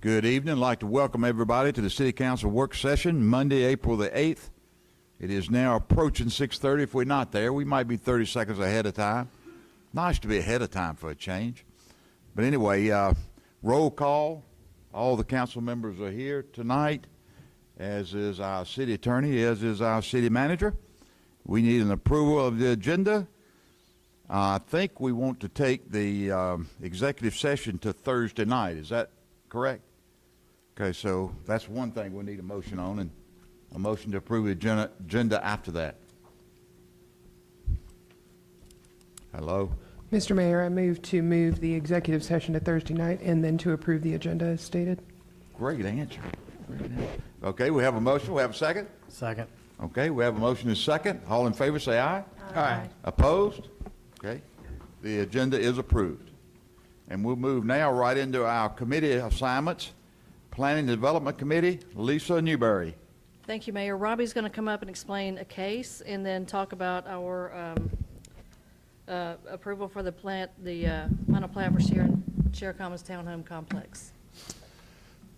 Good evening. I'd like to welcome everybody to the City Council work session, Monday, April the 8th. It is now approaching 6:30. If we're not there, we might be 30 seconds ahead of time. Nice to be ahead of time for a change. But anyway, roll call. All the council members are here tonight, as is our city attorney, as is our city manager. We need an approval of the agenda. I think we want to take the executive session to Thursday night. Is that correct? Okay, so that's one thing we need a motion on, and a motion to approve the agenda after that. Hello? Mr. Mayor, I move to move the executive session to Thursday night and then to approve the agenda as stated. Great answer. Great answer. Okay, we have a motion. We have a second? Second. Okay, we have a motion and a second. All in favor say aye. Aye. Opposed? Okay, the agenda is approved. And we'll move now right into our committee assignments. Planning and Development Committee, Lisa Newberry. Thank you, Mayor. Robbie's going to come up and explain a case and then talk about our approval for the final plat for Sharer Commons Townhome Complex.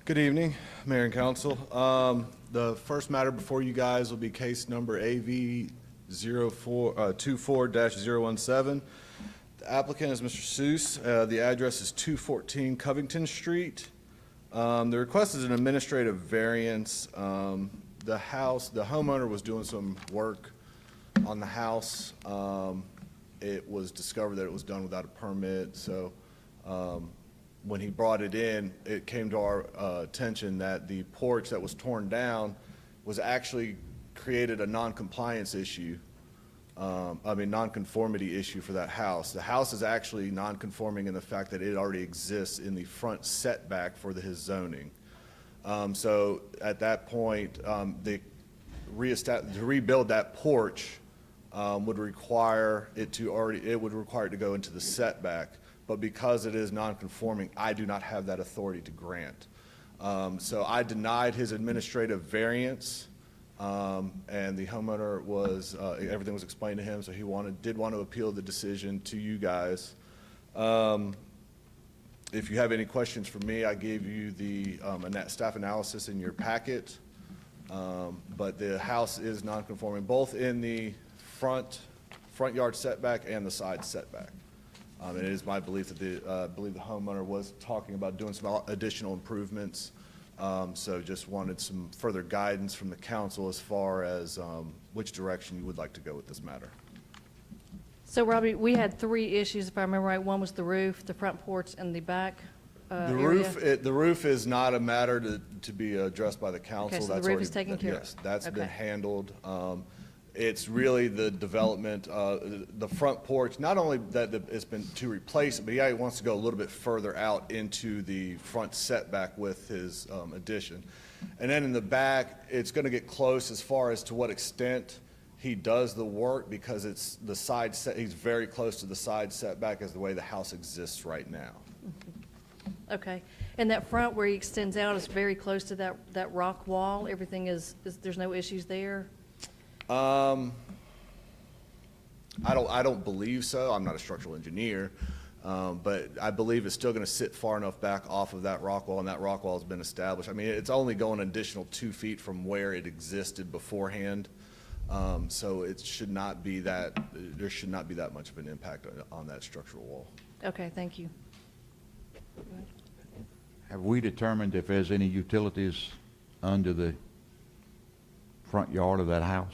Good evening, Mayor and Council. The first matter before you guys will be case number AV 24-017. The applicant is Mr. Seuss. The address is 214 Covington Street. The request is an administrative variance. The homeowner was doing some work on the house. It was discovered that it was done without a permit, so when he brought it in, it came to our attention that the porch that was torn down was actually created a non-compliance issue. Non-conformity issue for that house. The house is actually non-conforming in the fact that it already exists in the front setback for his zoning. So at that point, to rebuild that porch would require it to go into the setback. But because it is non-conforming, I do not have that authority to grant. So I denied his administrative variance. And the homeowner was, everything was explained to him, so he did want to appeal the decision to you guys. If you have any questions for me, I gave you the staff analysis in your packet. But the house is non-conforming, both in the front yard setback and the side setback. It is my belief that I believe the homeowner was talking about doing some additional improvements. So just wanted some further guidance from the council as far as which direction you would like to go with this matter. So, Robbie, we had three issues, if I remember right. One was the roof, the front porch, and the back area. The roof is not a matter to be addressed by the council. Okay, so the roof is taken care of? Yes, that's been Okay. handled. It's really the development, the front porch, not only that it's been to replace it, but he wants to go a little bit further out into the front setback with his addition. And then in the back, it's going to get close as far as to what extent he does the work, because it's the side set, he's very close to the side setback as the way the house exists right now. Okay. And that front where he extends out is very close to that rock wall? Everything is there's no issues there? I don't believe so. I'm not a structural engineer, but I believe it's still going to sit far enough back off of that rock wall, and that rock wall has been established. I mean, it's only going an additional 2 feet from where it existed beforehand, so it should not be that. There should not be that much of an impact on that structural wall. Okay, thank you. Have we determined if there's any utilities under the front yard of that house?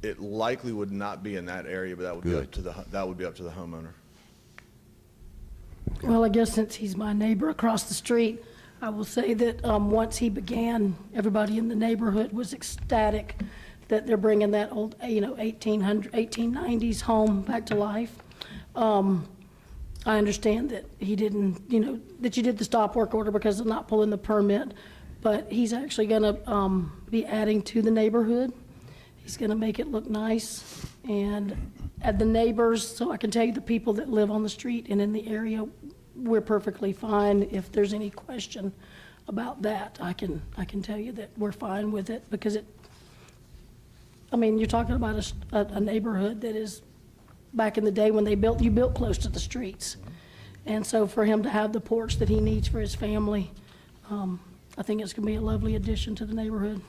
It likely would not be in that area, but that would be up to the homeowner. Well, I guess since he's my neighbor across the street, I will say that once he began, everybody in the neighborhood was ecstatic that they're bringing that old, 1890s home back to life. I understand that he didn't, that you did the stop work order because of not pulling the permit, but he's actually going to be adding to the neighborhood. He's going to make it look nice, and at the neighbors, so I can tell you the people that live on the street and in the area, we're perfectly fine. If there's any question about that, I can tell you that we're fine with it, because you're talking about a neighborhood that is, back in the day when you built close to the streets. And so for him to have the porch that he needs for his family, I think it's going to be a lovely addition to the neighborhood.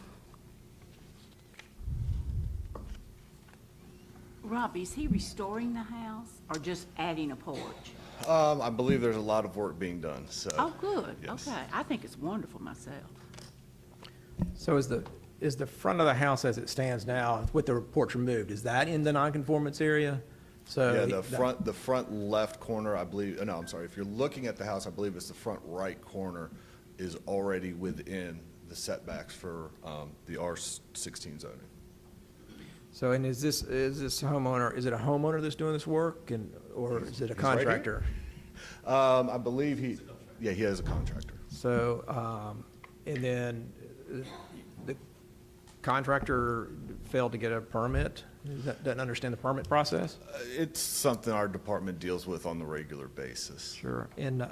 Rob, is he restoring the house or just adding a porch? I believe there's a lot of work being done, so. Oh, good, Yes. okay. I think it's wonderful myself. So is the front of the house as it stands now, with the porch removed, is that in the nonconformance area? So Yeah, the front left corner, I believe, no, I'm sorry, if you're looking at the house, I believe it's the front right corner is already within the setbacks for the R16 zoning. So, and is this homeowner, is it a homeowner that's doing this work, or is it a He's right here. contractor? I believe he is a contractor. So, and then the contractor failed to get a permit? Doesn't understand the permit process? It's something our department deals with on the regular basis. Sure. And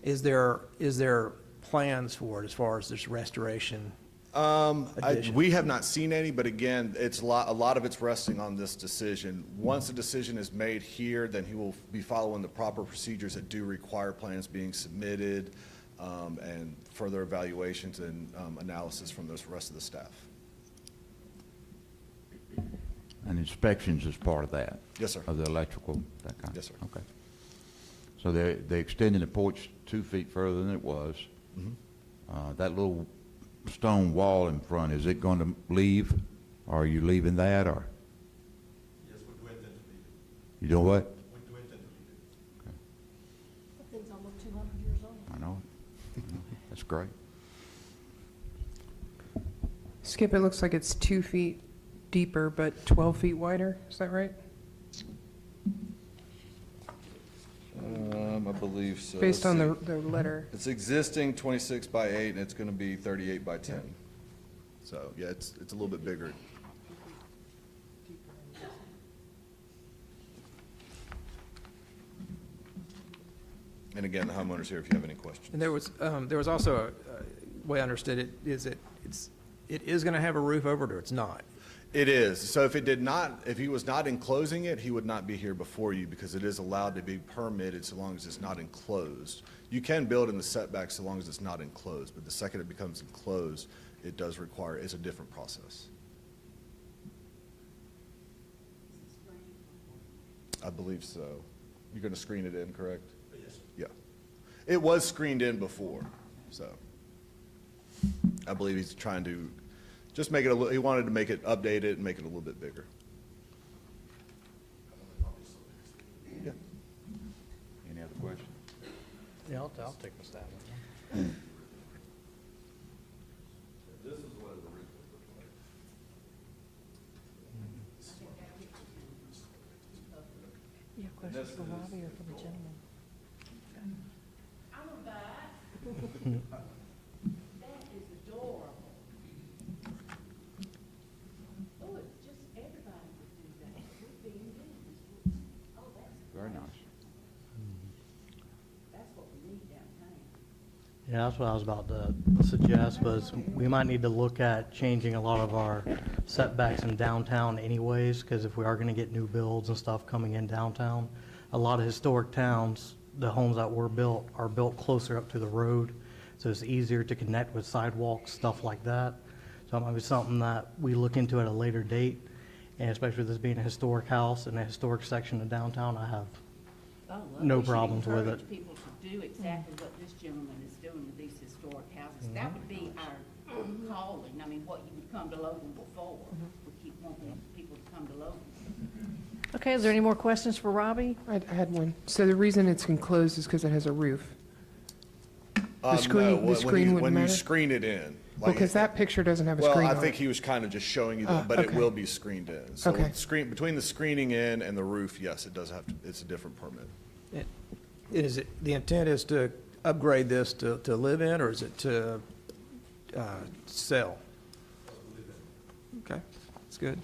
is there plans for it as far as this restoration? Addition. We have not seen any, but again, a lot of it's resting on this decision. Once a decision is made here, then he will be following the proper procedures that do require plans being submitted, and further evaluations and analysis from the rest of the staff. And inspections is part of that? Yes, sir. Of the electrical, that kind of? Yes, sir. Okay. So they're extending the porch 2 feet further than it was. That little stone wall in front, is it going to leave? Or are you leaving that, or? Yes, we do intend to leave it. You doing what? We do intend to leave it. That thing's almost 200 years old. I know it. That's great. Skip, it looks like it's 2 feet deeper, but 12 feet wider. Is that right? I believe so. Based on the letter. It's existing 26 by 8, and it's going to be 38 by 10. So, yeah, it's a little bit bigger. And again, the homeowner's here if you have any questions. And there was also, way I understood it, is it is going to have a roof over it, or it's not? It is. So if he was not enclosing it, he would not be here before you because it is allowed to be permitted so long as it's not enclosed. You can build in the setbacks so long as it's not enclosed, but the second it becomes enclosed, it does require, it's a different process. I believe so. You're going to screen it in, correct? Yes. Yeah. It was screened in before, so I believe he's trying to just make it he wanted to make it, update it and make it a little bit bigger. Yeah. Any other questions? Yeah, I'll take a stab at it. You have questions for Robbie or for the gentleman? That is adorable. Oh, it's just everybody would do that. Would be in business. Oh, Very nice. that's what we need downtown. Yeah, that's what I was about to suggest, was we might need to look at changing a lot of our setbacks in downtown anyways, because if we are gonna get new builds and stuff coming in downtown, a lot of historic towns, the homes that were built are built closer up to the road, so it's easier to connect with sidewalks, stuff like that. So it might be something that we look into at a later date, and especially with this being a historic house and a historic section of downtown, I have Oh, well, no we should problems with encourage it. people to do exactly what this gentleman is doing with these historic houses. That would be our calling. I mean, what you would come to Logan before. We keep wanting people to come to Logan. Okay, is there any more questions for Robbie? I had one. So the reason it's enclosed is because it has a roof? No, screen- the screen wouldn't when you matter? screen it in. Because that picture doesn't have a Well, screen I on think it. he was kind of just showing you Oh, that, but it okay. will be screened in. So Okay. between the screening in and the roof, yes, it does have to, it's a different permit. Is it, the intent is to upgrade this to live in, or is it to sell? Okay, that's good.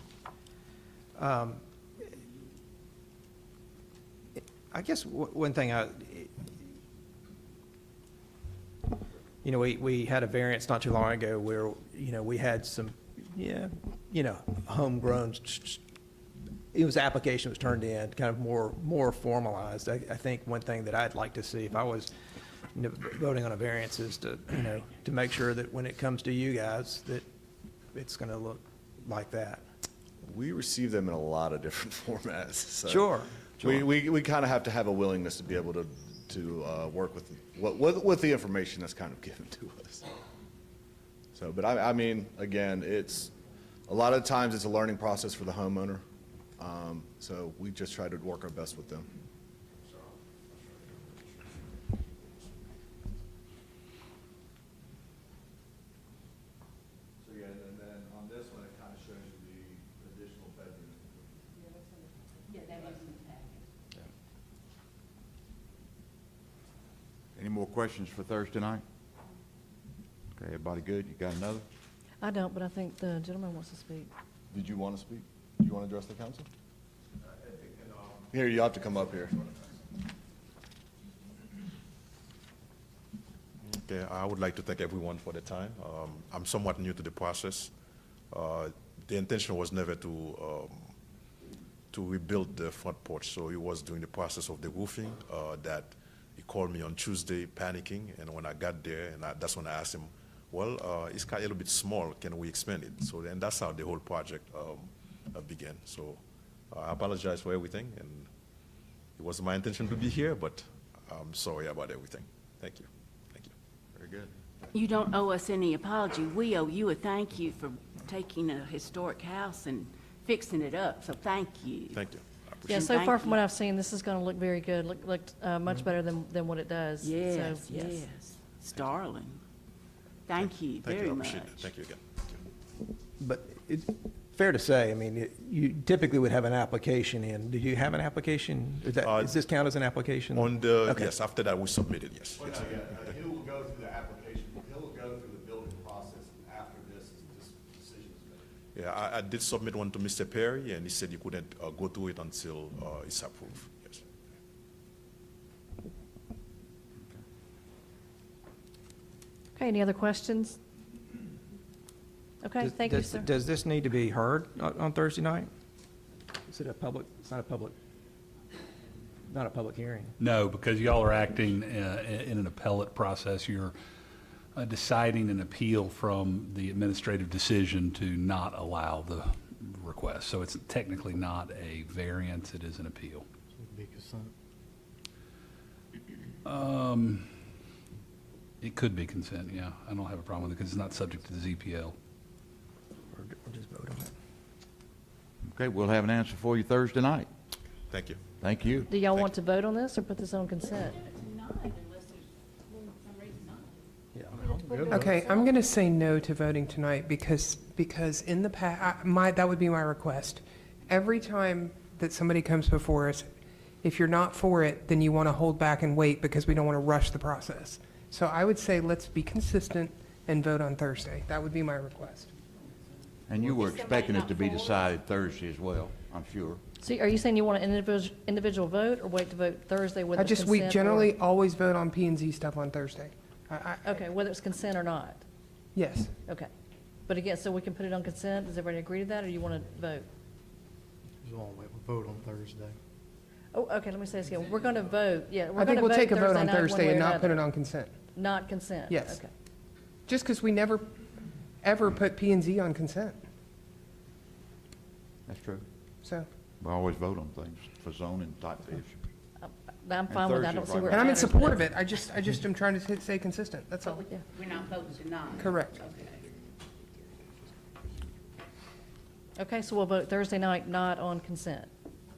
I guess one thing we had a variance not too long ago where, we had some, homegrown, it was, application was turned in, kind of more formalized. I think one thing that I'd like to see, if I was voting on a variance is to, to make sure that when it comes to you guys, that it's going to look like that. We receive them in a lot of different formats, so. Sure. We kind of have to have a willingness to be able to work with the information that's kind of given to us. So, but I mean, again, a lot of times it's a learning process for the homeowner. So we just try to work our best with them. So yeah, and then on this one, it kind of shows you the additional bedroom. Yeah, that is in the packet. Any more questions for Thursday night? Okay, everybody good? You got another? I don't, but I think the gentleman wants to speak. Did you want to speak? Do you want to address the council? Here, you have to come up here. Okay, I would like to thank everyone for the time. I'm somewhat new to the process. The intention was never to rebuild the front porch, so it was during the process of the roofing that he called me on Tuesday panicking, and when I got there, and that's when I asked him, well, it's kind of a little bit small, can we expand it? So then that's how the whole project began. So I apologize for everything, and it wasn't my intention to be here, but I'm sorry about everything. Thank you. Thank you. Very good. You don't owe us any apology. We owe you a thank you for taking a historic house and fixing it up, so thank you. Thank you. I appreciate Yeah, And so thank far from you. what I've seen, this is going to look very good, looked much better than what it does. So, Yes, yes. It's darling. Thank you it. Thank very you. I much. appreciate it. Thank you again. Thank you. But it's fair to say, I mean, you typically would have an application in. Did you have an application? Does this count as an application? On the, Okay. yes, after that, we submitted, yes. Well, no, yeah, he will go through the application, he'll go through the building process, and after this decision is made. Yeah, I did submit one to Mr. Perry, and he said he couldn't go through it until it's approved, yes. Okay, any other questions? Okay, thank you, Does- sir. Does this need to be heard on Thursday night? Is it a public, it's not a public hearing? No, because y'all are acting in an appellate process. You're deciding an appeal from the administrative decision to not allow the request. So it's technically not a variance, it is an appeal. Be consent. It could be consent, yeah. I don't have a problem with it because it's not subject to the ZPL. Or just vote on it? Okay, we'll have an answer for you Thursday night. Thank you. Thank you. Do y'all want to vote on this or put this on consent? Not unless there's some reason not. Yeah. Okay, I'm going to say no to voting tonight because in the past, that would be my request. Every time that somebody comes before us, if you're not for it, then you want to hold back and wait because we don't want to rush the process. So I would say let's be consistent and vote on Thursday. That would be my request. And you were expecting it to be decided Thursday as well, I'm sure. So are you saying you want an individual vote or wait to vote Thursday whether it's consent? We or- generally always vote on P and Z stuff on Thursday. Okay, whether it's consent or not? Yes. Okay. But again, so we can put it on consent? Does everybody agree to that or you want to vote? Just want to vote on Thursday. Oh, okay, let me say this again. We're going to vote, yeah. I think we'll take a vote on night one way Thursday or and not put another. it on consent. Not consent? Yes. Okay. Just because we never, ever put P and Z on consent. That's true. So, We always vote on things for zoning type issues. I'm fine with that. I don't Thursday's see where right. it and I'm in matters, support but- of it. I just am trying to stay consistent. That's all. Yeah. We're not voting tonight. Correct. Okay. Okay, so we'll vote Thursday night, not on consent.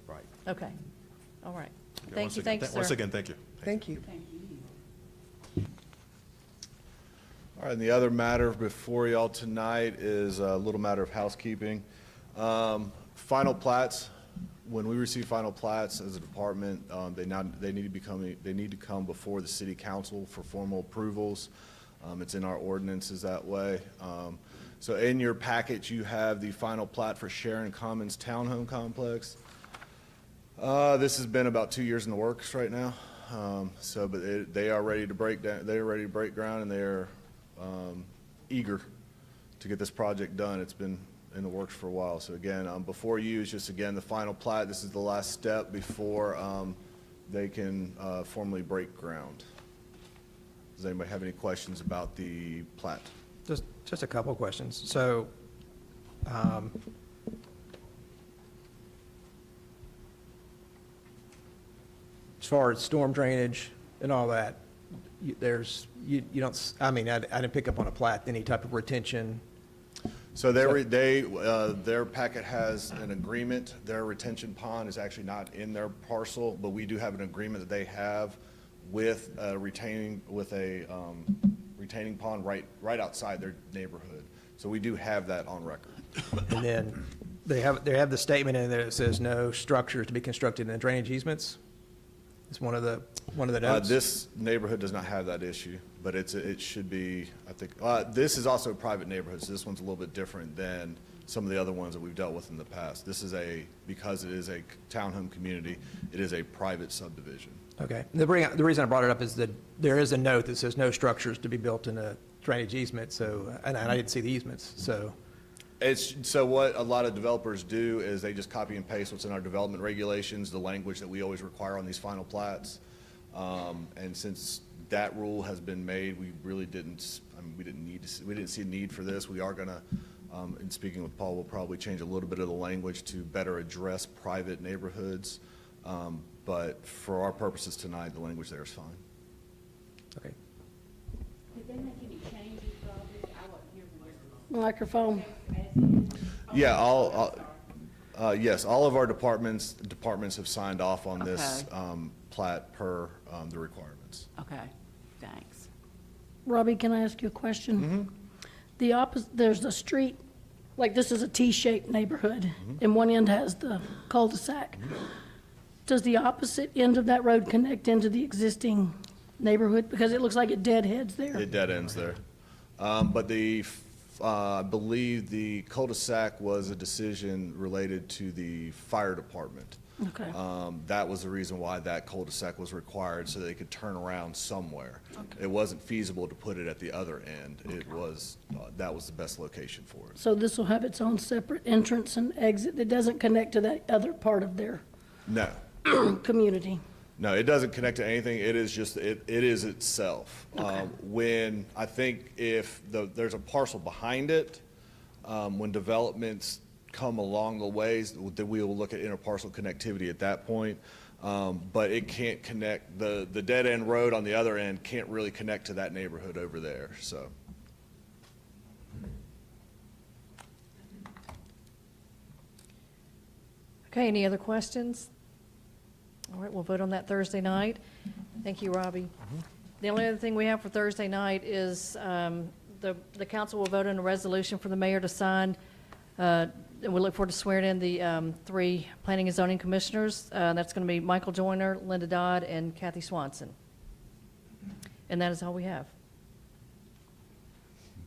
Right. Okay. All right. Okay, Thank once you, again, thank you, Once sir. again, thank you. Thank you. Thank you. All right, and the other matter before y'all tonight is a little matter of housekeeping. Final plats, when we receive final plats as a department, they need to come before the city council for formal approvals. It's in our ordinances that way. So in your package, you have the final plat for Sharon Commons Townhome Complex. This has been about 2 years in the works right now. But they are ready to break down, they are ready to break ground, and they are eager to get this project done. It's been in the works for a while. So again, before you is just, again, the final plat. This is the last step before they can formally break ground. Does anybody have any questions about the plat? Just a couple of questions. So, as far as storm drainage and all that, you don't, I mean, I didn't pick up on a plat, any type of retention. So their packet has an agreement. Their retention pond is actually not in their parcel, but we do have an agreement that they have with a retaining pond right outside their neighborhood. So we do have that on record. And then they have the statement in there that says no structures to be constructed in drainage easements. It's one of the notes. This neighborhood does not have that issue, but it should be, I think, this is also a private neighborhood, so this one's a little bit different than some of the other ones that we've dealt with in the past. This is because it is a townhome community, it is a private subdivision. Okay. The reason I brought it up is that there is a note that says no structures to be built in a drainage easement, so, and I didn't see the easements, so. So what a lot of developers do is they just copy and paste what's in our development regulations, the language that we always require on these final plats. And since that rule has been made, we really didn't, I mean, we didn't see a need for this. We are gonna, in speaking with Paul, we'll probably change a little bit of the language to better address private neighborhoods. But for our purposes tonight, the language there is fine. Okay. Did they make any changes, Robbie? I wasn't here for this. Microphone. Yeah, yes, all of our departments have signed off on this plat per the requirements. Okay, thanks. Robbie, can I ask you a question? There's a street, like this is a T-shaped neighborhood, and one end has the cul-de-sac. Does the opposite end of that road connect into the existing neighborhood? Because it looks like it deadheads there. It dead ends there. But I believe the cul-de-sac was a decision related to the fire department. Okay. That was the reason why that cul-de-sac was required, so they could turn around somewhere. It wasn't feasible to put it at the other end. It was, that was the best location for it. So this will have its own separate entrance and exit that doesn't connect to that other part of their No, community? no, it doesn't connect to anything. It is just, it is itself. When, I think if there's a parcel behind it, when developments come along the ways, then we will look at interparcel connectivity at that point. But it can't connect, the dead end road on the other end can't really connect to that neighborhood over there, so. Okay, any other questions? All right, we'll vote on that Thursday night. Thank you, Robbie. The only other thing we have for Thursday night is the council will vote on a resolution for the mayor to sign. And we look forward to swearing in the 3 planning and zoning commissioners. That's going to be Michael Joyner, Linda Dodd, and Kathy Swanson. And that is all we have.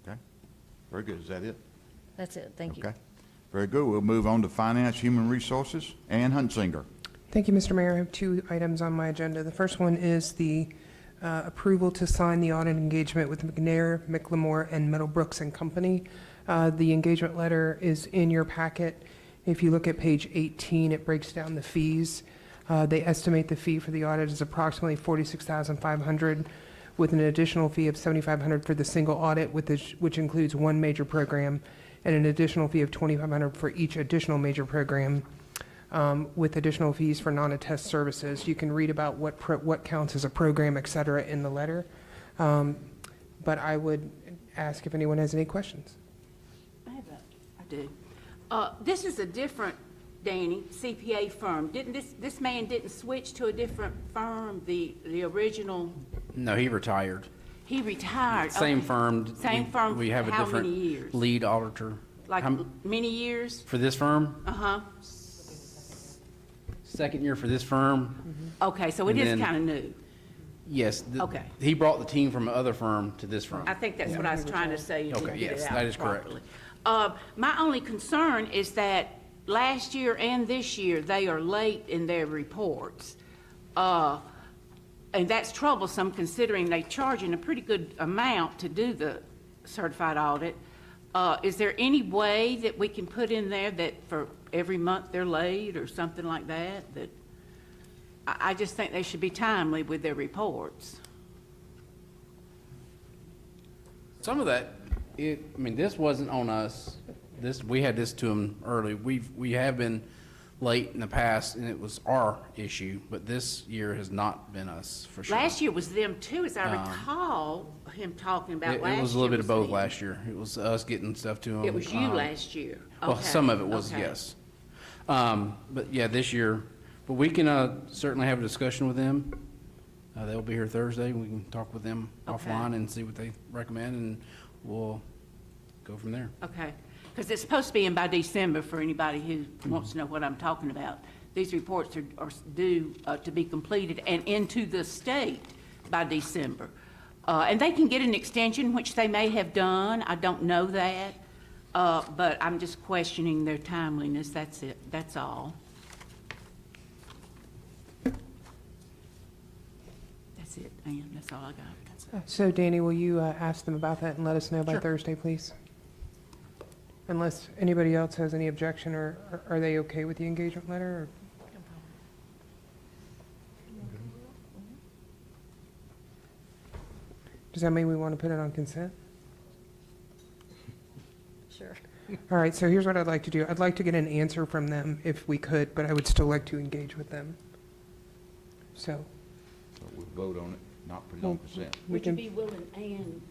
Okay, very good. Is that it? That's it. Thank you. Okay, very good. We'll move on to Finance, Human Resources. Ann Hunsinger. Thank you, Mr. Mayor. I have 2 items on my agenda. The first one is the approval to sign the audit engagement with McNair, McLemore, and Middlebrooks and Company. The engagement letter is in your packet. If you look at page 18, it breaks down the fees. They estimate the fee for the audit is approximately $46,500, with an additional fee of $7,500 for the single audit, which includes 1 major program, and an additional fee of $2,500 for each additional major program, with additional fees for non-attest services. You can read about what counts as a program, et cetera, in the letter. But I would ask if anyone has any questions. I do. This is a different, Danny, CPA firm. Didn't this man didn't switch to a different firm, the original? No, he retired. He retired. Same Okay. firm. Same firm. We have a How different many years? lead auditor. Like How- many years? For this firm, Uh-huh. second year for this firm, Okay, so it And is then- kind of new. yes. Okay. He brought the team from another firm to this firm. I think that's what I was trying to say. You didn't Okay, get it yes, out that is correct. properly. My only concern is that last year and this year, they are late in their reports. And that's troublesome considering they're charging a pretty good amount to do the certified audit. Is there any way that we can put in there that for every month they're late or something like that? I just think they should be timely with their reports. Some of that, I mean, this wasn't on us. We had this to them early. We have been late in the past, and it was our issue, but this year has not been us, for sure. Last year was them too, as I recall him talking about It last year. was a little bit of both them. last year. It was us getting stuff to them. It was you last year. Well, Okay, some of it was, okay. yes. But yeah, this year, but we can certainly have a discussion with them. They'll be here Thursday. We can talk with them Okay. offline and see what they recommend, and we'll go from there. Okay, because it's supposed to be in by December for anybody who wants to know what I'm talking about. These reports are due to be completed and into the state by December. And they can get an extension, which they may have done, I don't know that, but I'm just questioning their timeliness, that's it, that's all. That's it, Ann, that's all I got. So Danny, will you ask them about that and let us know by Sure. Thursday, please? Unless anybody else has any objection, or are they okay with the engagement letter? Or? Does that mean we want to put it on consent? Sure. All right, so here's what I'd like to do. I'd like to get an answer from them if we could, but I would still like to engage with them. So So we'll vote on it, not put it on consent. we Would you can, be willing, Ann,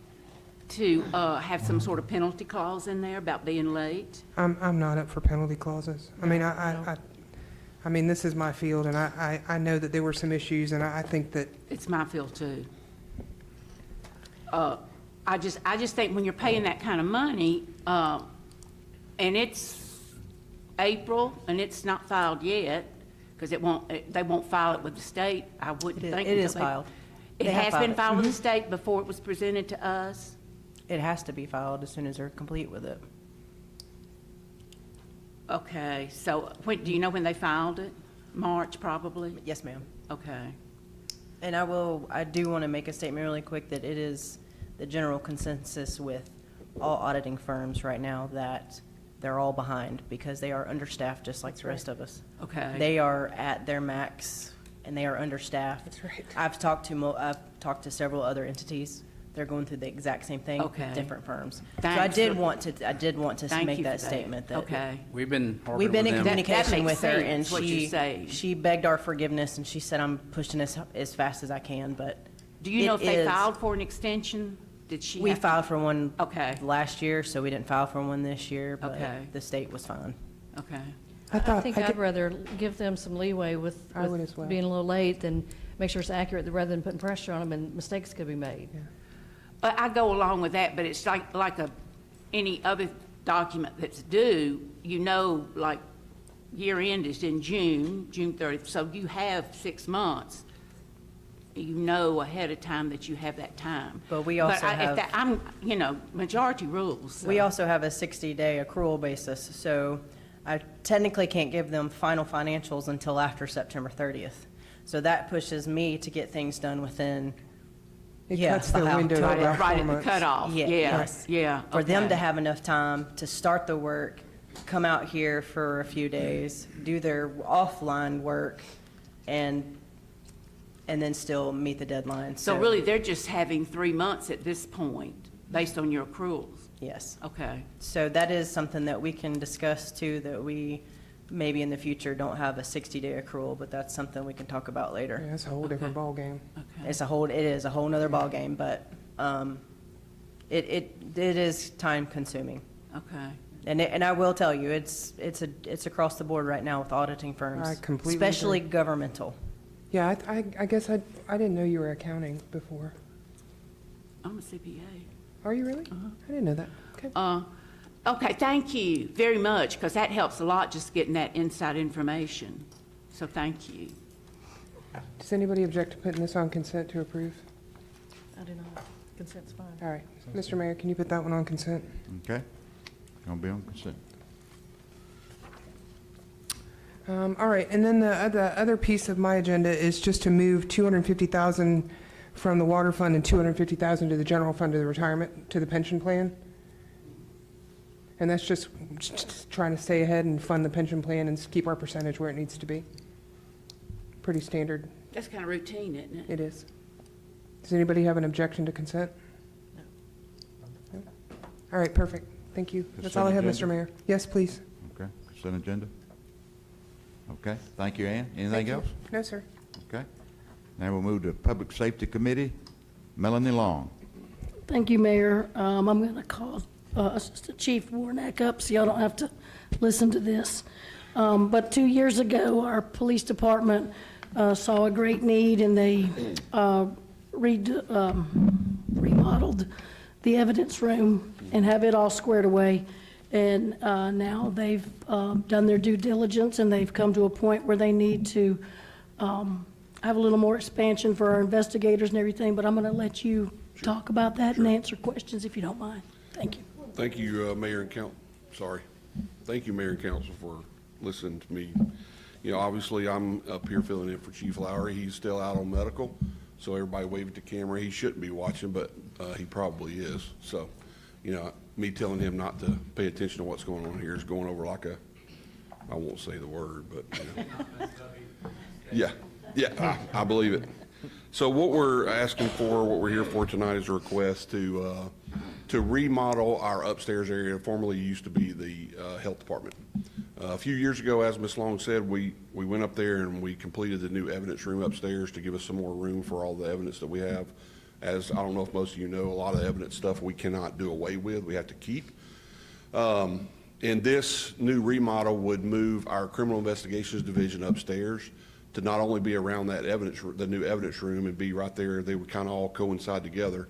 to have some sort of penalty clause in there about being late? I'm not up for penalty clauses. I mean, I mean, this is my field, and I know that there were some issues, and I think that, It's my field too. I just think when you're paying that kind of money, and it's April, and it's not filed yet, because they won't file it with the state, I wouldn't think. It is until they- filed. It They have has filed been it. filed with the state before it was presented to us? It has to be filed as soon as they're complete with it. Okay, so do you know when they filed it? March, probably? Yes, ma'am. Okay. And I do want to make a statement really quick that it is the general consensus with all auditing firms right now that they're all behind because they are understaffed just like the rest of us. Okay. They are at their max and they are understaffed. That's right. I've talked to several other entities. They're going through the exact same thing Okay. with different firms. So Thanks I did for- want to Thank make you for that statement that Okay. We've been we've harping been with in them. communication makes with her, and sense, what you're saying. she begged our forgiveness, and she said, "I'm pushing as fast as I can." But Do you know it if they is- filed for an extension? Did she? We have to- filed for one Okay. last year, so we didn't file for one this year. But Okay. the state was fine. Okay. I I thought, think I I'd get- rather give them some leeway with I would as well. being a little late than make sure it's accurate rather than putting pressure on them and mistakes could be made. I go along with that, but it's like any other document that's due, like year end is in June 30th, so you have 6 months. Ahead of time that you have that time. But we also if have- I'm, majority rules. We so- also have a 60-day accrual basis, so I technically can't give them final financials until after September 30th. So that pushes me to get things done within, it yeah, cuts their about window right to at- about Right 4 at the months. cutoff, Yeah, yeah, yes. yeah. for them to okay. have enough time to start the work, come out here for a few days, do their offline work, and then still meet the deadline. So really, they're just having 3 months at this point, based on your accruals? Yes. Okay, So that is something that we can discuss too, that we maybe in the future don't have a 60-day accrual, but that's something we can talk about Yeah, later. it's a whole different ballgame. okay. It is a whole nother ballgame, but it is time consuming. Okay. And I will tell you, it's across the board right now with auditing firms. I completely Especially agree. governmental. Yeah, I guess I didn't know you were accounting before. I'm a CPA. Are you really? I didn't know that. Okay. Okay, thank you very much, because that helps a lot, just getting that inside information. So thank you. Does anybody object to putting this on consent to approve? I do not. Consent's fine. All right. Mr. Mayor, can you put that one on consent? Okay? Gonna be on consent. All right, and then the other piece of my agenda is just to move 250,000 from the water fund and 250,000 to the general fund to the retirement, to the pension plan. And that's just trying to stay ahead and fund the pension plan and keep our percentage where it needs to be. Pretty standard, That's kind of routine, isn't it? it is. Does anybody have an objection to consent? All right, perfect. Thank you. That's all I have, Consent Mr. Mayor. Yes, please. Okay, consent agenda? Okay, thank you, Ann. Anything Thank you. else? No, sir. Okay. Now we'll move to Public Safety Committee. Melanie Long. Thank you, Mayor. I'm going to call Assistant Chief Warnack up, so y'all don't have to listen to this. But 2 years ago, our police department saw a great need, and they remodeled the evidence room and have it all squared away. And now they've done their due diligence, and they've come to a point where they need to have a little more expansion for our investigators and everything. But I'm going to let you talk about that and answer questions if you don't mind. Thank you. Thank you, Mayor and Thank you, Mayor and Council, for listening to me. You know, obviously, I'm up here filling in for Chief Lowry. He's still out on medical, so everybody wave at the camera. He shouldn't be watching, but he probably is. So, you know, me telling him not to pay attention to what's going on here is going over like a, I won't say the word, but, you know. Yeah, I believe it. So what we're asking for, what we're here for tonight is a request to remodel our upstairs area. Formerly used to be the health department. A few years ago, as Ms. Long said, we went up there and we completed the new evidence room upstairs to give us some more room for all the evidence that we have. As I don't know if most of you know, a lot of evidence stuff we cannot do away with, we have to keep. And this new remodel would move our criminal investigations division upstairs to not only be around that the new evidence room and be right there, they would kind of all coincide together,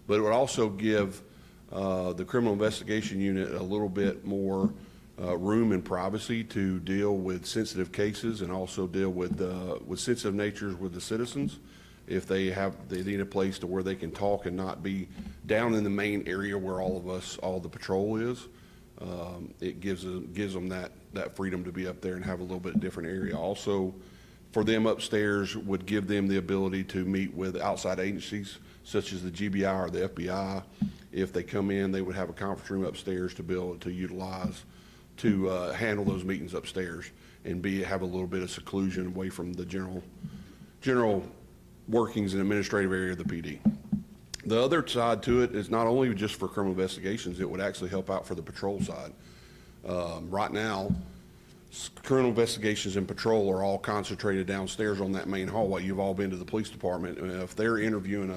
but it would also give the criminal investigation unit a little bit more room and privacy to deal with sensitive cases and also deal with sensitive natures with the citizens. If they need a place to where they can talk and not be down in the main area where all the patrol is, it gives them that freedom to be up there and have a little bit different area. Also, for them upstairs would give them the ability to meet with outside agencies such as the GBI or the FBI. If they come in, they would have a conference room upstairs to be able to utilize to handle those meetings upstairs and have a little bit of seclusion away from the general workings and administrative area of the PD. The other side to it is not only just for criminal investigations, it would actually help out for the patrol side. Right now, criminal investigations and patrol are all concentrated downstairs on that main hallway. You've all been to the police department. If they're interviewing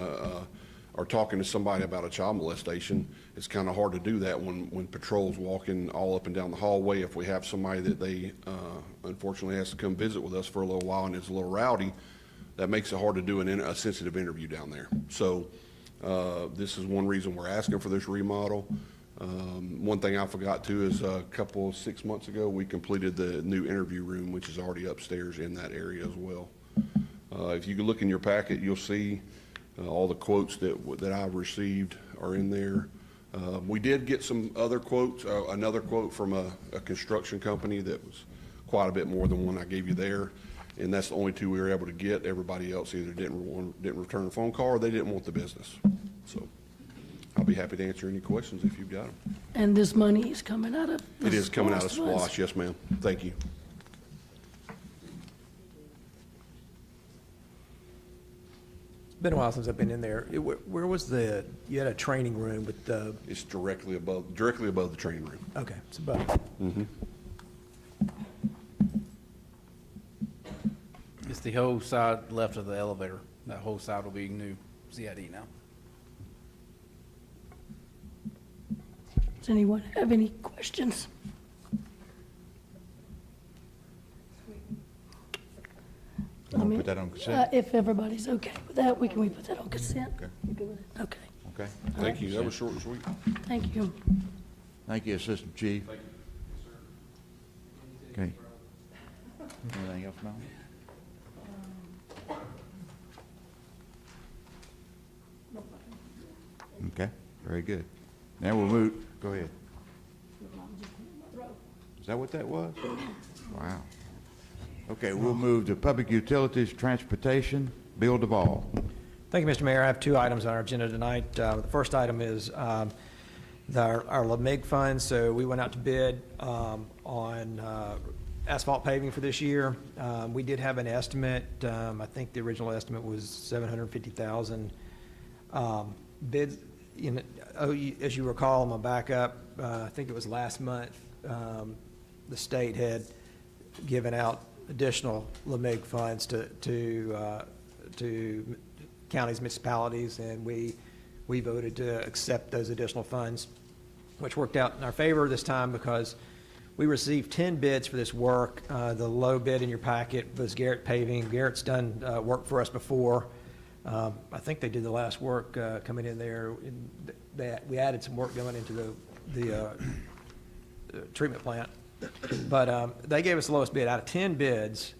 or talking to somebody about a child molestation, it's kind of hard to do that when patrol's walking all up and down the hallway. If we have somebody that they unfortunately has to come visit with us for a little while and is a little rowdy, that makes it hard to do a sensitive interview down there. So this is one reason we're asking for this remodel. One thing I forgot too is 6 months ago, we completed the new interview room, which is already upstairs in that area as well. If you can look in your packet, you'll see all the quotes that I've received are in there. We did get some other quotes, another quote from a construction company that was quite a bit more than one I gave you there. And that's the only two we were able to get. Everybody else either didn't return a phone call or they didn't want the business. So I'll be happy to answer any questions if you've got them. And this money is coming out of? It is coming out of SPLOST funds? SPLOST, yes, ma'am. Thank you. It's been a while since I've been in there. Where was you had a training room with the, It's directly above the training room. okay, it's above. Mm-hmm. It's the whole side left of the elevator. That whole side will be new CID now. Does anyone have any questions? You want to put that on consent? If everybody's okay with that, we put that on consent? Okay. You good with it? Okay, Okay. Thank you. That was short and sweet. thank you. Thank you, Assistant Chief. Okay. Anything else, Mel? Okay, very good. Now we'll move, go ahead. Is that what that was? Wow. Okay, we'll move to Public Utilities, Transportation, Bill Duvall. Thank you, Mr. Mayor. I have two items on our agenda tonight. The first item is our LMIG funds. So we went out to bid on asphalt paving for this year. We did have an estimate. I think the original estimate was $750,000. Bids, as you recall, I'm gonna back up, I think it was last month, the state had given out additional LMIG funds to counties, municipalities, and we voted to accept those additional funds, which worked out in our favor this time because we received 10 bids for this work. The low bid in your packet was Garrett Paving. Garrett's done work for us before. I think they did the last work coming in there. We added some work going into the treatment plant. But they gave us the lowest bid out of 10 bids,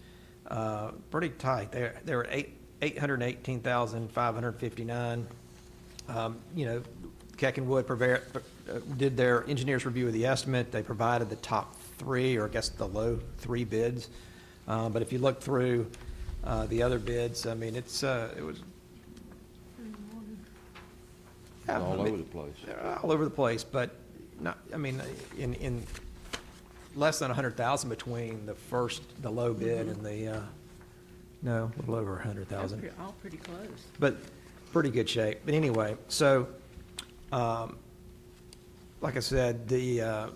pretty tight. They were $818,559. Keck and Wood did their engineer's review of the estimate. They provided the top three, or I guess the low three bids. But if you look through the other bids, I mean, it was All over the place. all over the place, but not, I mean, in less than 100,000 between the low bid and the, no, a little over 100,000. All pretty close. But pretty good shape. But anyway, so, like I said, the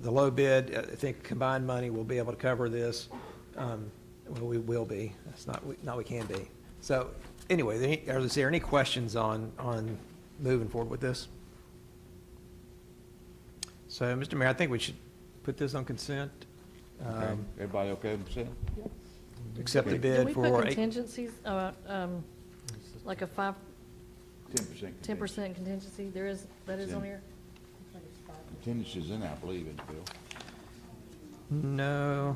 low bid, I think combined money will be able to cover this. Well, we will be. That's not we can be. So anyway, is there any questions on moving forward with this? So, Mr. Mayor, I think we should put this on consent. Okay. Everybody okay with consent? Accept the Can bid we for put contingencies, like a 5, 10%. 10% contingency? That is on here? Contingency's in there, I believe, in the bill. No.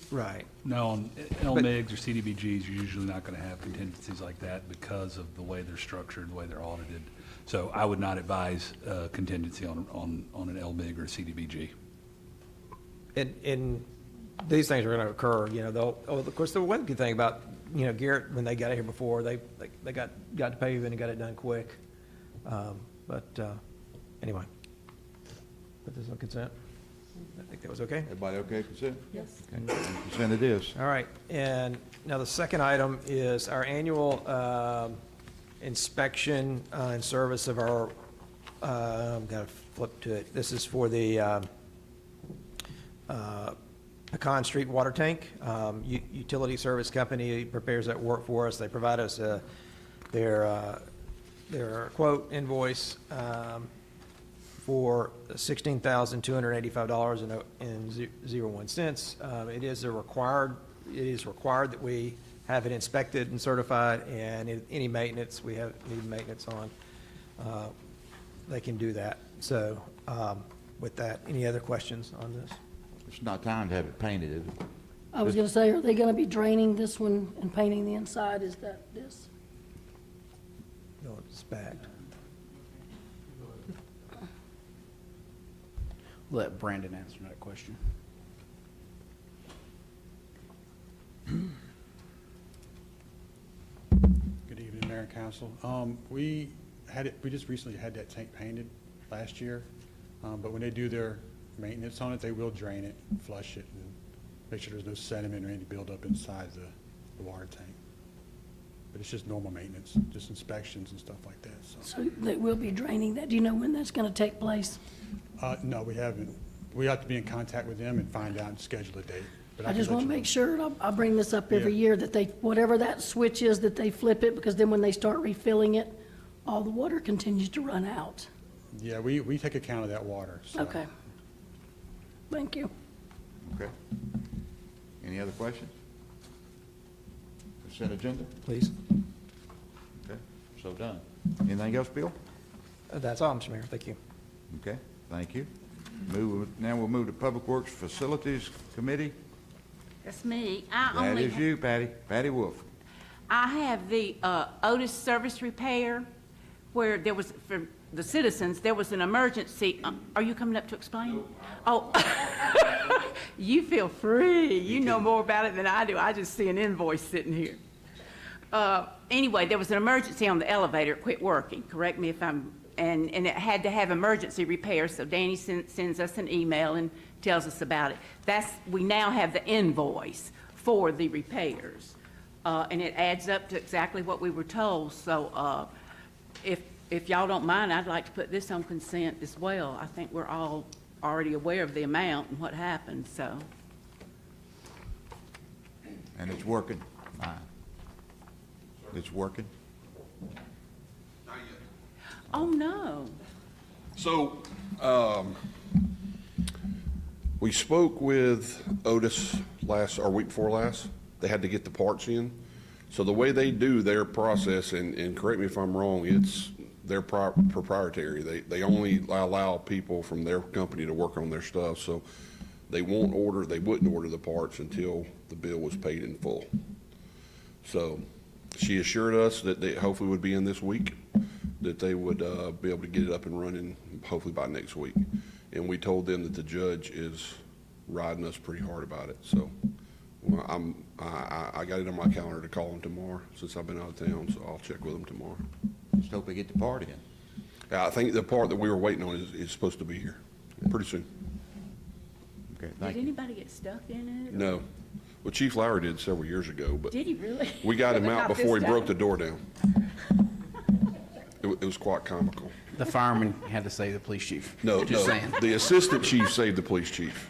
Right. No, on LMIGs or CDBGs, you're usually not going to have contingencies like that because of the way they're structured, the way they're audited. So I would not advise contingency on an LMIG or a CDBG. And these things are going to occur, of course, the one good thing about, Garrett, when they got here before, they got to pave and got it done quick. Anyway, put this on consent. I think that was okay. Everybody okay with consent? Yes. And consent it is. All right, and now the second item is our annual inspection and service of our, I've got to flip to it. This is for the Pecan Street water tank. Utility service company prepares that work for us. They provide us their quote invoice for $16,285.01. It is required that we have it inspected and certified, and any maintenance we need maintenance on, they can do that. So with that, any other questions on this? It's not time to have it painted, is it? I was going to say, are they going to be draining this one and painting the inside? Is that this? No, it's bagged. Let Brandon answer that question. Good evening, Mayor and Council. We just recently had that tank painted last year, but when they do their maintenance on it, they will drain it, flush it, and make sure there's no sediment or any buildup inside the water tank. But it's just normal maintenance, just inspections and stuff like that, so. So they will be draining that. Do you know when that's going to take place? No, we haven't. We have to be in contact with them and find out and schedule a date. But I just can let want to you know. make sure, and I'll bring this up every Yeah. year, that they, whatever that switch is, that they flip it, because then when they start refilling it, all the water continues to run out. Yeah, we take account of that water, so. Okay. Thank you. Okay. Any other questions? Consent agenda? Please. Okay, so done. Anything else, Bill? That's all, Mr. Mayor. Thank you. Okay, thank you. Now we'll move to Public Works Facilities Committee. That's me. That is you, Patty Wolf. I have the Otis Service Repair, where there was, for the citizens, there was an emergency. Are you coming up to explain? Oh, you feel free. You know more about it than I do. I just see an invoice sitting here. Anyway, there was an emergency on the elevator. It quit working. Correct me if I'm, and it had to have emergency repair, so Danny sends us an email and tells us about it. We now have the invoice for the repairs. and it adds up to exactly what we were told. So if y'all don't mind, I'd like to put this on consent as well. I think we're all already aware of the amount and what happened, so. And it's working. Fine. It's working. Oh, no. So, we spoke with Otis week before last. They had to get the parts in. So the way they do their process, and correct me if I'm wrong, it's their proprietary. They only allow people from their company to work on their stuff. So they wouldn't order the parts until the bill was paid in full. So she assured us that they hopefully would be in this week, that they would be able to get it up and running hopefully by next week. And we told them that the judge is riding us pretty hard about it. So well, I got it on my calendar to call them tomorrow since I've been out of town, so I'll check with them tomorrow. Just hope they get the part in. Yeah, I think the part that we were waiting on is supposed to be here pretty soon. Okay, Did thank you. anybody get stuck in it? No. Well, Chief Lowry did several years ago, but Did he really? we got him out Not before he this broke the time. door down. It was quite comical. The fireman had to save the police chief. No, Just no, saying. the assistant chief saved the police chief.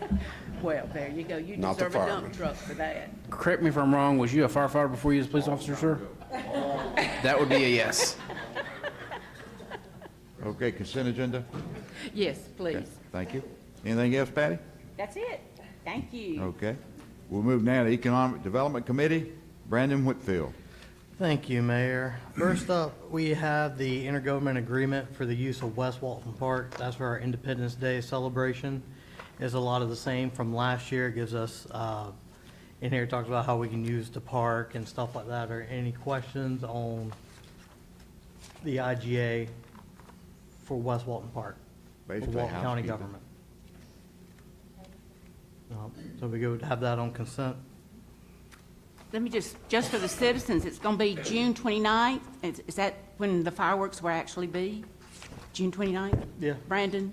Well, there you go. You Not the deserve a fireman. dump truck for that. Correct me if I'm wrong, was you a firefighter before you was a police officer, sir? That would be a yes. Okay, consent agenda? Yes, please. Okay, thank you. Anything else, Patty? That's it. Thank you. Okay. We'll move now to Economic Development Committee. Brandon Whitfield. Thank you, Mayor. First up, we have the intergovernment agreement for the use of West Walton Park. That's for our Independence Day celebration. It's a lot of the same from last year. It gives us, in here it talks about how we can use the park and stuff like that. Are any questions on the IGA for West Walton Park? For Basically Walton County housekeeping. government. So we go to have that on consent. Let me just for the citizens, it's going to be June 29th. Is that when the fireworks will actually be? June 29th? Yeah. Brandon?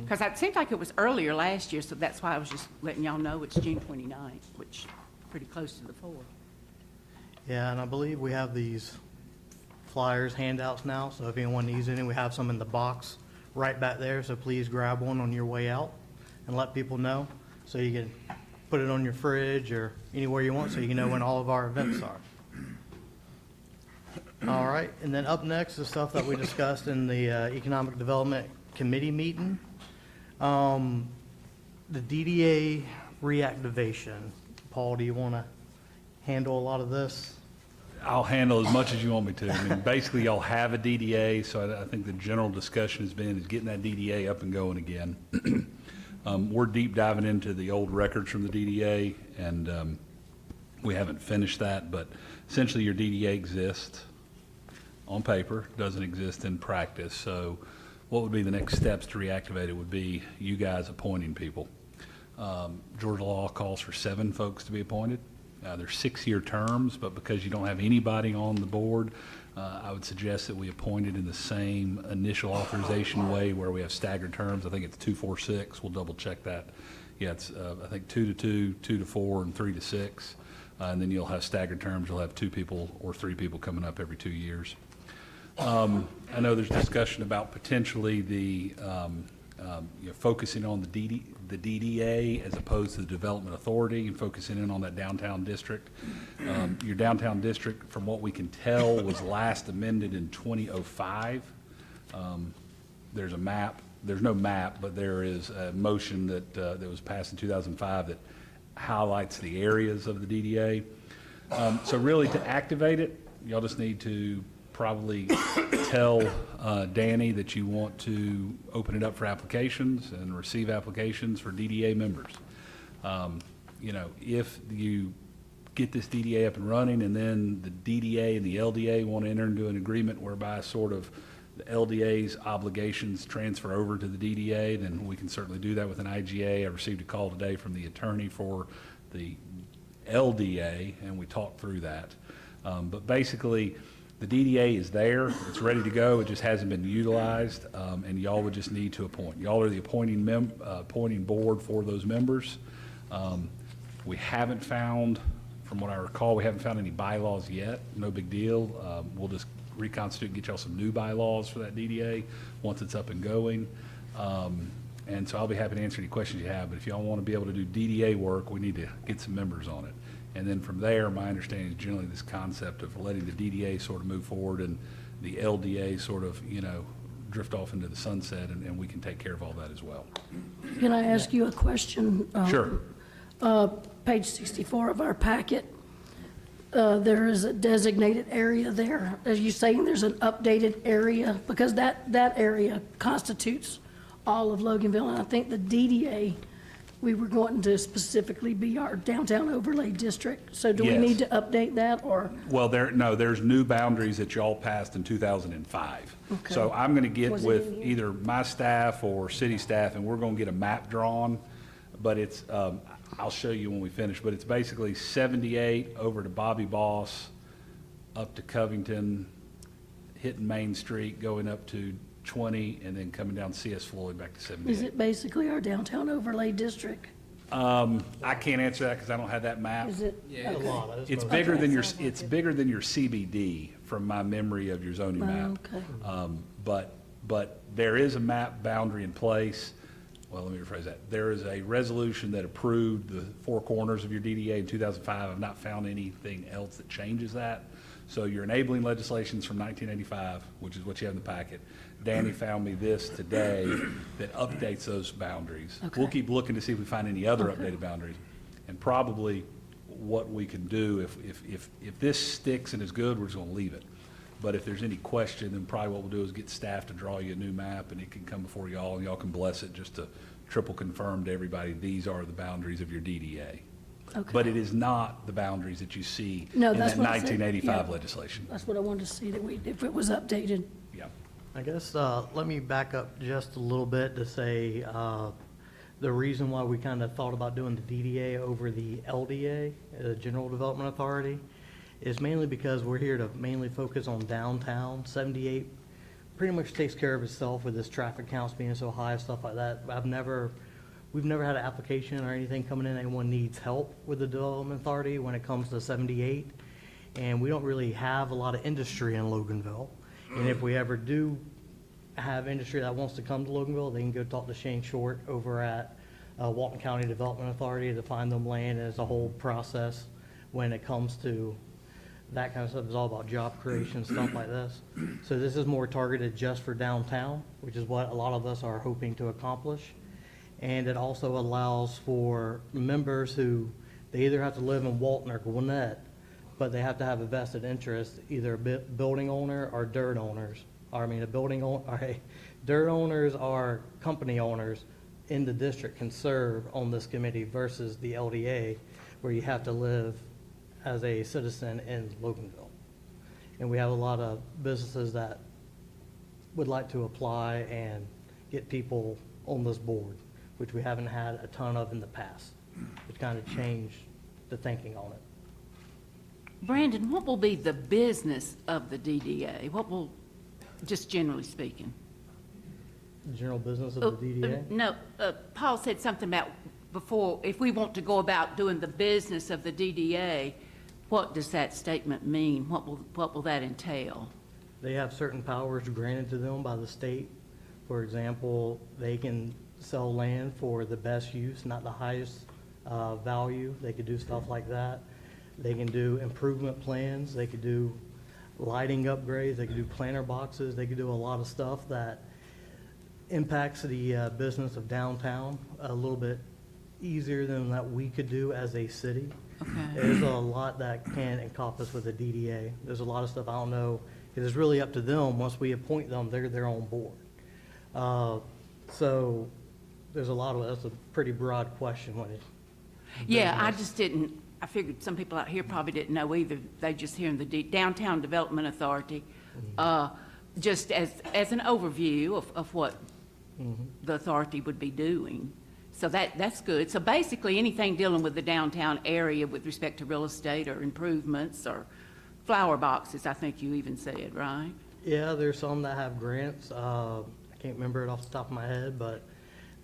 Because it seemed like it was earlier last year, so that's why I was just letting y'all know it's June 29th, which is pretty close to the 4th. Yeah, and I believe we have these flyers, handouts now, so if anyone needs any, we have some in the box right back there, so please grab one on your way out and let people know, so you can put it on your fridge or anywhere you want, so you can know when all of our events are. All right, and then up next is stuff that we discussed in the Economic Development Committee meeting. The DDA reactivation. Paul, do you want to handle a lot of this? I'll handle as much as you want me to. I mean, basically, y'all have a DDA, so I think the general discussion has been is getting that DDA up and going again. We're deep diving into the old records from the DDA, and we haven't finished that, but essentially your DDA exists on paper, doesn't exist in practice. So what would be the next steps to reactivate it would be you guys appointing people. Georgia law calls for 7 folks to be appointed. They're 6-year terms, but because you don't have anybody on the board, I would suggest that we appoint it in the same initial authorization way where we have staggered terms. I think it's 2, 4, 6. We'll double check that. Yeah, it's I think 2 to 2, 2 to 4, and 3 to 6. And then you'll have staggered terms. You'll have 2 people or 3 people coming up every 2 years. I know there's discussion about potentially the focusing on the DDA as opposed to the Development Authority and focusing in on that downtown district. Your downtown district, from what we can tell, was last amended in 2005. There's a map. There's no map, but there is a motion that was passed in 2005 that highlights the areas of the DDA. So really, to activate it, y'all just need to probably tell Danny that you want to open it up for applications and receive applications for DDA members. If you get this DDA up and running and then the DDA and the LDA want to enter into an agreement whereby sort of the LDA's obligations transfer over to the DDA, then we can certainly do that with an IGA. I received a call today from the attorney for the LDA, and we talked through that. But basically, the DDA is there, it's ready to go, it just hasn't been utilized, and y'all would just need to appoint. Y'all are the appointing board for those members. We haven't found, from what I recall, we haven't found any bylaws yet. No big deal. We'll just reconstitute and get y'all some new bylaws for that DDA once it's up and going. And so I'll be happy to answer any questions you have, but if y'all want to be able to do DDA work, we need to get some members on it. And then from there, my understanding is generally this concept of letting the DDA sort of move forward and the LDA sort of, drift off into the sunset, and we can take care of all that as well. Can I ask you a question? Sure. Page 64 of our packet, there is a designated area there. Are you saying there's an updated area? Because that area constitutes all of Loganville, and I think the DDA, we were going to specifically be our downtown overlay district. So do we Yes. need to update that, or? Well, there's new boundaries that y'all passed in 2005. Okay. So I'm going to get Was it with in here? either my staff or city staff, and we're going to get a map drawn. But it's, I'll show you when we finish, but it's basically 78 over to Bobby Boss, up to Covington, hitting Main Street, going up to 20, and then coming down CS Floyd back to 78. Is it basically our downtown overlay district? I can't answer that because I don't have that map. Is it? A lot of It's bigger than your, it's bigger than your CBD from my memory of your zoning map. Okay. But there is a map boundary in place. Well, let me rephrase that. There is a resolution that approved the four corners of your DDA in 2005. I've not found anything else that changes that. So your enabling legislation's from 1985, which is what you have in the packet. Danny found me this today that updates those boundaries. We'll Okay. keep looking to see if we find any other updated boundaries. And probably what we can do, if this sticks and is good, we're just gonna leave it. But if there's any question, then probably what we'll do is get staff to draw you a new map, and it can come before y'all, and y'all can bless it just to triple confirm to everybody, these are the boundaries of your DDA. Okay. But it is not the boundaries that you see No, in that's that what I said, 1985 yeah. legislation. That's what I wanted to see, that if it was updated. Yeah. I guess, let me back up just a little bit to say, the reason why we kind of thought about doing the DDA over the LDA, the General Development Authority, is mainly because we're here to mainly focus on downtown. 78 pretty much takes care of itself with this traffic counts being so high and stuff like that. We've never had an application or anything coming in, anyone needs help with the Development Authority when it comes to 78. And we don't really have a lot of industry in Loganville. And if we ever do have industry that wants to come to Loganville, they can go talk to Shane Short over at Walton County Development Authority to find them land. And it's a whole process when it comes to that kind of stuff. It's all about job creation, stuff like this. So this is more targeted just for downtown, which is what a lot of us are hoping to accomplish. And it also allows for members who, they either have to live in Walton or Gwinnett, but they have to have a vested interest, either a building owner or dirt owners. Dirt owners or company owners in the district can serve on this committee versus the LDA, where you have to live as a citizen in Loganville. And we have a lot of businesses that would like to apply and get people on this board, which we haven't had a ton of in the past. It kind of changed the thinking on it. Brandon, what will be the business of the DDA? What will, just generally speaking? The general business of the DDA? No, Paul said something about before, if we want to go about doing the business of the DDA, what does that statement mean? What will that entail? They have certain powers granted to them by the state. For example, they can sell land for the best use, not the highest value. They could do stuff like that. They can do improvement plans. They could do lighting upgrades. They could do planter boxes. They could do a lot of stuff that impacts the business of downtown a little bit easier than that we could do as a city. Okay. There's a lot that can encompass with the DDA. There's a lot of stuff I don't know, because it's really up to them. Once we appoint them, they're on board. So there's a lot of, that's a pretty broad question when it. Yeah, I just didn't, I figured some people out here probably didn't know either. They just hearing the Downtown Development Authority, just as an overview of what the authority would be doing. So that's good. So basically, anything dealing with the downtown area with respect to real estate or improvements or flower boxes, I think you even said, right? Yeah, there's some that have grants. I can't remember it off the top of my head, but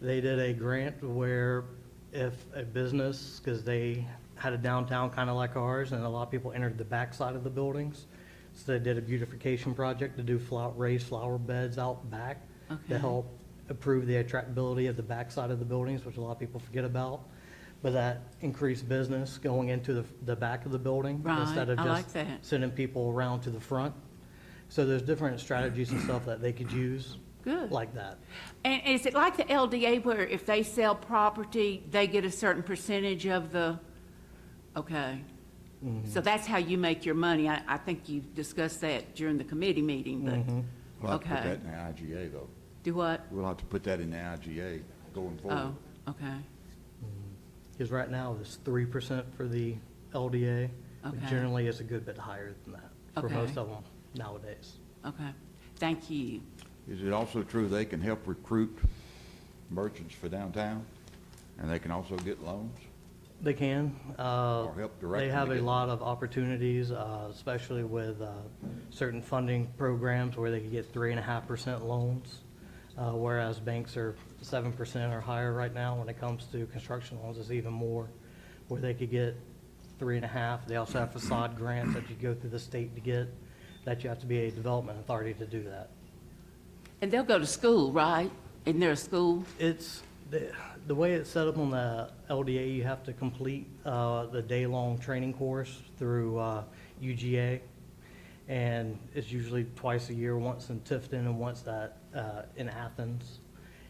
they did a grant where if a business, because they had a downtown kind of like ours, and a lot of people entered the backside of the buildings. So they did a beautification project to do raised flower beds out back Okay. to help improve the attractability of the backside of the buildings, which a lot of people forget about. But that increased business going into the back of the building Right, instead of I like just that. sending people around to the front. So there's different strategies and stuff that they could use Good. like that. And is it like the LDA where if they sell property, they get a certain percentage of the, okay. So that's how you make your money. I think you discussed that during the committee meeting, We'll have to put Okay. that in the IGA, though. do what? We'll have to put that in the IGA going forward. Oh, okay. Because right now it's 3% for the LDA. But Okay. generally, it's a good bit higher than that for Okay. most of them nowadays. Okay. Thank you. Is it also true they can help recruit merchants for downtown? And they can also get loans? They can. Or help direct They them have to a get- lot of opportunities, especially with certain funding programs where they can get 3.5% loans, whereas banks are 7% or higher right now. When it comes to construction loans, it's even more, where they could get 3.5. They also have facade grants that you go through the state to get, that you have to be a development authority to do that. And they'll go to school, right? Isn't there a school? It's, the way it's set up on the LDA, you have to complete the day-long training course through UGA. And it's usually twice a year, once in Tifton and once in Athens.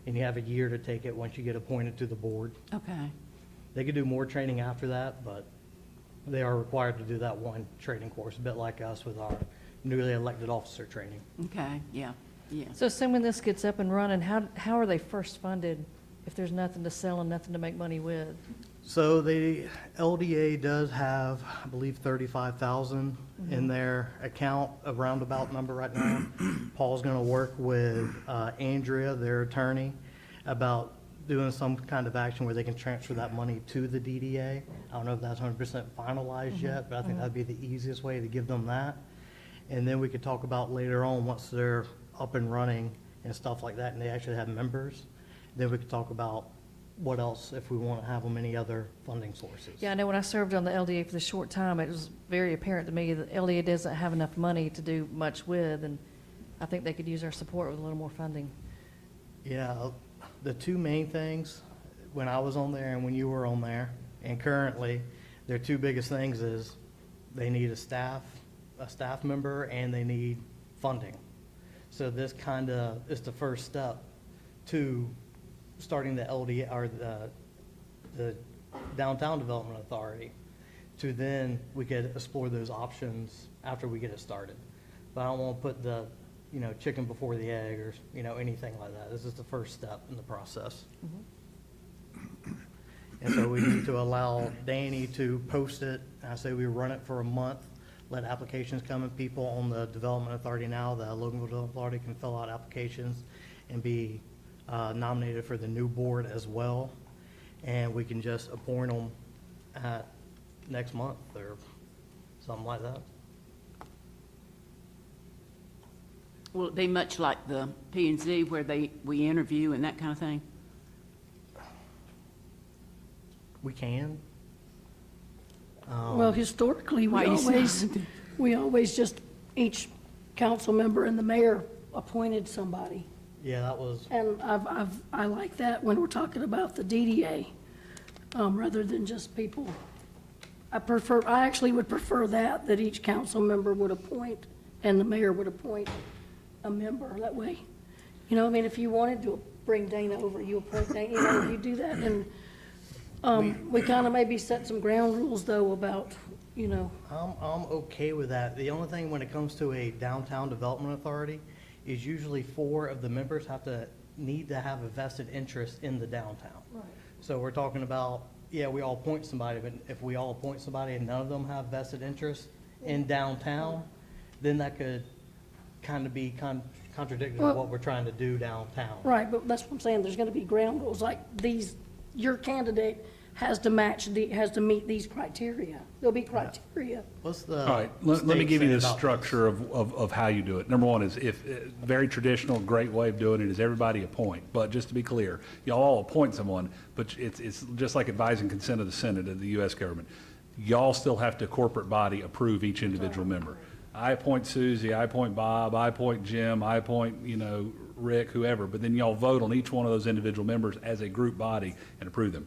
And you have a year to take it once you get appointed to the board. Okay. They could do more training after that, but they are required to do that one training course, a bit like us with our newly elected officer training. Okay, yeah, yeah. So assuming this gets up and running, how are they first funded if there's nothing to sell and nothing to make money with? So the LDA does have, I believe, 35,000 in their account, a roundabout number right now. Paul's going to work with Andrea, their attorney, about doing some kind of action where they can transfer that money to the DDA. I don't know if that's 100% finalized yet, but I think that'd be the easiest way to give them that. And then we could talk about later on, once they're up and running and stuff like that, and they actually have members, then we could talk about what else, if we want to have them, any other funding sources. Yeah, I know when I served on the LDA for the short time, it was very apparent to me that LDA doesn't have enough money to do much with, and I think they could use our support with a little more funding. Yeah, the two main things, when I was on there and when you were on there, and currently, their two biggest things is they need a staff member, and they need funding. So this kind of is the first step to starting the LDA, or the Downtown Development Authority, to then we could explore those options after we get it started. But I don't want to put the, chicken before the egg, or, anything like that. This is the first step in the process. And so we need to allow Danny to post it. I say we run it for a month, let applications come in. People on the Development Authority now, the Loganville Development Authority, can fill out applications and be nominated for the new board as well. And we can just appoint them at next month or something like that. Will it be much like the P and Z where we interview and that kind of thing? We can. Well, historically, Why you sound- we always just, each council member and the mayor appointed somebody. Yeah, that was, And I like that when we're talking about the DDA, rather than just people. I actually would prefer that each council member would appoint and the mayor would appoint a member that way. If you wanted to bring Dana over, you appoint Dana, you do that. And we kind of maybe set some ground rules though about, I'm okay with that. The only thing when it comes to a downtown development authority is usually 4 of the members need to have a vested interest in the downtown. Right. So we're talking about, we all appoint somebody, but if we all appoint somebody and none of them have vested interest in downtown, then that could kind of be contradictory Well- to what we're trying to do downtown. right, but that's what I'm saying, there's gonna be ground rules, like your candidate has to meet these criteria. There'll be criteria. What's the? All right, let me state give you say the about structure of how you do it. Number one is very traditional, great way of doing it is everybody appoint. But just to be clear, y'all all appoint someone, but it's just like advising consent of the Senate of the U.S. government. y'all still have to, corporate body, approve each individual member. I appoint Susie, I appoint Bob, I appoint Jim, I appoint, Rick, whoever, but then y'all vote on each one of those individual members as a group body and approve them.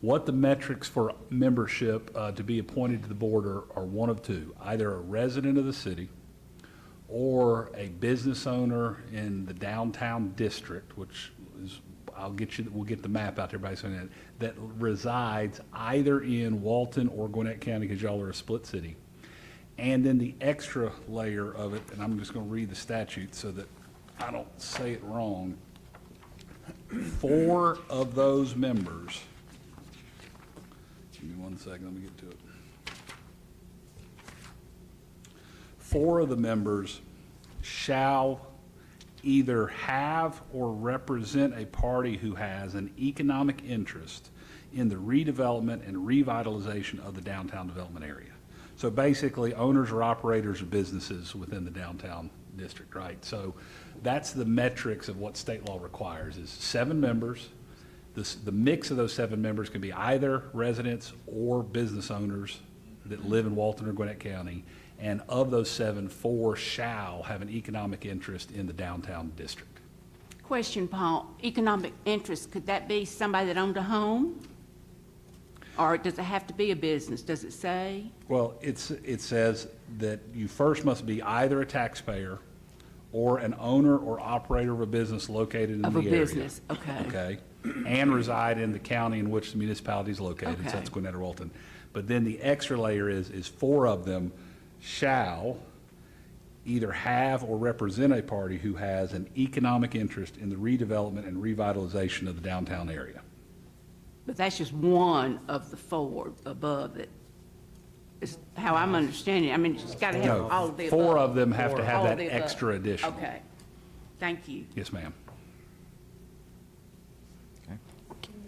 What the metrics for membership to be appointed to the board are one of two: either a resident of the city or a business owner in the downtown district, which is, we'll get the map out there by saying that resides either in Walton or Gwinnett County, because y'all are a split city. And then the extra layer of it, and I'm just going to read the statute so that I don't say it wrong. 4 of those members, give me 1 second, let me get to it. 4 of the members shall either have or represent a party who has an economic interest in the redevelopment and revitalization of the downtown development area. So basically, owners or operators of businesses within the downtown district, right? So that's the metrics of what state law requires, is 7 members. The mix of those 7 members can be either residents or business owners that live in Walton or Gwinnett County. And of those 7, 4 shall have an economic interest in the downtown district. Question, Paul, economic interest, could that be somebody that owned a home? Or does it have to be a business? Does it say? Well, it says that you first must be either a taxpayer or an owner or operator of a business located in the area. Of a business, okay. Okay, and reside in the county in which the municipality is located, so Okay. that's Gwinnett or Walton. But then the extra layer is 4 of them shall either have or represent a party who has an economic interest in the redevelopment and revitalization of the downtown area. But that's just one of the 4 above it, is how I'm understanding it. I mean, it's got to have all of the above. 4 of them have to have All of that the above. extra addition. Okay, thank you. Yes, ma'am.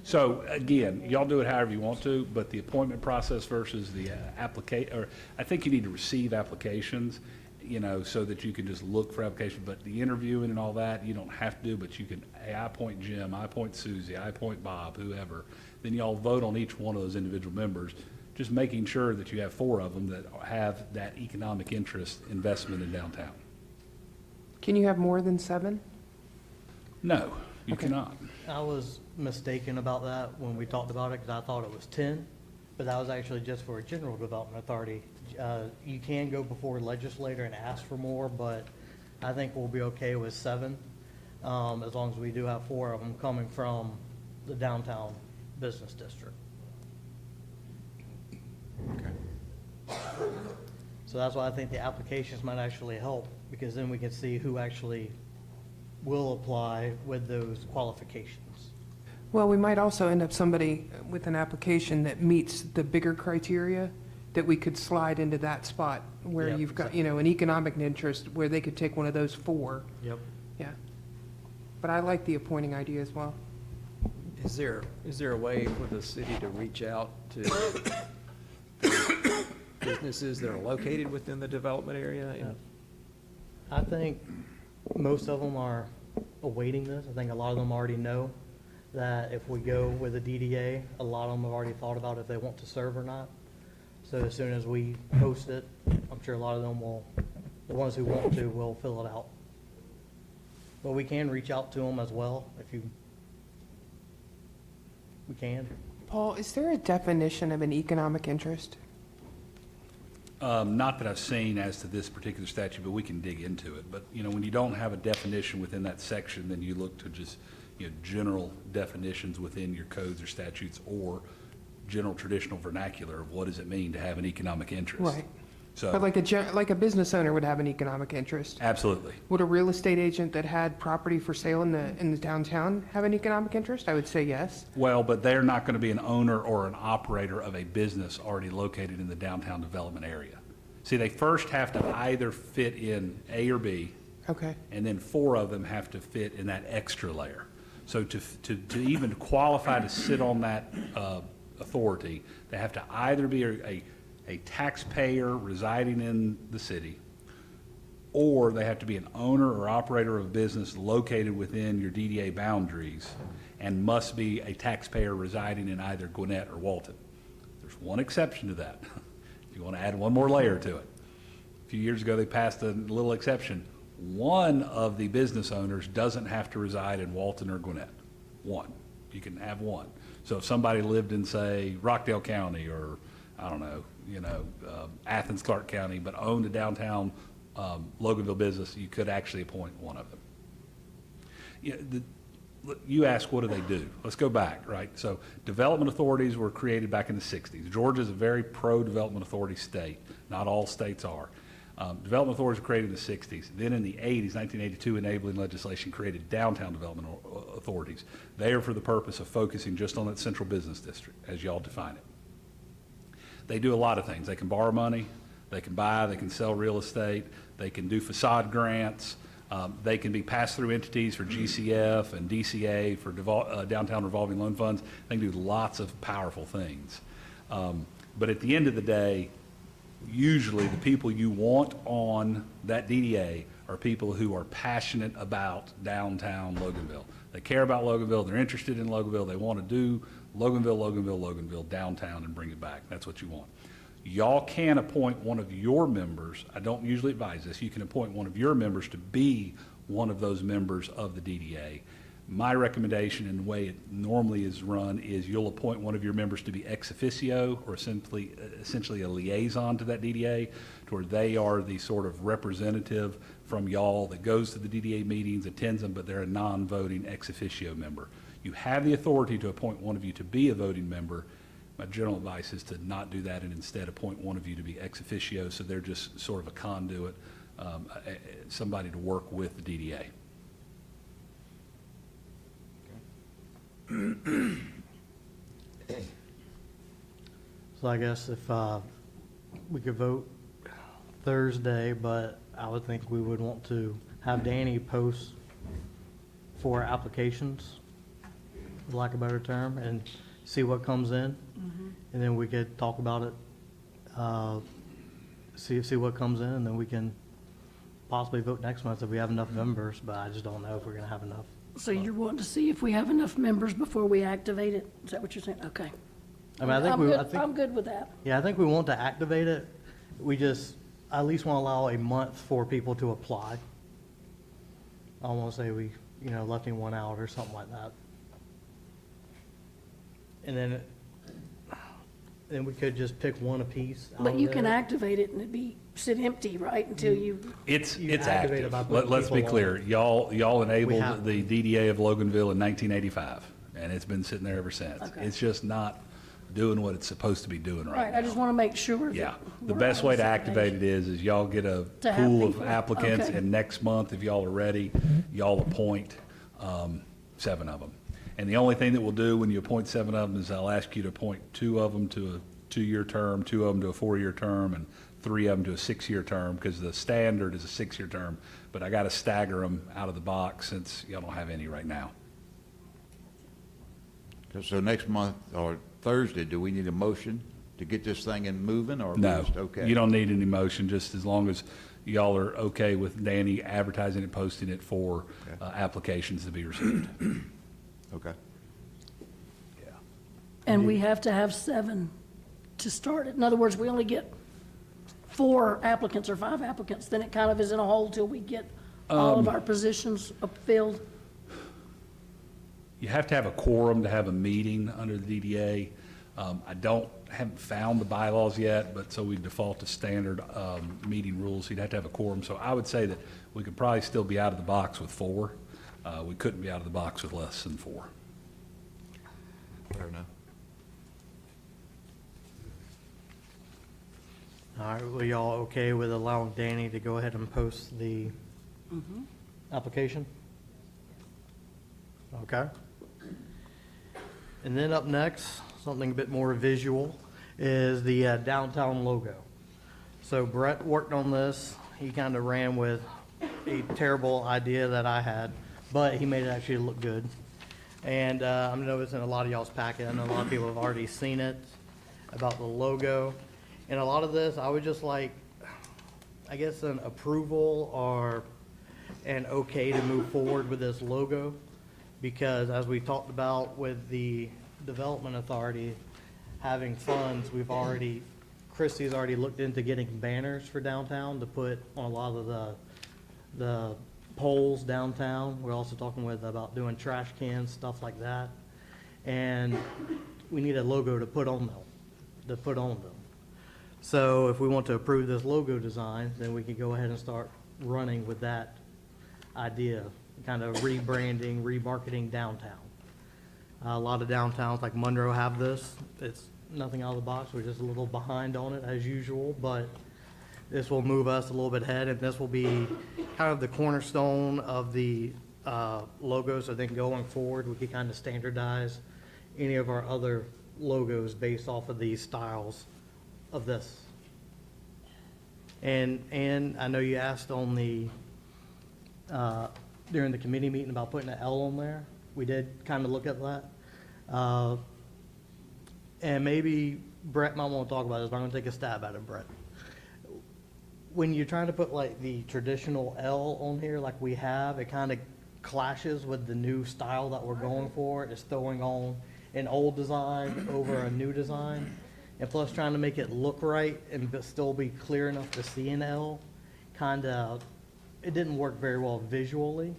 So again, y'all do it however you want to, but the appointment process versus the I think you need to receive applications, so that you can just look for applications. But the interviewing and all that, you don't have to do, but you can, hey, I appoint Jim, I appoint Susie, I appoint Bob, whoever. Then y'all vote on each one of those individual members, just making sure that you have 4 of them that have that economic interest investment in downtown. Can you have more than 7? No, you Okay. cannot. I was mistaken about that when we talked about it, because I thought it was 10, but that was actually just for a general development authority. You can go before a legislator and ask for more, but I think we'll be okay with 7, as long as we do have 4 of them coming from the downtown business district. So that's why I think the applications might actually help, because then we can see who actually will apply with those qualifications. Well, we might also end up somebody with an application that meets the bigger criteria that we could slide into that spot where Yep, you've got, an economic interest where they could take one of those 4. Yep. Yeah. But I like the appointing idea as well. Is there a way for the city to reach out to businesses that are located within the development area? Yeah. I think most of them are awaiting this. I think a lot of them already know that if we go with a DDA, a lot of them have already thought about if they want to serve or not. So as soon as we post it, I'm sure a lot of them will, the ones who want to, will fill it out. But we can reach out to them as well, we can. Paul, is there a definition of an economic interest? Not that I've seen as to this particular statute, but we can dig into it. But, when you don't have a definition within that section, then you look to just, general definitions within your codes or statutes, or general traditional vernacular of what does it mean to have an economic interest. Right. So, But like a business owner would have an economic interest. absolutely. Would a real estate agent that had property for sale in the downtown have an economic interest? I would say yes. Well, but they're not going to be an owner or an operator of a business already located in the downtown development area. See, they first have to either fit in A or B, Okay. and then 4 of them have to fit in that extra layer. So to even qualify to sit on that authority, they have to either be a taxpayer residing in the city, or they have to be an owner or operator of a business located within your DDA boundaries and must be a taxpayer residing in either Gwinnett or Walton. There's one exception to that. If you want to add one more layer to it. A few years ago, they passed a little exception. One of the business owners doesn't have to reside in Walton or Gwinnett. One. You can have one. So if somebody lived in, say, Rockdale County or, I don't know, Athens, Clark County, but owned a downtown Loganville business, you could actually appoint one of them. You ask, what do they do? Let's go back, right? So development authorities were created back in the 60s. Georgia's a very pro-development authority state. Not all states are. Development authorities were created in the 60s. Then in the 80s, 1982, enabling legislation created downtown development authorities. They are for the purpose of focusing just on that central business district, as y'all define it. They do a lot of things. They can borrow money, they can buy, they can sell real estate, they can do facade grants, they can be pass-through entities for GCF and DCA for downtown revolving loan funds. They can do lots of powerful things. But at the end of the day, usually the people you want on that DDA are people who are passionate about downtown Loganville. They care about Loganville, they're interested in Loganville, they want to do Loganville downtown and bring it back. That's what you want. Y'all can appoint one of your members. I don't usually advise this. You can appoint one of your members to be one of those members of the DDA. My recommendation and the way it normally is run is you'll appoint one of your members to be ex officio, or essentially a liaison to that DDA, to where they are the sort of representative from y'all that goes to the DDA meetings, attends them, but they're a non-voting ex officio member. You have the authority to appoint one of you to be a voting member. My general advice is to not do that and instead appoint one of you to be ex officio, so they're just sort of a conduit, somebody to work with the DDA. So I guess if we could vote Thursday, but I would think we would want to have Danny post for applications, for lack of a better term, and see what comes in. And then we could talk about it, see what comes in, and then we can possibly vote next month if we have enough members, but I just don't know if we're gonna have enough. So you're wanting to see if we have enough members before we activate it? Is that what you're saying? Okay. I mean, I'm good with that. Yeah, I think we want to activate it. We just, I at least want to allow a month for people to apply. I don't want to say we, left anyone out or something like that. And then we could just pick one apiece. But you can activate it and it'd sit empty, right, until you, It's activate it active. by putting Let's be people clear. on. Y'all enabled have- the DDA of Loganville in 1985, and it's been sitting there ever since. Okay. It's just not doing what it's supposed to be doing right right, now. I just want to make sure. that Yeah, the we're best on way the to same activate page. it is y'all get a To have pool of people, applicants, okay. and next month, if y'all are ready, y'all appoint 7 of them. And the only thing that we'll do when you appoint 7 of them is I'll ask you to appoint 2 of them to a 2-year term, 2 of them to a 4-year term, and 3 of them to a 6-year term, because the standard is a 6-year term. But I got to stagger them out of the box since y'all don't have any right now. So next month, or Thursday, do we need a motion to get this thing in moving, or? No, just okay? you don't need any motion, just as long as y'all are okay with Danny advertising and posting it for applications to be received. Okay. And we have to have 7 to start it. In other words, we only get 4 applicants or 5 applicants, then it kind of is in a hole till we get all of our positions filled. You have to have a quorum to have a meeting under the DDA. Haven't found the bylaws yet, but so we default to standard meeting rules. You'd have to have a quorum. So I would say that we could probably still be out of the box with 4. We couldn't be out of the box with less than 4. Fair enough. All right, well, y'all okay with allowing Danny to go ahead and post the application? Okay. And then up next, something a bit more visual, is the downtown logo. So Brett worked on this. He kind of ran with a terrible idea that I had, but he made it actually look good. And I'm noticing a lot of y'all's packet. I know a lot of people have already seen it about the logo. And a lot of this, I would just like, I guess, an approval or an okay to move forward with this logo. Because as we talked about with the Development Authority, having funds, Christie's already looked into getting banners for downtown to put on a lot of the poles downtown. We're also talking about doing trash cans, stuff like that. And we need a logo to put on them. So if we want to approve this logo design, then we can go ahead and start running with that idea, kind of rebranding, remarketing downtown. A lot of downtowns like Monroe have this. It's nothing out of the box. We're just a little behind on it as usual, but this will move us a little bit ahead, and this will be kind of the cornerstone of the logo. So then going forward, we can kind of standardize any of our other logos based off of these styles of this. And I know you asked on the during the committee meeting about putting an L on there. We did kind of look at that. And maybe Brett might want to talk about this, but I'm going to take a stab at it, Brett. When you're trying to put like the traditional L on here like we have, it kind of clashes with the new style that we're going for. It's throwing on an old design over a new design. And plus trying to make it look right and but still be clear enough to see an L, it didn't work very well visually.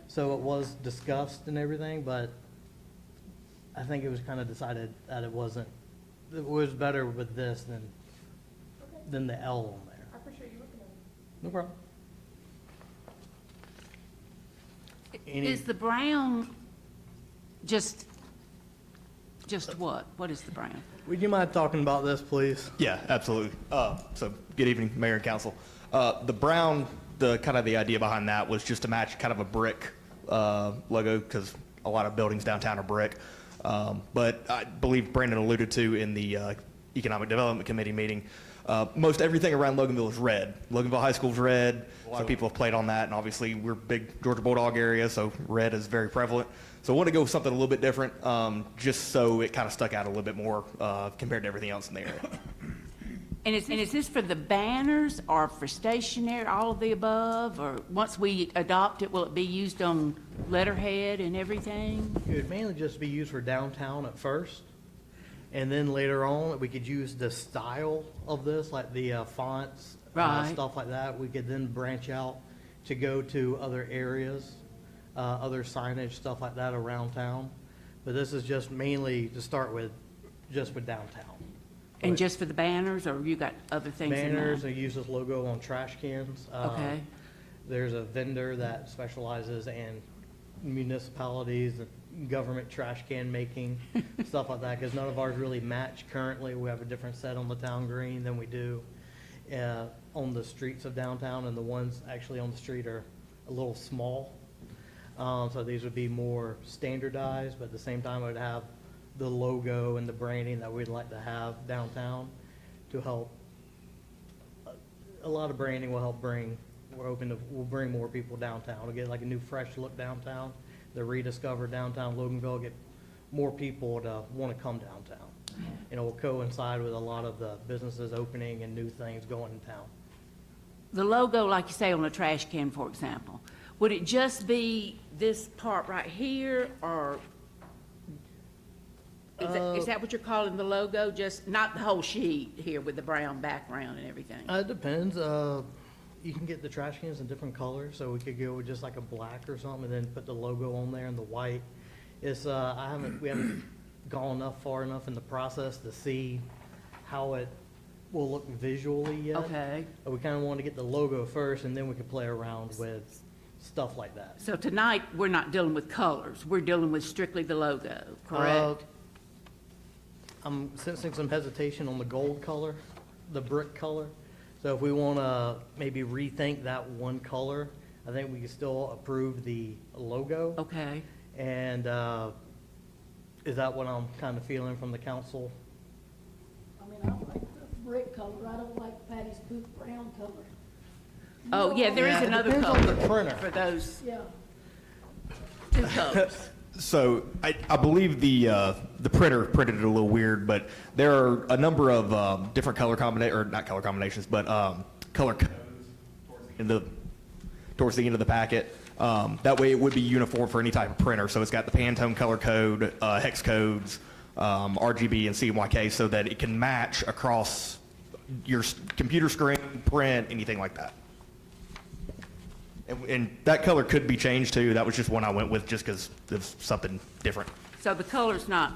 So it was discussed and everything, but I think it was kind of decided that it was better with this than the L on there. I appreciate you looking at it. No problem. Is the brown just what? What is the brown? Would you mind talking about this, please? Yeah, absolutely. So, good evening, Mayor and Council. The brown, the idea behind that was just to match kind of a brick logo, because a lot of buildings downtown are brick. But I believe Brandon alluded to in the Economic Development Committee meeting, most everything around Loganville is red. Loganville High School is red. A lot of people have played on that, and obviously we're a big Georgia Bulldog area, so red is very prevalent. So I want to go with something a little bit different, just so it kind of stuck out a little bit more compared to everything else in the area. And is this for the banners or for stationery, all of the above? Or once we adopt it, will it be used on letterhead and everything? It would mainly just be used for downtown at first. And then later on, we could use the style of this, like the fonts, Right. stuff like that. We could then branch out to go to other areas, other signage, stuff like that around town. But this is just mainly to start with, just with downtown. And just for the banners, or you got other things in mind? Banners, they use this logo on trash cans. Okay. There's a vendor that specializes in municipalities, government trash can making, stuff like that, because none of ours really match currently. We have a different set on the town green than we do on the streets of downtown, and the ones actually on the street are a little small. So these would be more standardized, but at the same time, it would have the logo and the branding that we'd like to have downtown to help. A lot of branding will help we'll bring more people downtown. We'll get like a new fresh look downtown, the rediscover downtown Loganville, get more people to want to come downtown. And it will coincide with a lot of the businesses opening and new things going in town. The logo, like you say, on a trash can, for example, would it just be this part right here, or is that what you're calling the logo? Just not the whole sheet here with the brown background and everything? It depends. You can get the trash cans in different colors, so we could go with just like a black or something, and then put the logo on there in the white. It's we haven't gone far enough in the process to see how it will look visually yet. Okay. We kind of want to get the logo first, and then we can play around with stuff like that. So tonight, we're not dealing with colors. We're dealing with strictly the logo, correct? I'm sensing some hesitation on the gold color, the brick color. So if we want to maybe rethink that one color, I think we can still approve the logo. Okay. And is that what I'm kind of feeling from the council? I mean, I like the brick color. I don't like Patty's Booth brown color. Oh, yeah, there is Yeah, it another depends on color the printer. for those Yeah. two colors. So I believe the printer printed it a little weird, but there are a number of different color combinations, or not color combinations, but color codes towards the end of the packet. That way it would be uniform for any type of printer. So it's got the Pantone color code, hex codes, RGB and CMYK so that it can match across your computer screen, print, anything like that. And that color could be changed too. That was just one I went with just because it's something different. So the color's not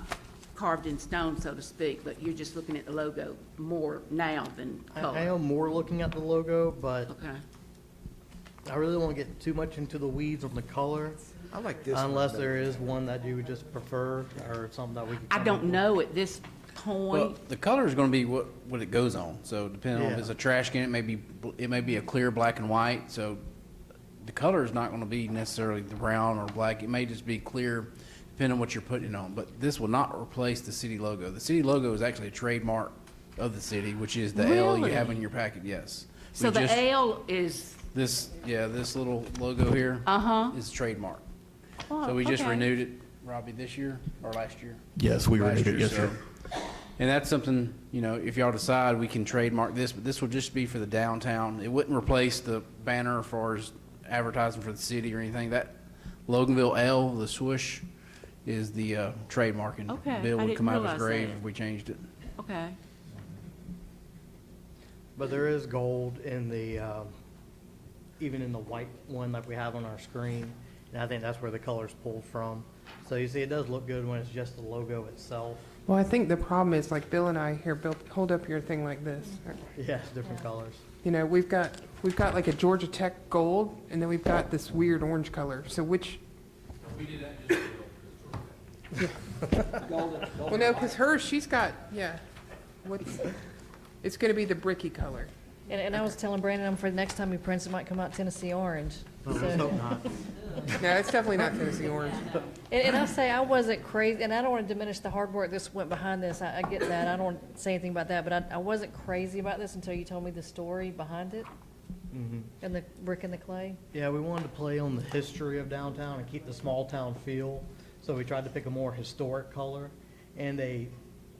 carved in stone, so to speak, but you're just looking at the logo more now than color? I am more looking at the logo, but Okay. I really don't want to get too much into the weeds on the color. I like this one Unless better. there is one that you would just prefer or something that we could. I come up don't with. know at this Well, point. the color is going to be what it goes on. So depending on if Yeah. it's a trash can, it may be a clear black and white. So the color is not going to be necessarily the brown or black. It may just be clear, depending on what you're putting it on. But this will not replace the city logo. The city logo is actually a trademark of the city, which is the L you have in your packet. Yes. So We the just- L is, This little logo here. Uh-huh. Is trademark. oh, So we just okay. renewed it, Robbie, this year or last year? Yes, we Last renewed it, year, yes, so- sir. And that's something, if y'all decide, we can trademark this, but this will just be for the downtown. It wouldn't replace the banner as far as advertising for the city or anything. That Loganville L, the swoosh, is the trademark, and Okay, Bill I would didn't come out of realize his grave that. if we changed it. Okay. But there is gold in the, even in the white one that we have on our screen. And I think that's where the color's pulled from. So you see, it does look good when it's just the logo itself. Well, I think the problem is, like Bill and I, here, Bill, hold up your thing like this. Yeah, it's different colors. You know, we've got like a Georgia Tech gold, and then we've got this weird orange color. So which? Well, no, because hers, she's got, yeah. It's going to be the bricky color. And I was telling Brandon, I'm afraid next time he prints, it might come out Tennessee orange. Let's So- hope not. No, it's definitely not Tennessee orange. And I'll say, I wasn't crazy, and I don't want to diminish the hard work this went behind this. I get that. I don't want to say anything about that, but I wasn't crazy about this until you told me the story behind it and the brick and the clay. Yeah, we wanted to play on the history of downtown and keep the small town feel. So we tried to pick a more historic color and a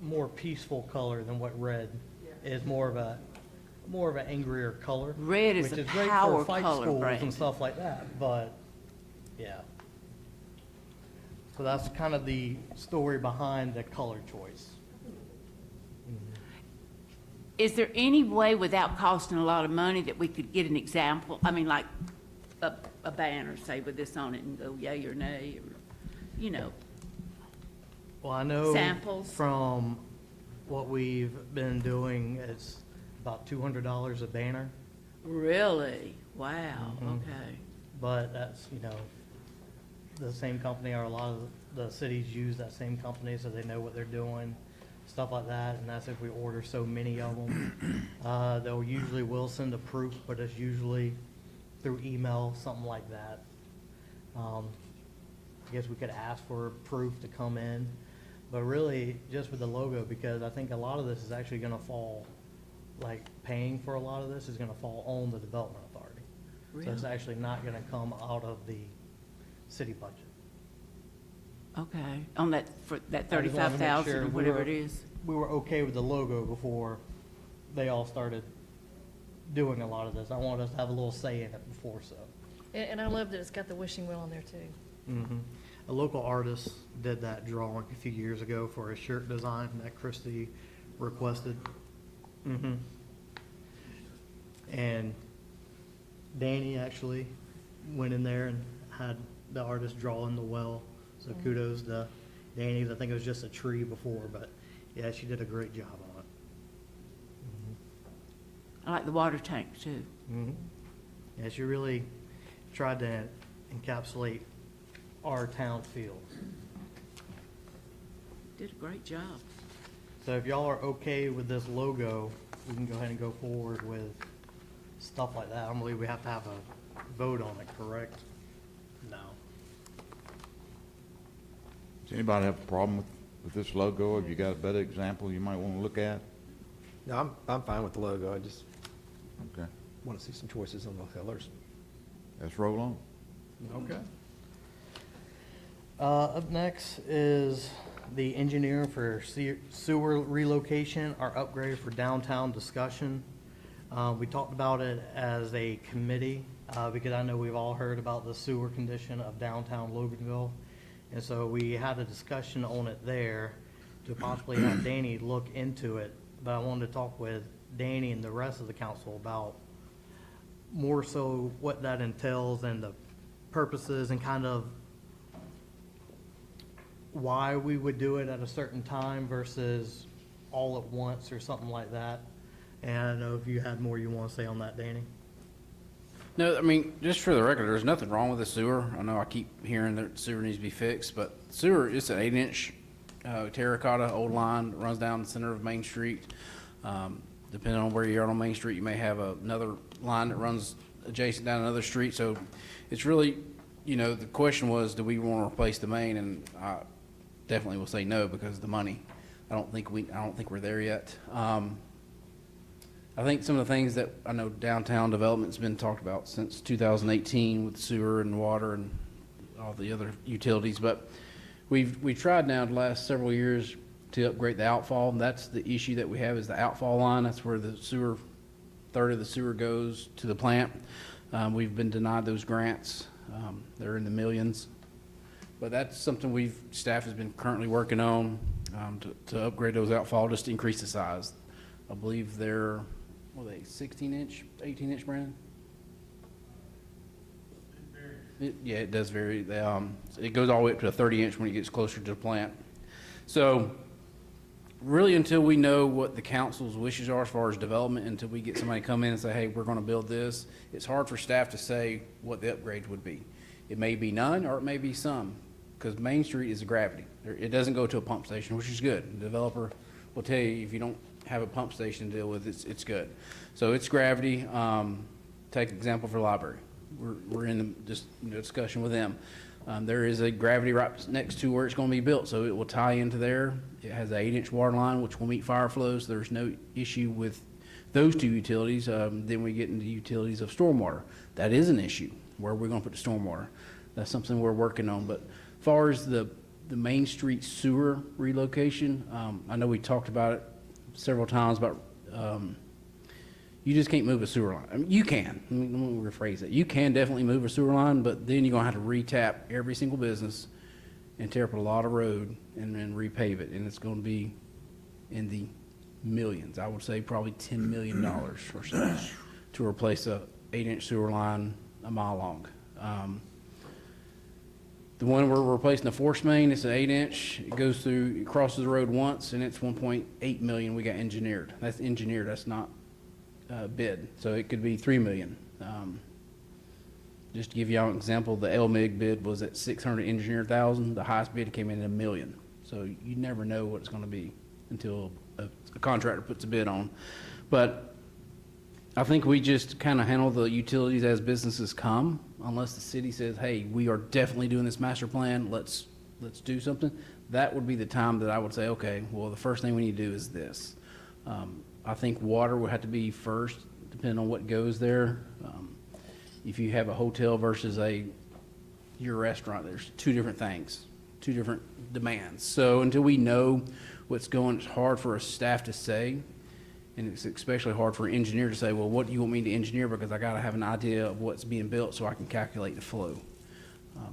more peaceful color than what red is. More of an angrier color. Red is which a great power for fight color, schools Brandon. and stuff like that. But yeah, so that's kind of the story behind the color choice. Is there any way without costing a lot of money that we could get an example? I mean, like a banner, say, with this on it and go yay or nay, or, Well, I know Samples? from what we've been doing, it's about $200 a banner. Really? Wow, Mhm. okay. But that's, the same company, or a lot of the cities use that same company, so they know what they're doing, stuff like that, and that's if we order so many of them. They'll usually will send a proof, but it's usually through email, something like that. I guess we could ask for proof to come in, but really, just with the logo, because I think a lot of this is actually gonna fall, like, paying for a lot of this is gonna fall on the Development Authority. So it's Really? actually not gonna come out of the city budget. Okay, on that, for that I just wanted to make 35,000 sure or we whatever were- it is? We were okay with the logo before they all started doing a lot of this. I wanted us to have a little say in it before, so. And I love that it's got the wishing well on there too. A local artist did that drawing a few years ago for a shirt design that Christie requested. And Danny actually went in there and had the artist draw in the well. So kudos to Danny. I think it was just a tree before, but yeah, she did a great job on it. I like the water tank, too. Yeah, she really tried to encapsulate our town feel. Did a great job. So if y'all are okay with this logo, we can go ahead and go forward with stuff like that. I don't believe we have to have a vote on it, correct? No. Does anybody have a problem with this logo? Have you got a better example you might want to look at? No, I'm fine with the logo. I just Okay, want to see some choices on the colors. let's roll on. Okay. Up next is the engineer for sewer relocation, our upgrade for downtown discussion. We talked about it as a committee, because I know we've all heard about the sewer condition of downtown Loganville. And so we had a discussion on it there, to possibly have Danny look into it, but I wanted to talk with Danny and the rest of the council about more so what that entails and the purposes and kind of why we would do it at a certain time versus all at once or something like that. And I don't know if you had more you want to say on that, Danny? No, I mean, just for the record, there's nothing wrong with the sewer. I know I keep hearing that sewer needs to be fixed, but sewer is an 8-inch terracotta old line that runs down the center of Main Street. Depending on where you are on Main Street, you may have another line that runs adjacent down another street. So it's really, the question was, do we want to replace the main? And I definitely will say no because of the money. I don't think we're there yet. I think some of the things that I know downtown development's been talked about since 2018 with sewer and water and all the other utilities, but we've tried now the last several years to upgrade the outfall. And that's the issue that we have is the outfall line. That's where the sewer, third of the sewer goes to the plant. We've been denied those grants. They're in the millions, but that's something staff has been currently working on to upgrade those outfall just to increase the size. I believe they're, 16-inch, 18-inch, Brandon? Yeah, it does vary. It goes all the way up to a 30-inch when it gets closer to the plant. So really until we know what the council's wishes are as far as development, until we get somebody come in and say, hey, we're going to build this, it's hard for staff to say what the upgrades would be. It may be none or it may be some, because Main Street is a gravity. It doesn't go to a pump station, which is good. The developer will tell you if you don't have a pump station to deal with, it's good. So it's gravity. Take example for library. We're in discussion with them. There is a gravity right next to where it's going to be built, so it will tie into there. It has an 8-inch water line, which will meet fire flows. There's no issue with those two utilities. Then we get into utilities of stormwater. That is an issue, where we're going to put the stormwater. That's something we're working on. But as far as the Main Street sewer relocation, I know we talked about it several times about you just can't move a sewer line. I mean, you can. Let me rephrase it. You can definitely move a sewer line, but then you're going to have to retap every single business and tear up a lot of road and then repave it, and it's going to be in the millions. I would say probably $10 million or so to replace a 8-inch sewer line a mile long. The one we're replacing, the force main, it's an 8-inch. It goes through, it crosses the road once, and it's 1.8 million. We got engineered. That's engineered. That's not bid. So it could be 3 million. Just to give you an example, the LMIG bid was at 600 engineered thousand. The highest bid came in at $1 million. So you never know what it's going to be until a contractor puts a bid on. But I think we just kind of handle the utilities as businesses come, unless the city says, hey, we are definitely doing this master plan, let's do something. That would be the time that I would say, okay, well, the first thing we need to do is this. I think water would have to be first, depending on what goes there. If you have a hotel versus your restaurant, there's two different things, two different demands. So until we know what's going, it's hard for a staff to say. And it's especially hard for an engineer to say, well, what do you want me to engineer? Because I got to have an idea of what's being built so I can calculate the flow.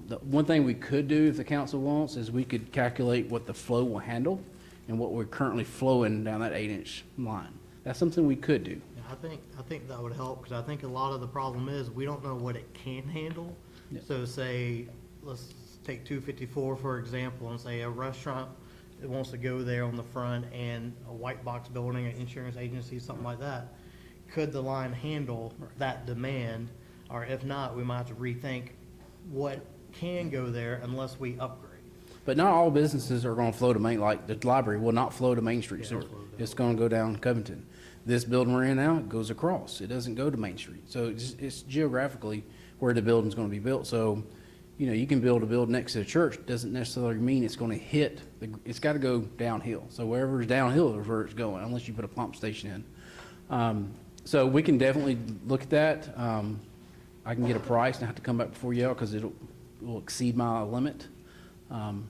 The one thing we could do if the council wants is we could calculate what the flow will handle and what we're currently flowing down that 8-inch line. That's something we could do. Yeah, I think that would help, because I think a lot of the problem is we don't know what it can handle. Yeah. So say, let's take 254 for example, and say a restaurant that wants to go there on the front and a white box building, an insurance agency, something like that. Could the line handle that demand? Or if not, we might have to rethink what can go there unless we upgrade. But not all businesses are going to flow to Main, like the library will not flow to Main Street Yeah, sewer. it'll flow down. It's going to go down Covington. This building we're in now, it goes across. It doesn't go to Main Street. So it's geographically where the building's going to be built. So, you can build a building next to the church. Doesn't necessarily mean it's going to hit, it's got to go downhill. So wherever's downhill is where it's going, unless you put a pump station in. So we can definitely look at that. I can get a price and I have to come back before you because it will exceed my limit. And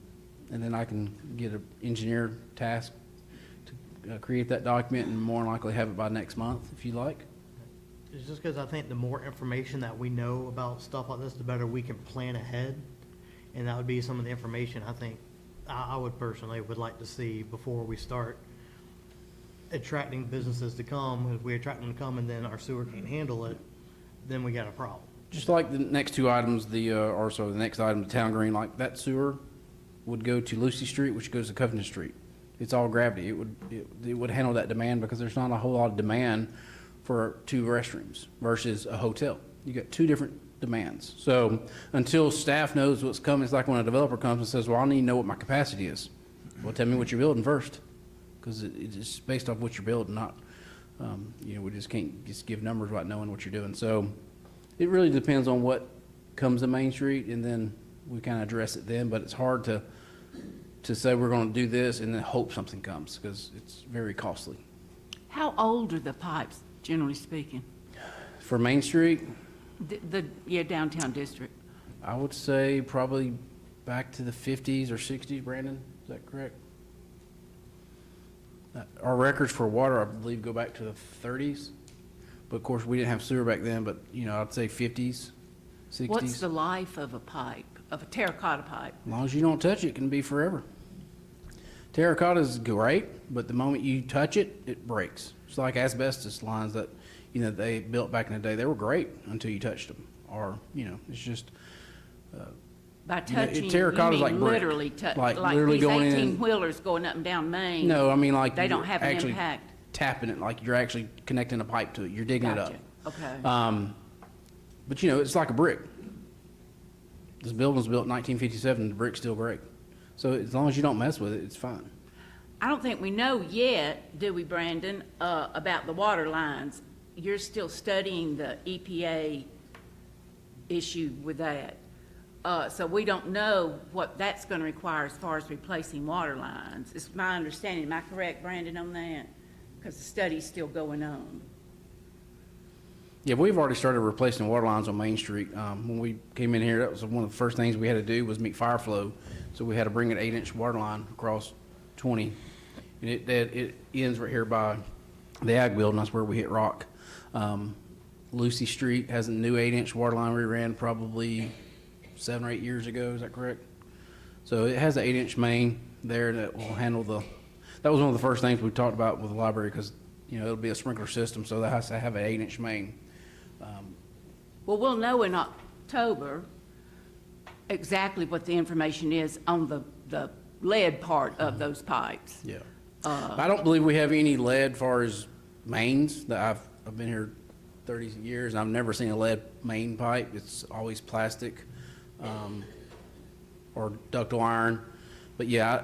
then I can get an engineer task to create that document and more than likely have it by next month if you like. It's just because I think the more information that we know about stuff like this, the better we can plan ahead. And that would be some of the information I think I would personally would like to see before we start attracting businesses to come, if we attract them to come and then our sewer can't handle it, then we got a problem. Just like the next two items, the next item, the town green, like that sewer would go to Lucy Street, which goes to Covington Street. It's all gravity. It would handle that demand because there's not a whole lot of demand for 2 restrooms versus a hotel. You got 2 different demands. So until staff knows what's coming, it's like when a developer comes and says, well, I need to know what my capacity is. Well, tell me what you're building first, because it's based off what you're building, not, we just can't just give numbers without knowing what you're doing. So it really depends on what comes to Main Street, and then we kind of address it then, but it's hard to say we're going to do this and then hope something comes, because it's very costly. How old are the pipes, generally speaking? For Main Street, Yeah, downtown district. I would say probably back to the 50s or 60s, Brandon, is that correct? Our records for water, I believe, go back to the 30s, but of course, we didn't have sewer back then, but, I'd say 50s, 60s. What's the life of a pipe, of a terracotta pipe? As long as you don't touch it, it can be forever. Terracotta is great, but the moment you touch it, it breaks. It's like asbestos lines that, they built back in the day. They were great until you touched them. Or, it's just, By You know, touching, you terracotta's mean like brick. literally touch, Like like literally these going in- 18-wheelers going up and down Main? no, I mean like They don't you're have an actually impact. tapping it, like you're actually connecting a pipe to it. You're digging it up. Gotcha. Okay. But it's like a brick. This building was built in 1957, the brick's still great. So as long as you don't mess with it, it's fine. I don't think we know yet, do we, Brandon, about the water lines? You're still studying the EPA issue with that. So we don't know what that's going to require as far as replacing water lines. It's my understanding. Am I correct, Brandon, on that? Because the study's still going on. Yeah, we've already started replacing water lines on Main Street. When we came in here, that was one of the first things we had to do was meet fire flow. So we had to bring an 8-inch water line across 20. And it ends right here by the Ag Building. That's where we hit rock. Lucy Street has a new 8-inch water line we ran probably 7 or 8 years ago. Is that correct? So it has an 8-inch main there that will handle that was one of the first things we talked about with the library because, it'll be a sprinkler system. So that has to have an 8-inch main. Well, we'll know in October exactly what the information is on the lead part of those pipes. Yeah. I don't believe we have any lead far as mains. That I've been here 30 years, and I've never seen a lead main pipe. It's always plastic or ductile iron. But yeah,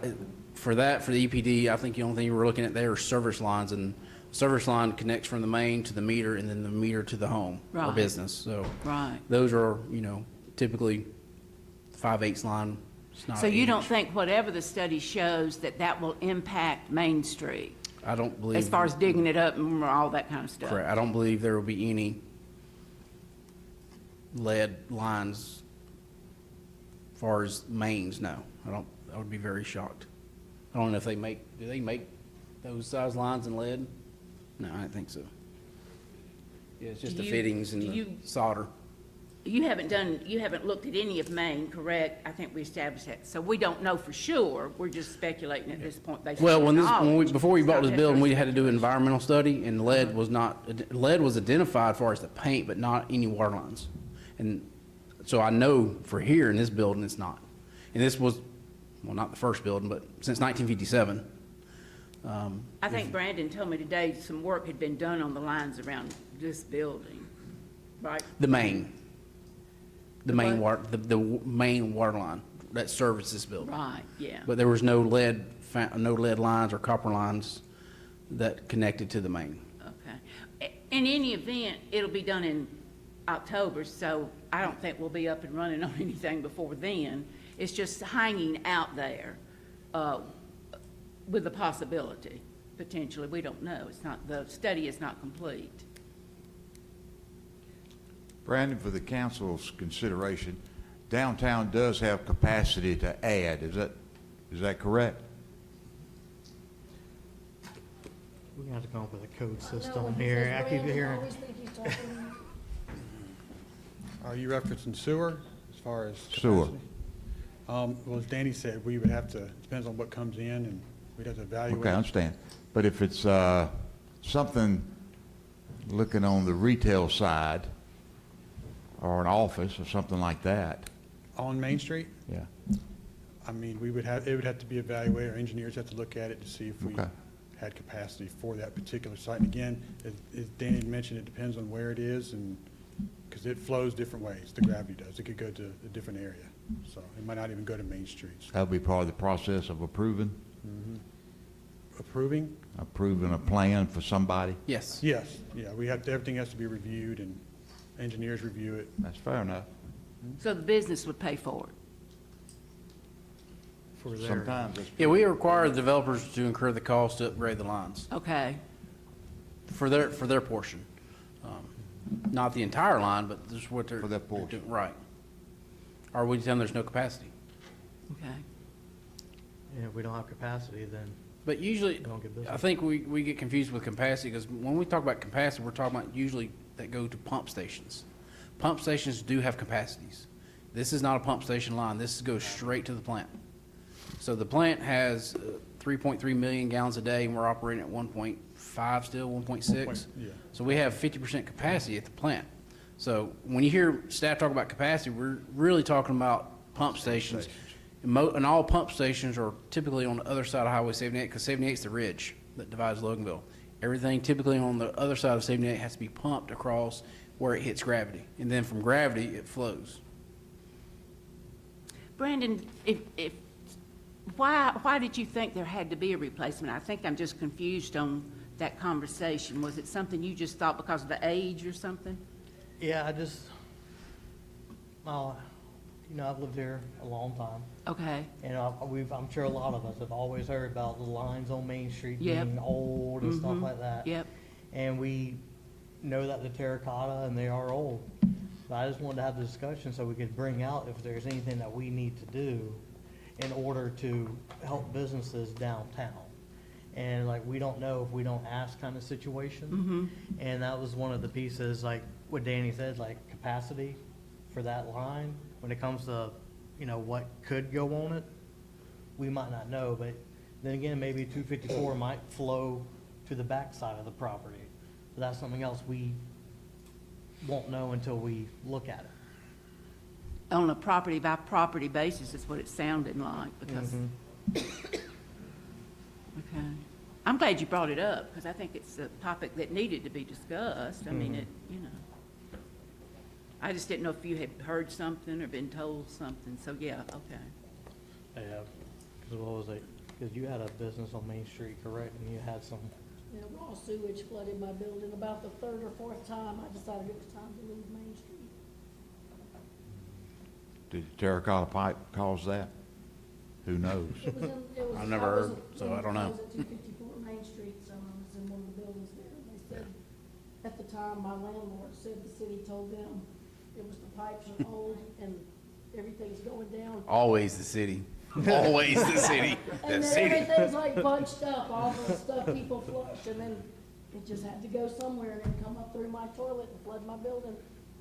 for the EPD, I think the only thing we're looking at there are service lines, and service line connects from the main to the meter, and then the meter to the home or Right. business. So Right. those are, typically 5/8 line. It's not So you 8 don't inch. think whatever the study shows that will impact Main Street I don't believe. as far as digging it up and all that kind of stuff? Correct. I don't believe there will be any lead lines as far as mains, no. I would be very shocked. I don't know if do they make those size lines in lead? No, I don't think so. Yeah, it's just the fittings and the solder. You haven't looked at any of Maine, correct? I think we established that. So we don't know for sure. We're just speculating at this point based on Well, knowledge. before we bought this So building, we that's- had to do an environmental study, and lead was identified as far as the paint, but not any water lines. And so I know for here in this building, it's not. And this was, well, not the first building, but since 1957. I think Brandon told me today some work had been done on the lines around this building, right? The main what? water, the main water line that services this building. Right, yeah. But there was no lead lines or copper lines that connected to the main. Okay. In any event, it'll be done in October, so I don't think we'll be up and running on anything before then. It's just hanging out there with the possibility, potentially. We don't know. The study is not complete. Brandon, for the council's consideration, downtown does have capacity to add. Is that correct? We're gonna have to come up with a code system here. I keep hearing. Are you referencing sewer as far as Sewer. capacity? Well, as Danny said, we would have to, depends on what comes in, and we'd have to evaluate. Okay, I understand. But if it's something looking on the retail side or an office or something like that, On Main Street, yeah. I mean, it would have to be evaluated, our engineers have to look at it to see if we Okay. had capacity for that particular site. And again, as Danny mentioned, it depends on where it is, and, because it flows different ways, the gravity does. It could go to a different area, so it might not even go to Main Streets. That'll be part of the process of approving Approving? a plan for somebody. Yes. Yes, yeah, everything has to be reviewed, and engineers review it. That's fair enough. So the business would pay for it? For their, Sometimes it's Yeah, we require the developers to incur the cost to upgrade the lines Okay. for their portion. Not the entire line, but this is what they're. For their portion. doing. Right. Or we tell them there's no capacity. Okay. and if we don't have capacity, then But usually, don't get business. I think we get confused with capacity, because when we talk about capacity, we're talking about usually that go to pump stations. Pump stations do have capacities. This is not a pump station line. This goes straight to the plant. So the plant has 3.3 million gallons a day, and we're operating at 1.5 still, 1.6. Yeah. So we have 50% capacity at the plant. So when you hear staff talk about capacity, we're really talking about pump stations. And all pump stations are typically on the other side of Highway 78, because 78 is the ridge that divides Loganville. Everything typically on the other side of 78 has to be pumped across where it hits gravity. And then from gravity, it flows. Brandon, why did you think there had to be a replacement? I think I'm just confused on that conversation. Was it something you just thought because of the age or something? yeah, I just, well, you know, I've lived here a long time. Okay. And I'm sure a lot of us have always heard about the lines on Main Street Yep. being old and stuff Mhm. like that. Yep. And we know that the terracotta and they are old. But I just wanted to have the discussion so we could bring out if there's anything that we need to do in order to help businesses downtown. And like, we don't know if we don't ask kind of situation. And that was one of the pieces, like what Danny said, like capacity for that line. When it comes to, you know, what could go on it, we might not know, but then again, maybe 254 might flow to the backside of the property. But that's something else we won't know until we look at it. On a property by property basis is what it sounded like, because. Okay. I'm glad you brought it up, because I think it's a topic that needed to be discussed. I mean, you know. I just didn't know if you had heard something or been told something, so yeah, okay. Yeah, because what was it? Because you had a business on Main Street, correct? And you had some, You know, raw sewage flooded my building. About the third or fourth time, I decided it was time to leave Main Street. Did the terracotta pipe cause that? Who knows? It was I've never I was heard, so I don't know. was at 254 Main Street, so I was in one of the buildings there. They said, at the time, my landlord said the city told them it was the pipes are old and everything's going down. Always the city. Always the city. The And then city. everything's like bunched up, all the stuff people flush, and then it just had to go somewhere and then come up through my toilet and flood my building.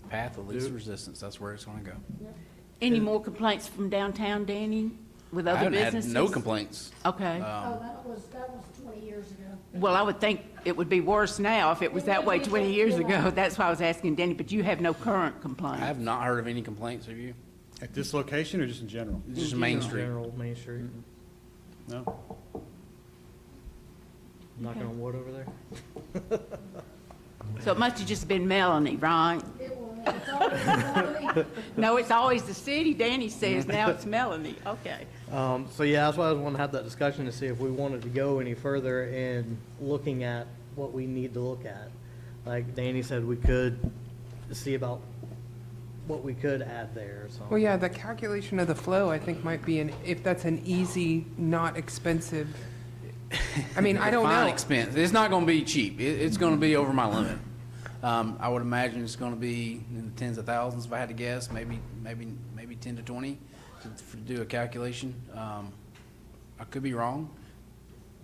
Path of least resistance, that's where it's gonna go. Any more complaints from downtown, Danny, with I other haven't businesses? had no complaints. Okay. Oh, that was 20 years ago. Well, I would think it would be worse now if it was that way 20 years ago. That's why I was asking Danny, but you have no current complaints. I have not heard of any complaints, have you? At this location, or just in general? Just Main Street. general Main Street. No? Knocking on wood over there. So it must have just been Melanie, right? It was, it's always Melanie. No, it's always the city, Danny says. Now it's Melanie. Okay. So yeah, that's why I was wanting to have that discussion to see if we wanted to go any further in looking at what we need to look at. Like Danny said, we could see about what we could add there, so. Well, yeah, the calculation of the flow, I think, might be if that's an easy, not expensive. I mean, I don't Fine know. expense. It's not gonna be cheap. It's gonna be over my limit. I would imagine it's gonna be in the tens of thousands if I had to guess, maybe 10 to 20 to do a calculation. I could be wrong.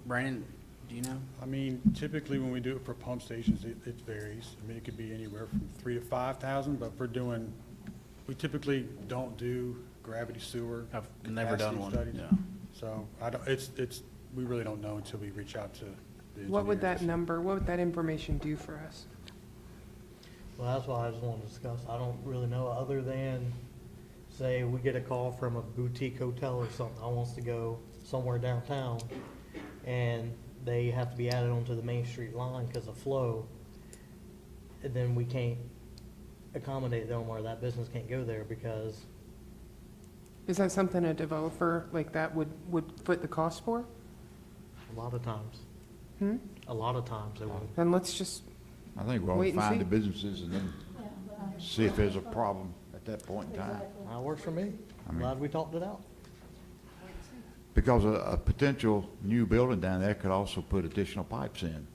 Brandon, do you know? I mean, typically when we do it for pump stations, it varies. I mean, it could be anywhere from 3,000 to 5,000, but we typically don't do gravity sewer. I've never done capacity one, studies. yeah. So I don't, we really don't know until we reach out to the What would that engineers. number, what would that information do for us? Well, that's what I just wanted to discuss. I don't really know, other than, say, we get a call from a boutique hotel or something, that wants to go somewhere downtown, and they have to be added onto the Main Street line because of flow, and then we can't accommodate them, or that business can't go there because, Is that something a developer like that would foot the cost for? a lot of times, Hmm? a lot of times they would. Then let's just, I think we ought Wait to and find see. the businesses and then see if there's a problem at that point in time. That works for me. I mean- Glad we talked it out. Because a potential new building down there could also put additional pipes in.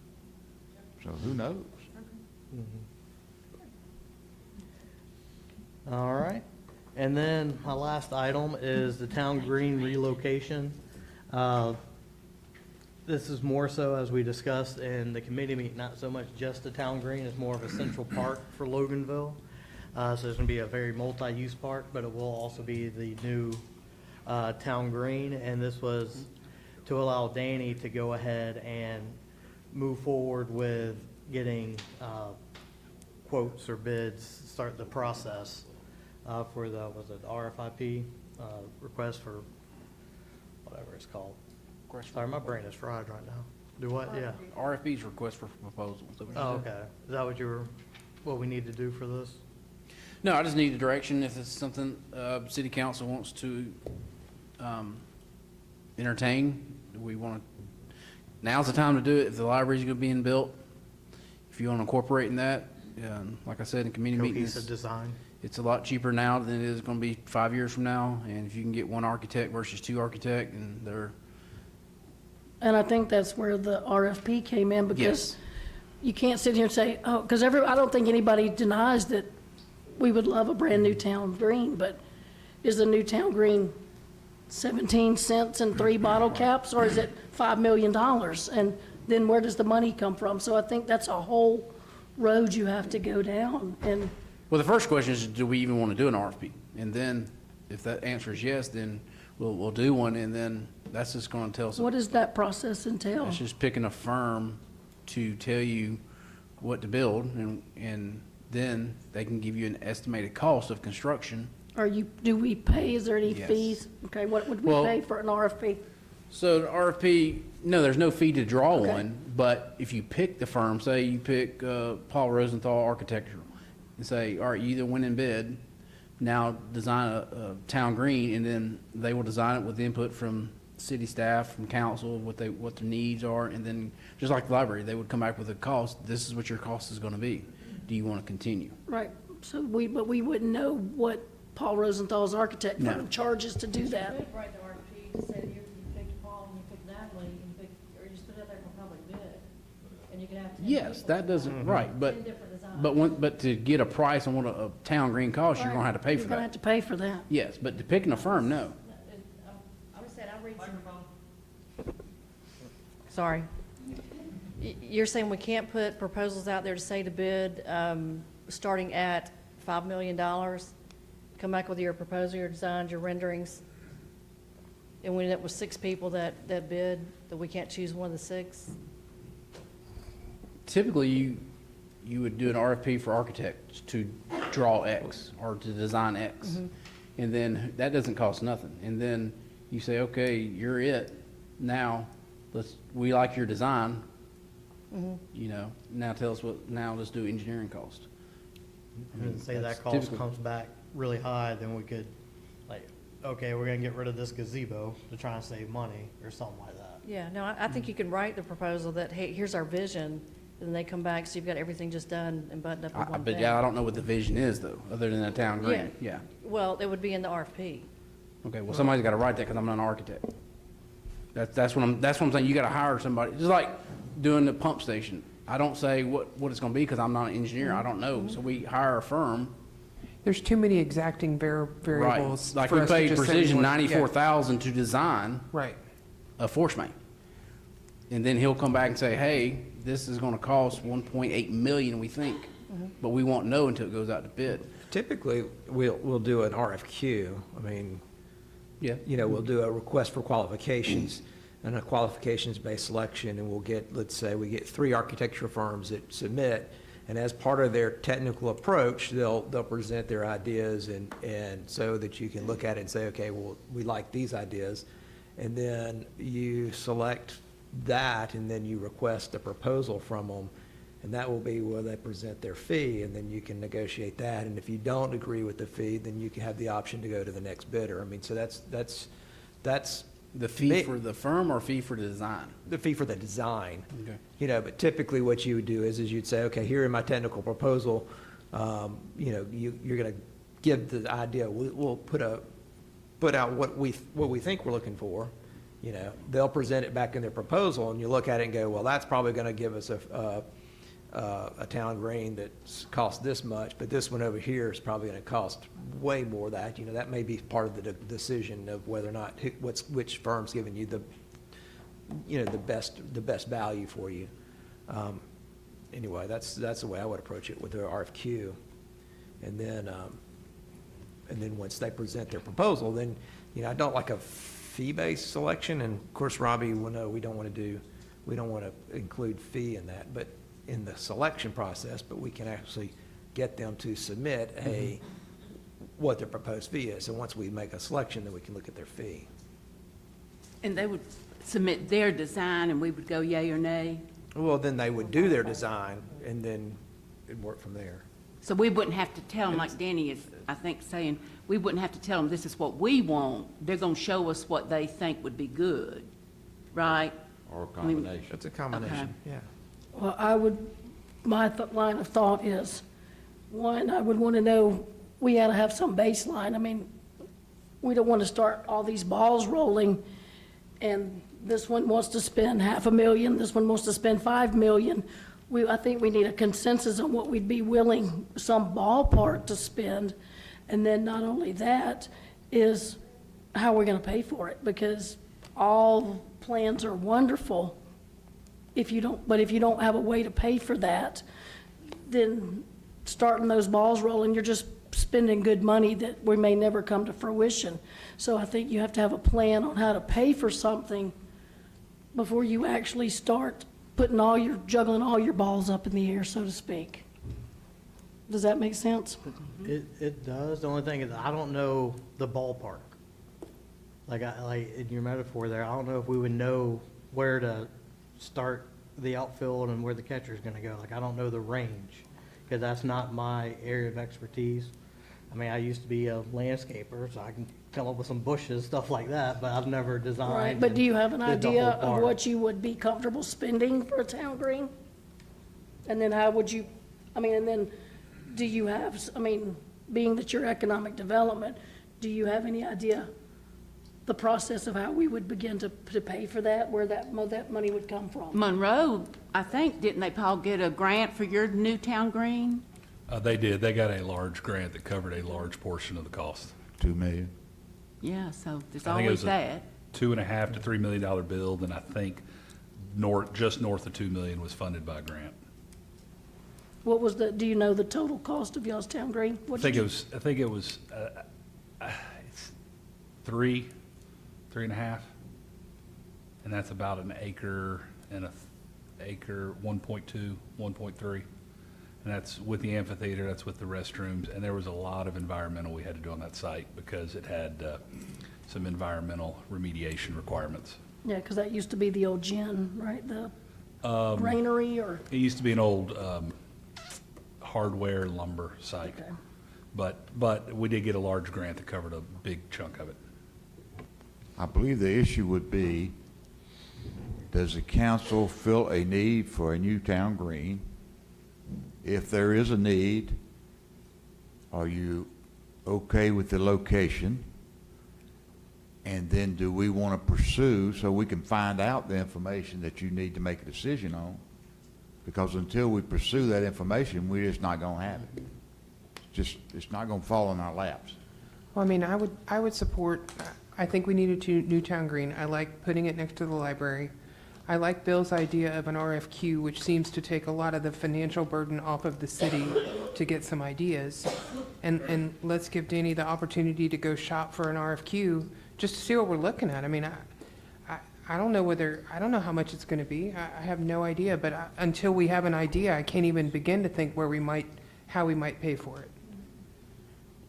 So who knows? All right. And then my last item is the town green relocation. This is more so, as we discussed in the committee meeting, not so much just the town green, it's more of a central park for Loganville. So it's gonna be a very multi-use park, but it will also be the new town green. And this was to allow Danny to go ahead and move forward with getting quotes or bids, start the process for the, was it RFIP, request for, whatever it's called. Sorry, my brain is fried right now. Do what? Yeah. RFP's request for proposals. Is that what you Oh, said? okay. Is that what you were, what we need to do for this? No, I just need a direction if it's something, city council wants to, entertain. Do we want to, now's the time to do it if the library's gonna be built. If you want to incorporate in that, like I said, in community meetings. Cohesive design. It's a lot cheaper now than it is going to be 5 years from now, and if you can get one architect versus two architect, and they're, And I think that's where the RFP came in, because yes, you can't sit here and say, oh, because I don't think anybody denies that we would love a brand-new town green, but is the new town green 17 cents and 3 bottle caps, or is it $5 million? And then where does the money come from? So I think that's a whole road you have to go down, and well, the first question is, do we even want to do an RFP? And then, if that answer is yes, then we'll do one, and then that's just going to tell us. what does that process entail? It's just picking a firm to tell you what to build, and then they can give you an estimated cost of construction. Do we pay, is there any Yes. fees? Okay, what would we Well- pay for an RFP? So the RFP, no, there's no fee to draw Okay. one, but if you pick the firm, say you pick Paul Rosenthal Architectural, and say, all right, you either win in bid, now design a town green, and then they will design it with input from city staff, from council, what their needs are, and then, just like the library, they would come back with a cost, this is what your cost is gonna be. Do you wanna continue? Right, so but we wouldn't know what Paul Rosenthal's architect No. firm charges to do that. You could write the RFP to say you picked Paul and you picked Natalie, and you picked, or you just put it out there for public bid, and you could have 10 Yes, people. that doesn't, right, but, 10 different designs. but to get a price on what a town green costs, you're gonna have to pay for You're gonna have that. to pay for that. Yes, but to picking a firm, no. I would say, I'll read some. Sorry. You're saying we can't put proposals out there to say to bid, starting at $5 million? Come back with your proposal, your designs, your renderings, and we end up with 6 people that bid, that we can't choose one of the 6? Typically, you would do an RFP for architects to draw X or to design X. And then that doesn't cost nothing. And then you say, okay, you're it. Now, we like your design. You know, now tell us now let's do engineering cost. And say That's that cost typical. comes back really high, then we could, like, okay, we're gonna get rid of this gazebo to try and save money, or something like that. Yeah, no, I think you can write the proposal that, hey, here's our vision, and then they come back, so you've got everything just done and buttoned up in one But thing. yeah, I don't know what the vision is though, other than a town green. Yeah. Well, it would be in the RFP. Okay, well, somebody's got to write that because I'm not an architect. That's what I'm saying. You got to hire somebody. Just like doing the pump station. I don't say what it's going to be because I'm not an engineer. I don't know. So we hire a firm. There's too many exacting Right. variables. Like for we us to paid just say we Precision want- yeah. $94,000 to design Right. a force main. And then he'll come back and say, hey, this is going to cost $1.8 million, we think. but we won't know until it goes out to bid. Typically, we'll do an RFQ. I mean, Yeah. we'll do a request for qualifications and a qualifications-based selection, and we'll get, let's say, we get 3 architectural firms that submit, and as part of their technical approach, they'll present their ideas, and so that you can look at it and say, okay, well, we like these ideas, and then you select that, and then you request a proposal from them, and that will be where they present their fee, and then you can negotiate that, and if you don't agree with the fee, then you can have the option to go to the next bidder. I mean, so that's The fee for the firm or fee for the design? the fee for the design. Okay. But typically what you would do is you'd say, okay, here in my technical proposal, you're gonna give the idea, we'll put out what we think we're looking for. They'll present it back in their proposal, and you look at it and go, well, that's probably gonna give us a town green that costs this much, but this one over here is probably gonna cost way more than that. That may be part of the decision of whether or not, which firm's giving you the best value for you. Anyway, that's the way I would approach it with the RFQ. And then once they present their proposal, then, I don't like a fee-based selection, and of course, Robbie will know we don't want to include fee in that, but in the selection process, but we can actually get them to submit what their proposed fee is. So once we make a selection, then we can look at their fee. And they would submit their design, and we would go yay or nay? Well, then they would do their design, and then it'd work from there. So we wouldn't have to tell them, like Danny is, I think, saying, we wouldn't have to tell them, this is what we want. They're going to show us what they think would be good, right? Or a I mean, combination. It's a combination, yeah. Well, my line of thought is, one, I would want to know, we ought to have some baseline. I mean, we don't want to start all these balls rolling, and this one wants to spend $500,000, this one wants to spend $5 million. I think we need a consensus on what we'd be willing, some ballpark to spend. And then not only that, is how we're going to pay for it, because all plans are wonderful. If you don't have a way to pay for that, then starting those balls rolling, you're just spending good money that we may never come to fruition. So I think you have to have a plan on how to pay for something before you actually start juggling all your balls up in the air, so to speak. Does that make sense? It does. The only thing is, I don't know the ballpark. Like in your metaphor there, I don't know if we would know where to start the outfield and where the catcher's gonna go. Like, I don't know the range, because that's not my area of expertise. I mean, I used to be a landscaper, so I can come up with some bushes, stuff like that, but I've never designed. Right, but do you have an and did the idea whole of park. what you would be comfortable spending for a town green? And then how would you, and then do you have, being that you're economic development, do you have any idea the process of how we would begin to pay for that, where that money would come from? Monroe, I think, didn't they, Paul, get a grant for your new town green? They did. They got a large grant that covered a large portion of the cost. $2 million. Yeah, so there's I think it always was a that. $2.5 to $3 million build, and I think just north of $2 million was funded by a grant. What was do you know the total cost of y'all's town green? I think it was it's 3.5, and that's about an acre and a acre, 1.2, 1.3. And that's with the amphitheater, that's with the restrooms, and there was a lot of environmental we had to do on that site because it had some environmental remediation requirements. Yeah, because that used to be the old gin, right? The granary or? It used to be an old hardware lumber site. Okay. But we did get a large grant that covered a big chunk of it. I believe the issue would be, does the council feel a need for a new town green? If there is a need, are you okay with the location? And then do we want to pursue, so we can find out the information that you need to make a decision on? Because until we pursue that information, we're just not going to have it. It's not going to fall in our laps. Well, I would support, I think we need a new town green. I like putting it next to the library. I like Bill's idea of an RFQ, which seems to take a lot of the financial burden off of the city to get some ideas. And let's give Danny the opportunity to go shop for an RFQ, just to see what we're looking at. I mean, I don't know I don't know how much it's gonna be. I have no idea, but until we have an idea, I can't even begin to think how we might pay for it.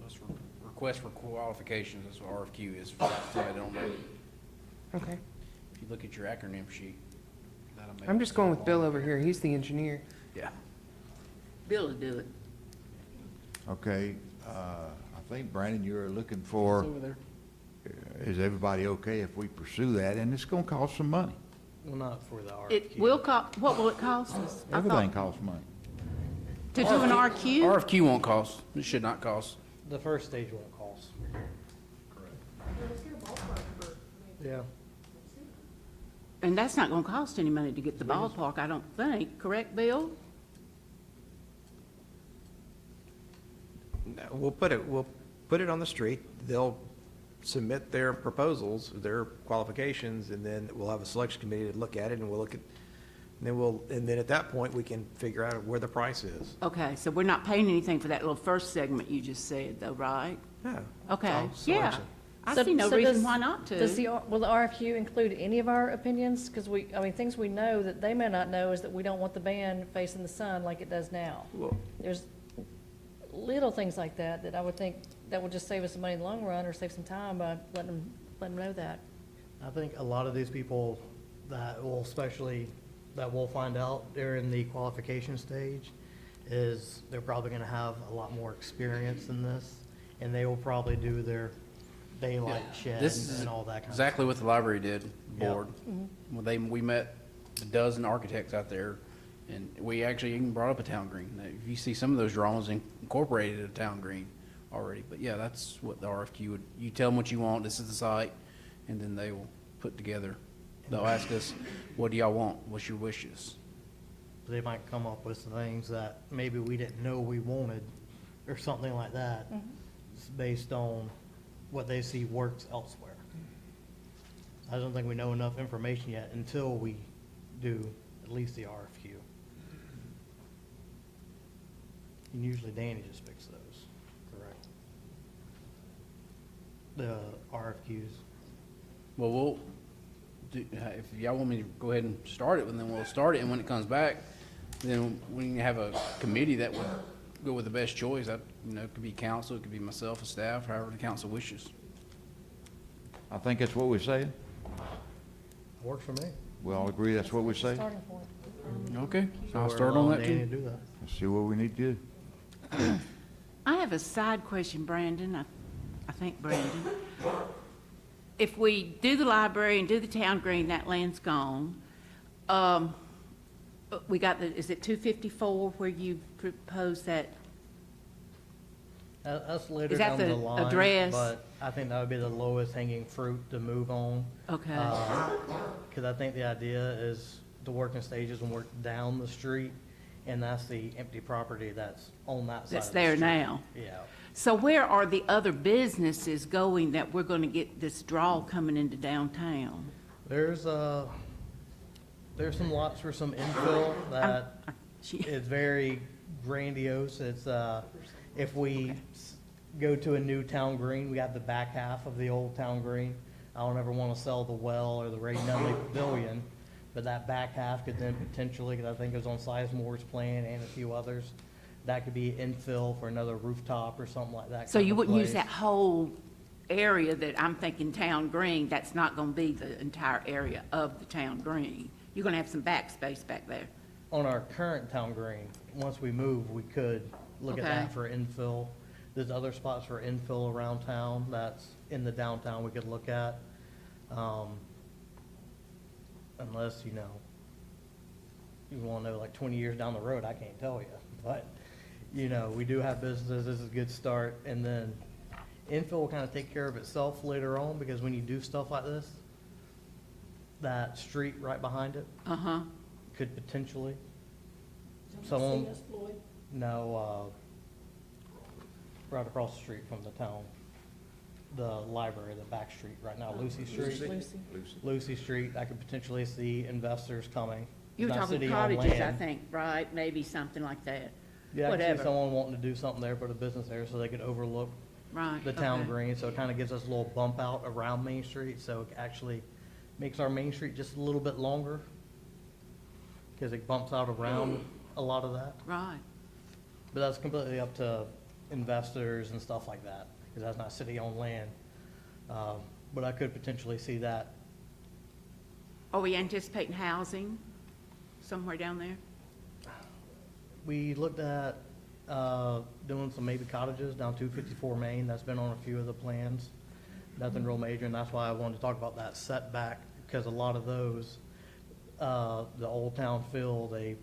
Let's request for qualifications, that's what RFQ is, for somebody that don't know. Okay. If you look at your acronym sheet, that'll make. I'm just going with Bill over here. He's the engineer. Yeah. Bill will do it. Okay, I think, Brandon, you're looking for, Over there. is everybody okay if we pursue that? And it's gonna cost some money. Well, not for the RFQ. It will what will it cost us? I Everything thought- costs money. To do an RQ? RFQ won't cost, it should not cost. The first stage won't cost. Yeah. And that's not gonna cost any money to get the ballpark, I don't think, correct, Bill? No, we'll put it on the street. They'll submit their proposals, their qualifications, and then we'll have a selection committee to look at it, and we'll look at, and then at that point, we can figure out where the price is. Okay, so we're not paying anything for that little first segment you just said, though, right? Yeah. Okay, It's all yeah. selection. I So- see no so reason does- why not to. Will the RFQ include any of our opinions? Because things we know that they may not know is that we don't want the band facing the sun like it does now. Well, There's little things like that that I would think that would just save us some money in the long run or save some time by letting them know that. I think a lot of these people that will that we'll find out during the qualification stage is they're probably gonna have a lot more experience in this, and they will probably do their daylight shed This is and all that kind of exactly what the library did, Yeah. board. When we met a dozen architects out there, and we actually even brought up a town green. Now, if you see some of those drawings incorporated a town green already, but yeah, that's what the RFQ would, you tell them what you want, this is the site, and then they will put together. They'll ask us, what do y'all want? What's your wishes? They might come up with some things that maybe we didn't know we wanted, or something like that, just based on what they see works elsewhere. I don't think we know enough information yet until we do at least the RFQ. And usually Danny just picks those, correct? The RFQs. Well, we'll do, if y'all want me to go ahead and start it, well, then we'll start it, and when it comes back, then we can have a committee that would go with the best choice. That, it could be council, it could be myself, a staff, however the council wishes. I think that's what we're saying. Works for me. We all agree that's what we're saying? Starting point. Okay, So I'll we're start on allowing that Danny to too. do that. Let's see what we need to do. I have a side question, Brandon. I think Brandon. If we do the library and do the town green, that land's gone. We got is it 254 where you propose that? That's later Is that down the the line, address? but I think that would be the lowest hanging fruit to move on. Okay. Because I think the idea is to work in stages and work down the street, and that's the empty property that's on that side That's of the there street. now. Yeah. So where are the other businesses going that we're going to get this draw coming into downtown? There's some lots for some infill that is very grandiose. It's, if we go to a new town green, we have the back half of the old town green. I don't ever want to sell the Well or the Ray Nunley Pavilion, but that back half could then potentially, because I think it was on Sizemore's plan and a few others, that could be infill for another rooftop or something like that. So kind you of wouldn't use place. that whole area that I'm thinking town green, that's not going to be the entire area of the town green. You're going to have some backspace back there. On our current town green, once we move, we could look at Okay. that for infill. There's other spots for infill around town that's in the downtown we could look at. Unless, you want to know like 20 years down the road, I can't tell you. But, we do have businesses, this is a good start. And then infill will kind of take care of itself later on, because when you do stuff like this, that street right behind it Uh-huh. could potentially, someone, no, right across the street from the town. the library, the back street right now, Lucy Street. Lucy. Lucy Street, I could potentially see investors coming. You were It's not talking city-owned cottages, I land. think, right? Maybe something like that. Yeah, I could see Whatever. someone wanting to do something there, put a business there so they could overlook Right. the town okay. green. So it kind of gives us a little bump out around Main Street, so it actually makes our Main Street just a little bit longer because it bumps out around a lot of that. Right. But that's completely up to investors and stuff like that, because that's not city-owned land. But I could potentially see that. Are we anticipating housing somewhere down there? We looked at doing some maybe cottages down 254 Main. That's been on a few of the plans. Nothing real major, and that's why I wanted to talk about that setback, because a lot of those, the Old Town Fill, they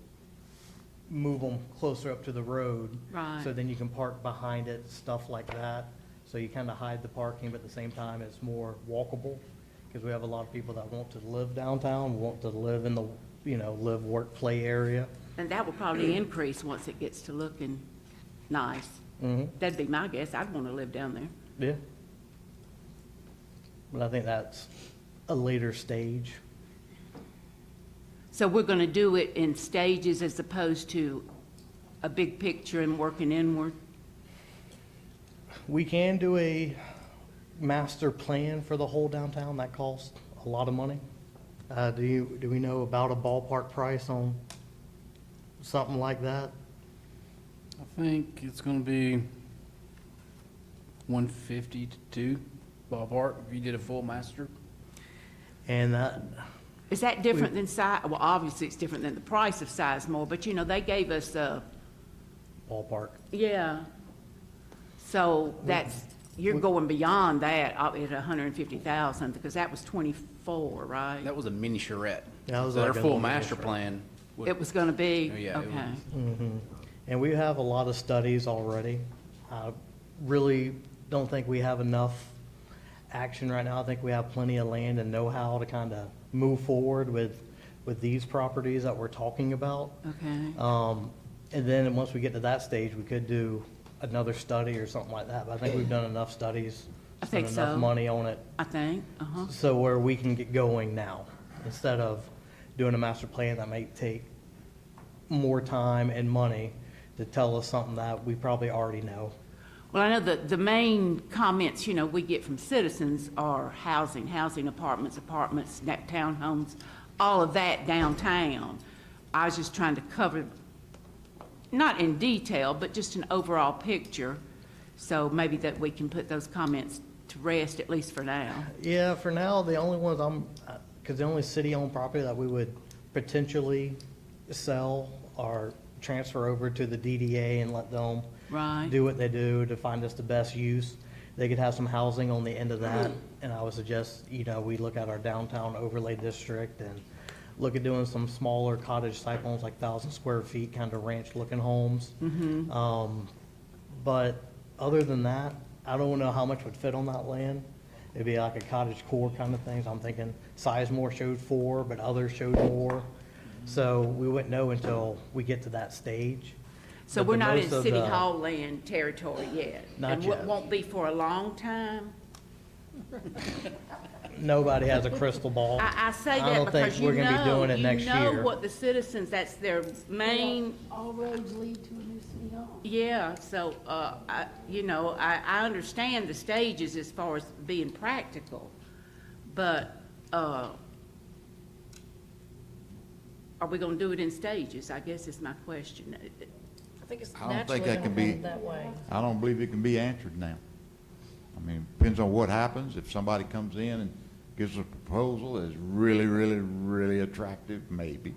move them closer up to the road. Right. So then you can park behind it, stuff like that. So you kind of hide the parking, but at the same time, it's more walkable, because we have a lot of people that want to live downtown, want to live in the, live, work, play area. And that will probably increase once it gets to looking nice. That'd be my guess. I'd want to live down there. Yeah. But I think that's a later stage. So we're going to do it in stages as opposed to a big picture and working inward? We can do a master plan for the whole downtown. That costs a lot of money. Do we know about a ballpark price on something like that? I think it's gonna be 150 to 2 ballpark if you did a full master. And that, Is that different than Well, obviously, it's different than the price of Sizemore, but they gave us ballpark. yeah. So you're going beyond that at 150,000, because that was 24, right? That was a mini charrette. Yeah, that was So their like a full little master mini plan. would- It was gonna be? Oh, yeah, it Okay. And we have a lot of studies already. I really don't think we have enough action right now. I think we have plenty of land and know-how to kind of move forward with these properties that we're talking about. Okay. And then once we get to that stage, we could do another study or something like that. But I think we've done enough studies, I think spent enough so. money on it, I think, uh-huh. so where we can get going now, instead of doing a master plan that may take more time and money to tell us something that we probably already know. Well, I know that the main comments, we get from citizens are housing apartments, townhomes, all of that downtown. I was just trying to cover, not in detail, but just an overall picture. So maybe that we can put those comments to rest, at least for now. Yeah, for now, the only ones because the only city-owned property that we would potentially sell or transfer over to the DDA and let them Right. do what they do to find us the best use. They could have some housing on the end of that, and I would suggest, we look at our downtown overlay district and look at doing some smaller cottage type homes, like 1,000 square feet, kind of ranch-looking homes. But other than that, I don't know how much would fit on that land. It'd be like a cottage core kind of thing, so I'm thinking Sizemore showed 4, but others showed more. So we wouldn't know until we get to that stage. So But we're the not in most of City the- Hall land territory yet? Not And yet. won't be for a long time? Nobody has a crystal ball. I say I that don't because think we're gonna be doing it next you know year. what the citizens, that's their main, All roads lead to a new city hall. yeah, so, I understand the stages as far as being practical, but, are we gonna do it in stages, I guess is my question. I think it's I don't naturally think that going can to be, come that way. I don't believe it can be answered now. I mean, depends on what happens. If somebody comes in and gives a proposal that's really, really, really attractive, maybe.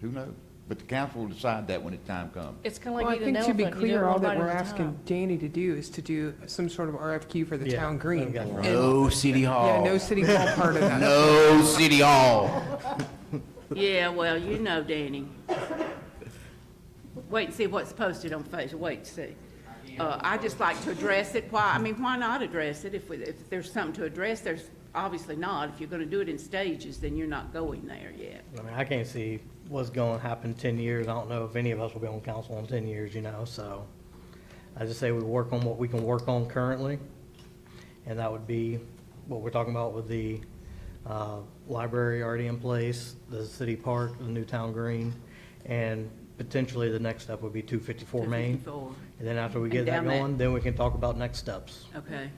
Who knows? But the council will decide that when the time comes. It's kind of Well, I like eating an think to be elephant. You do it clear, all one that bite at we're a asking time. Danny to do is to do some sort of RFQ for the Yeah, town green. that's right. And- No City Hall. Yeah, no city hall part of that. No City Hall. Yeah, well, Danny. Wait and see what's posted on Facebook, wait and see. I just like to address it. Why not address it? If there's something to address, there's obviously not. If you're gonna do it in stages, then you're not going there yet. I mean, I can't see what's going to happen in 10 years. I don't know if any of us will be on council in 10 years, so I just say we work on what we can work on currently. And that would be what we're talking about with the library already in place, the city park, the new town green, and potentially the next step would be 254 Main. 254. And then after we get And that down that- going, then we can talk about next steps. Okay.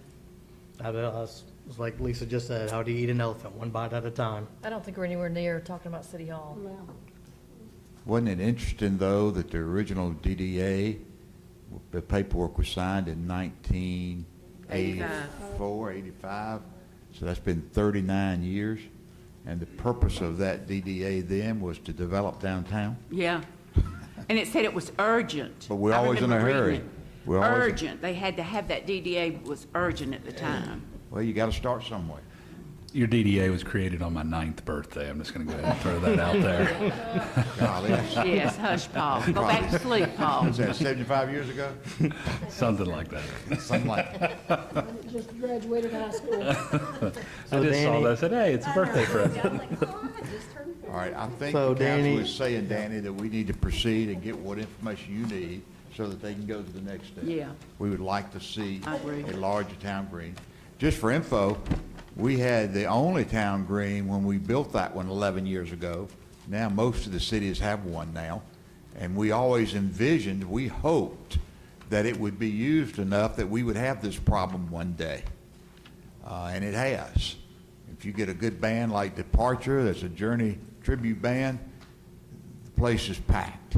It's like Lisa just said, how do you eat an elephant, one bite at a time? I don't think we're anywhere near talking about City Hall. Wasn't it interesting, though, that the original DDA, the paperwork was signed in 1984, 85? So that's been 39 years. And the purpose of that DDA then was to develop downtown? Yeah. And it said it was urgent. But we're I always in a remember reading hurry. it. We're always- Urgent. They had to have that DDA was urgent at the time. Well, you got to start somewhere. Your DDA was created on my 9th birthday. I'm just going to go ahead and throw that out there. Golly, that's- Yes, hush, Paul. Go back to sleep, Paul. Was that 75 years ago? Something like that. Something like that. Just graduated high school. I So just saw Danny- that. I said, hey, it's a birthday present. All right, I think So, the council Danny- is saying, Danny, that we need to proceed and get what information you need so that they can go to the next step. Yeah. We would like to see I agree. a larger town green. Just for info, we had the only town green when we built that one 11 years ago. Now, most of the cities have one now. And we always envisioned, we hoped that it would be used enough that we would have this problem one day. And it has. If you get a good band like Departure, that's a Journey tribute band, the place is packed.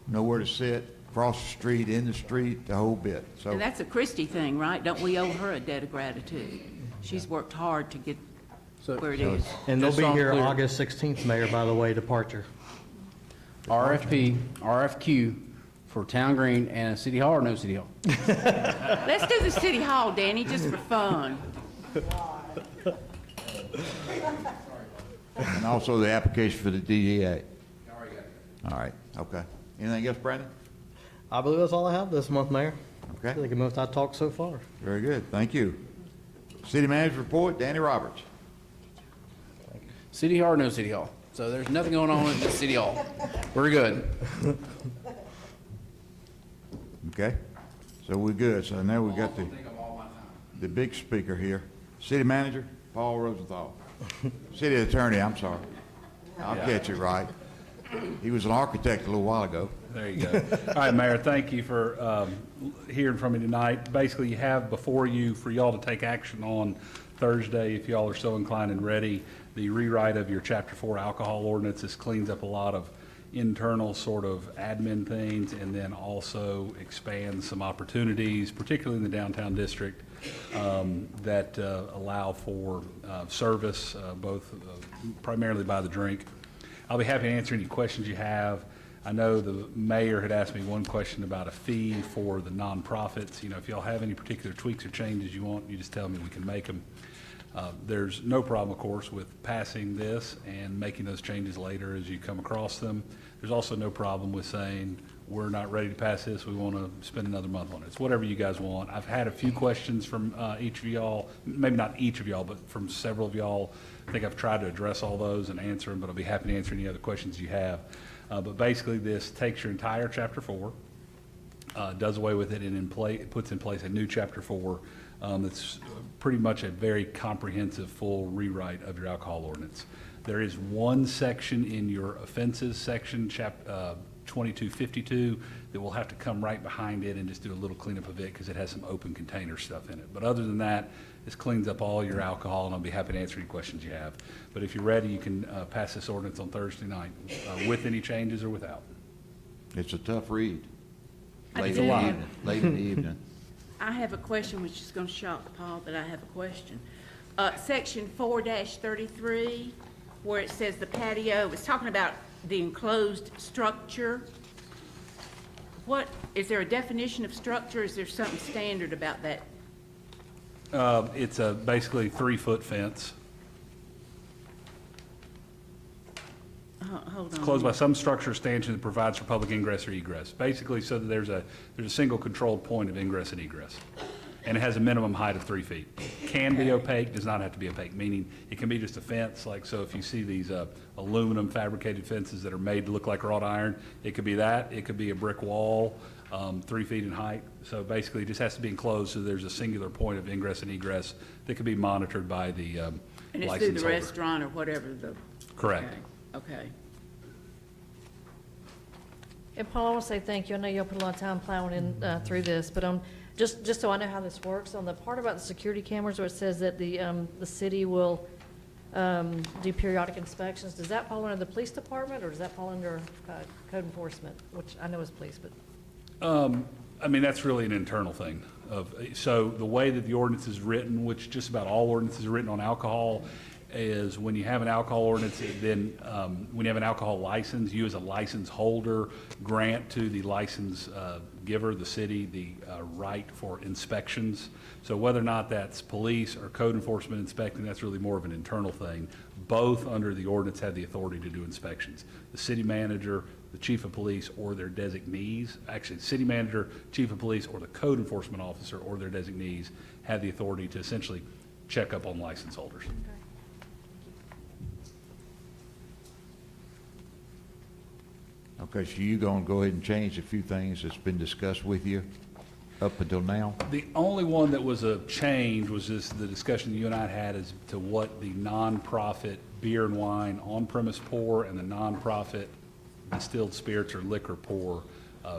Nowhere to sit, across the street, in the street, the whole bit. So And that's a Christie thing, right? Don't we owe her a debt of gratitude? She's worked hard to get where it is. And they'll Just be so I'm here clear. August 16th, Mayor, by the way, Departure. RFQ for Town Green and City Hall or no City Hall? Let's do the City Hall, Danny, just for fun. And also the application for the DEA. All right, okay. Anything else, Brandon? I believe that's all I have this month, Mayor. I Okay, think the most I've talked so far. very good, thank you. City manager report, Danny Roberts. City Hall or no City Hall? So there's nothing going on at the City Hall. We're good. Okay, so we're good. So now we got the big speaker here. City manager, Paul Rosenthal. City attorney, I'm sorry. I'll catch it right. He was an architect a little while ago. There you go. All right, Mayor, thank you for hearing from me tonight. Basically, you have before you, for y'all to take action on Thursday, if y'all are so inclined and ready, the rewrite of your Chapter 4 alcohol ordinance. This cleans up a lot of internal sort of admin things and then also expands some opportunities, particularly in the downtown district, that allow for service, both primarily by the drink. I'll be happy to answer any questions you have. I know the mayor had asked me one question about a fee for the nonprofits. You know, if y'all have any particular tweaks or changes you want, you just tell me, we can make them. There's no problem, of course, with passing this and making those changes later as you come across them. There's also no problem with saying, we're not ready to pass this, we want to spend another month on it. It's whatever you guys want. I've had a few questions from each of y'all, maybe not each of y'all, but from several of y'all. I think I've tried to address all those and answer them, but I'll be happy to answer any other questions you have. But basically, this takes your entire Chapter 4, does away with it, and it puts in place a new Chapter 4 that's pretty much a very comprehensive, full rewrite of your alcohol ordinance. There is one section in your offenses section, 2252, that will have to come right behind it and just do a little cleanup of it because it has some open container stuff in it. But other than that, this cleans up all your alcohol, and I'll be happy to answer any questions you have. But if you're ready, you can pass this ordinance on Thursday night with any changes or without. It's a tough read. I Late do in the have- evening, late in the evening. I have a question which is going to shock Paul, but I have a question. Section 4-33, where it says the patio, it's talking about the enclosed structure. What, is there a definition of structure? Is there something standard about that? It's a basically 3-foot fence. Hold It's on. closed by some structure or stanchion that provides for public ingress or egress. Basically, so that there's a single controlled point of ingress and egress. and it has a minimum height of 3 feet. Can be opaque, does not have to be opaque, meaning it can be just a fence, like, so if you see these aluminum fabricated fences that are made to look like wrought iron, it could be that, it could be a brick wall, 3 feet in height. So basically, it just has to be enclosed, so there's a singular point of ingress and egress that can be monitored by the And it's through license the holder. restaurant or whatever the. Correct. Okay. And Paul, I want to say thank you. I know y'all put a lot of time plowing in through this, but just so I know how this works, on the part about the security cameras where it says that the city will do periodic inspections, does that fall under the police department, or does that fall under code enforcement, which I know is police, but? I mean, that's really an internal thing. So the way that the ordinance is written, which just about all ordinances are written on alcohol, is when you have an alcohol ordinance, then when you have an alcohol license, you as a license holder grant to the license giver, the city, the right for inspections. So whether or not that's police or code enforcement inspecting, that's really more of an internal thing. Both under the ordinance have the authority to do inspections. The city manager, the chief of police, or their designees, actually, city manager, chief of police, or the code enforcement officer, or their designees have the authority to essentially check up on license holders. Okay, so you gonna go ahead and change a few things that's been discussed with you up until now? The only one that was a change was just the discussion you and I had as to what the nonprofit beer and wine on-premise pour and the nonprofit distilled spirits or liquor pour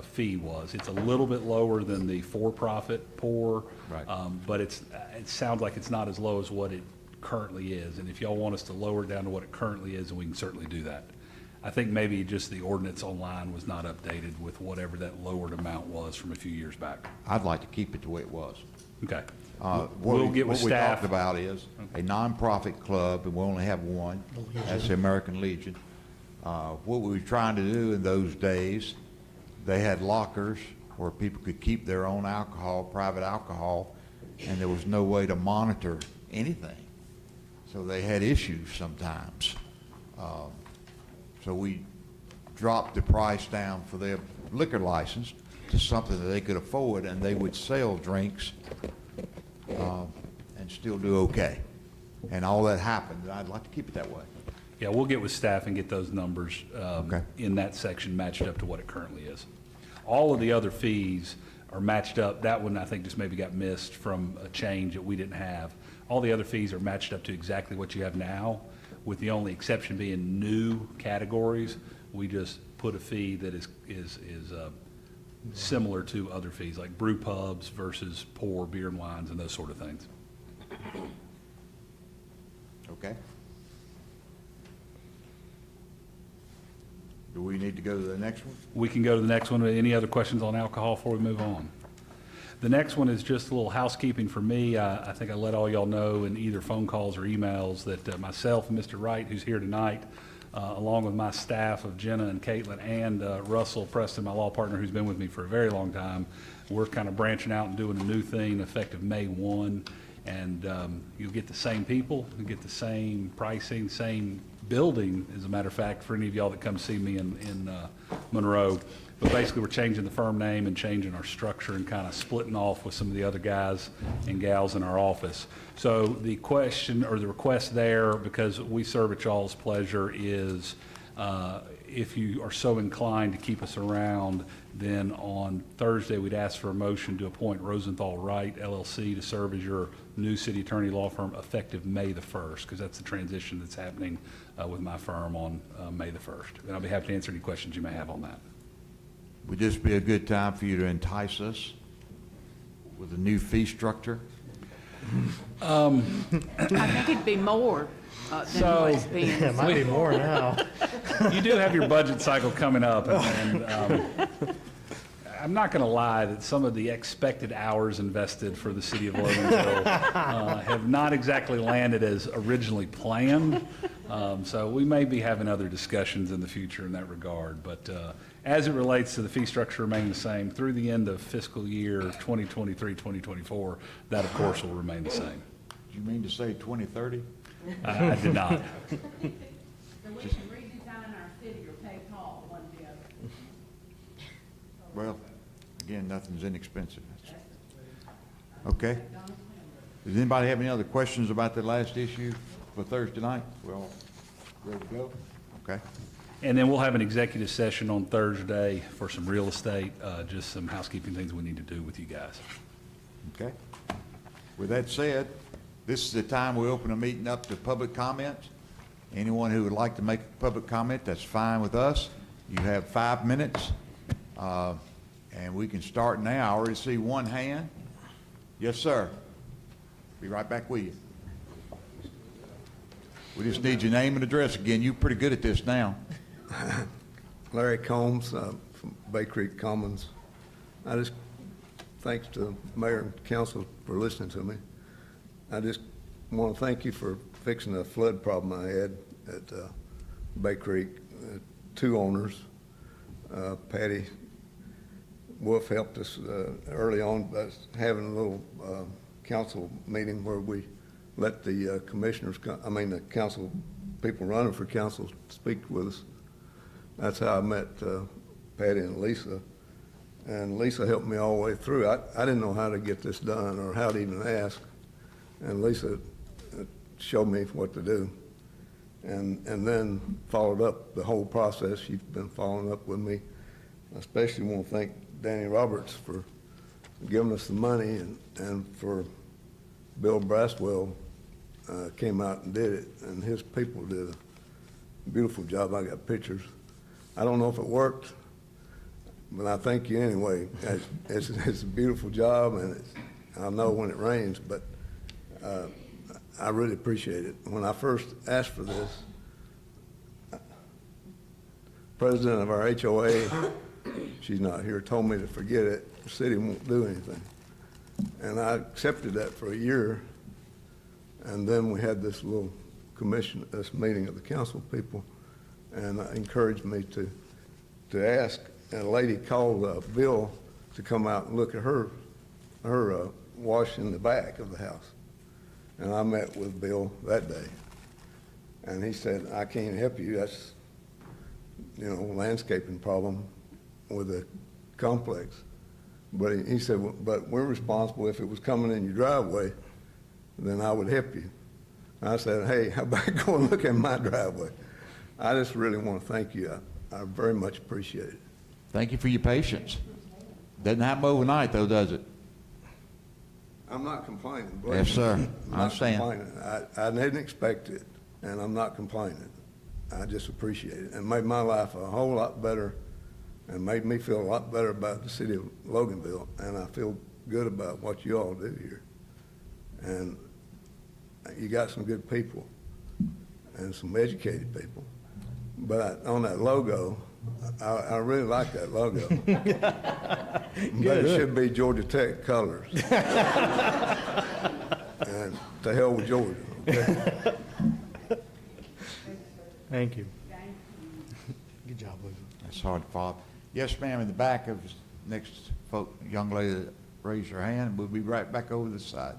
fee was. It's a little bit lower than the for-profit pour, Right. But it sounds like it's not as low as what it currently is. And if y'all want us to lower it down to what it currently is, then we can certainly do that. I think maybe just the ordinance online was not updated with whatever that lowered amount was from a few years back. I'd like to keep it the way it was. Okay. What We'll get with What we staff. talked about is a nonprofit club, and we only have one, that's the American Legion. What we were trying to do in those days, they had lockers where people could keep their own alcohol, private alcohol, and there was no way to monitor anything. So they had issues sometimes. So we dropped the price down for their liquor license to something that they could afford, and they would sell drinks and still do okay. And all that happened, and I'd like to keep it that way. Yeah, we'll get with staff and get those numbers Okay. in that section matched up to what it currently is. All of the other fees are matched up. That one, I think, just maybe got missed from a change that we didn't have. All the other fees are matched up to exactly what you have now, with the only exception being new categories. We just put a fee that is similar to other fees, like brew pubs versus pour beer and wines and those sort of things. Okay? Do we need to go to the next one? We can go to the next one. Any other questions on alcohol before we move on? The next one is just a little housekeeping for me. I think I let all y'all know in either phone calls or emails that myself and Mr. Wright, who's here tonight, along with my staff of Jenna and Caitlin and Russell Preston, my law partner who's been with me for a very long time, we're kind of branching out and doing a new thing effective May 1. And you'll get the same people, you'll get the same pricing, same building, as a matter of fact, for any of y'all that come see me in Monroe. But basically, we're changing the firm name and changing our structure and kind of splitting off with some of the other guys and gals in our office. So the question or the request there, because we serve at y'all's pleasure, is if you are so inclined to keep us around, then on Thursday, we'd ask for a motion to appoint Rosenthal Wright LLC to serve as your new city attorney law firm effective May the 1st, because that's the transition that's happening with my firm on May the 1st. And I'll be happy to answer any questions you may have on that. Would this be a good time for you to entice us with a new fee structure? I think it'd be more than So- what's being. It might be more now. You do have your budget cycle coming up, and I'm not going to lie that some of the expected hours invested for the city of Loganville have not exactly landed as originally planned. So we may be having other discussions in the future in that regard. But as it relates to the fee structure remaining the same through the end of fiscal year 2023, 2024, that of course will remain the same. Do you mean to say 2030? I did not. So we can redesign our city or pay Paul one or the other. Well, again, nothing's inexpensive. Okay. Does anybody have any other questions about the last issue for Thursday night? We're all ready to go? Okay. And then we'll have an executive session on Thursday for some real estate, just some housekeeping things we need to do with you guys. Okay. With that said, this is the time we open the meeting up to public comments. Anyone who would like to make a public comment, that's fine with us. You have 5 minutes, and we can start now. I already see one hand. Yes, sir. Be right back with you. We just need your name and address again. You're pretty good at this now. Larry Combs from Bay Creek Commons. I just, thanks to Mayor and Council for listening to me. I just want to thank you for fixing the flood problem I had at Bay Creek. 2 owners, Patty Wolf helped us early on by having a little council meeting where we let the commissioners, the council people running for council speak with us. That's how I met Patty and Lisa. And Lisa helped me all the way through. I didn't know how to get this done or how to even ask. And Lisa showed me what to do. And then followed up the whole process. She's been following up with me. I especially want to thank Danny Roberts for giving us the money and for Bill Braswell came out and did it. And his people did a beautiful job. I got pictures. I don't know if it worked, but I thank you anyway. It's a beautiful job, and I know when it rains, but I really appreciate it. When I first asked for this, president of our HOA, she's not here, told me to forget it. The city won't do anything. And I accepted that for a year, and then we had this little commission, this meeting of the council people, and encouraged me to ask. And a lady called Bill to come out and look at her wash in the back of the house. And I met with Bill that day. And he said, I can't help you. That's, landscaping problem with the complex. But he said, well, but we're responsible. If it was coming in your driveway, then I would help you. And I said, hey, how about go and look at my driveway? I just really want to thank you. I very much appreciate it. Thank you for your patience. Doesn't happen overnight, though, does it? I'm not complaining. Yes, sir. I'm I not understand. complaining. I didn't expect it, and I'm not complaining. I just appreciate it. It made my life a whole lot better and made me feel a lot better about the city of Loganville, and I feel good about what you all do here. And you got some good people and some educated people. But on that logo, I really like that logo. But it should be Georgia Tech colors. And to hell with Georgia. Okay? Thank you. Good job, Luke. That's hard to follow. Yes, ma'am, in the back of this next young lady that raised her hand. We'll be right back over this side.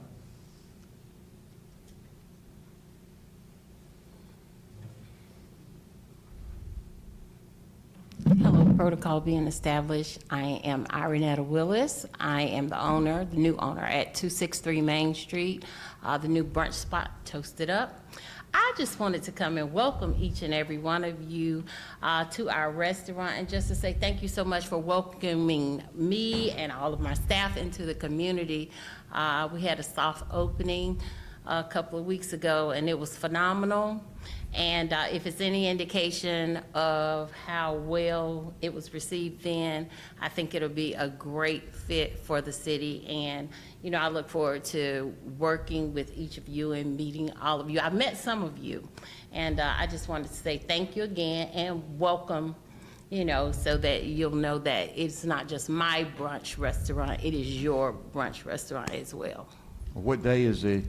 Hello, protocol being established. I am Irenetta Willis. I am the new owner at 263 Main Street, the new brunch spot, Toasted Up. I just wanted to come and welcome each and every one of you to our restaurant, and just to say thank you so much for welcoming me and all of my staff into the community. We had a soft opening a couple of weeks ago, and it was phenomenal. And if it's any indication of how well it was received then, I think it'll be a great fit for the city. And, I look forward to working with each of you and meeting all of you. I've met some of you, and I just wanted to say thank you again and welcome, so that you'll know that it's not just my brunch restaurant, it is your brunch restaurant as well. What day is the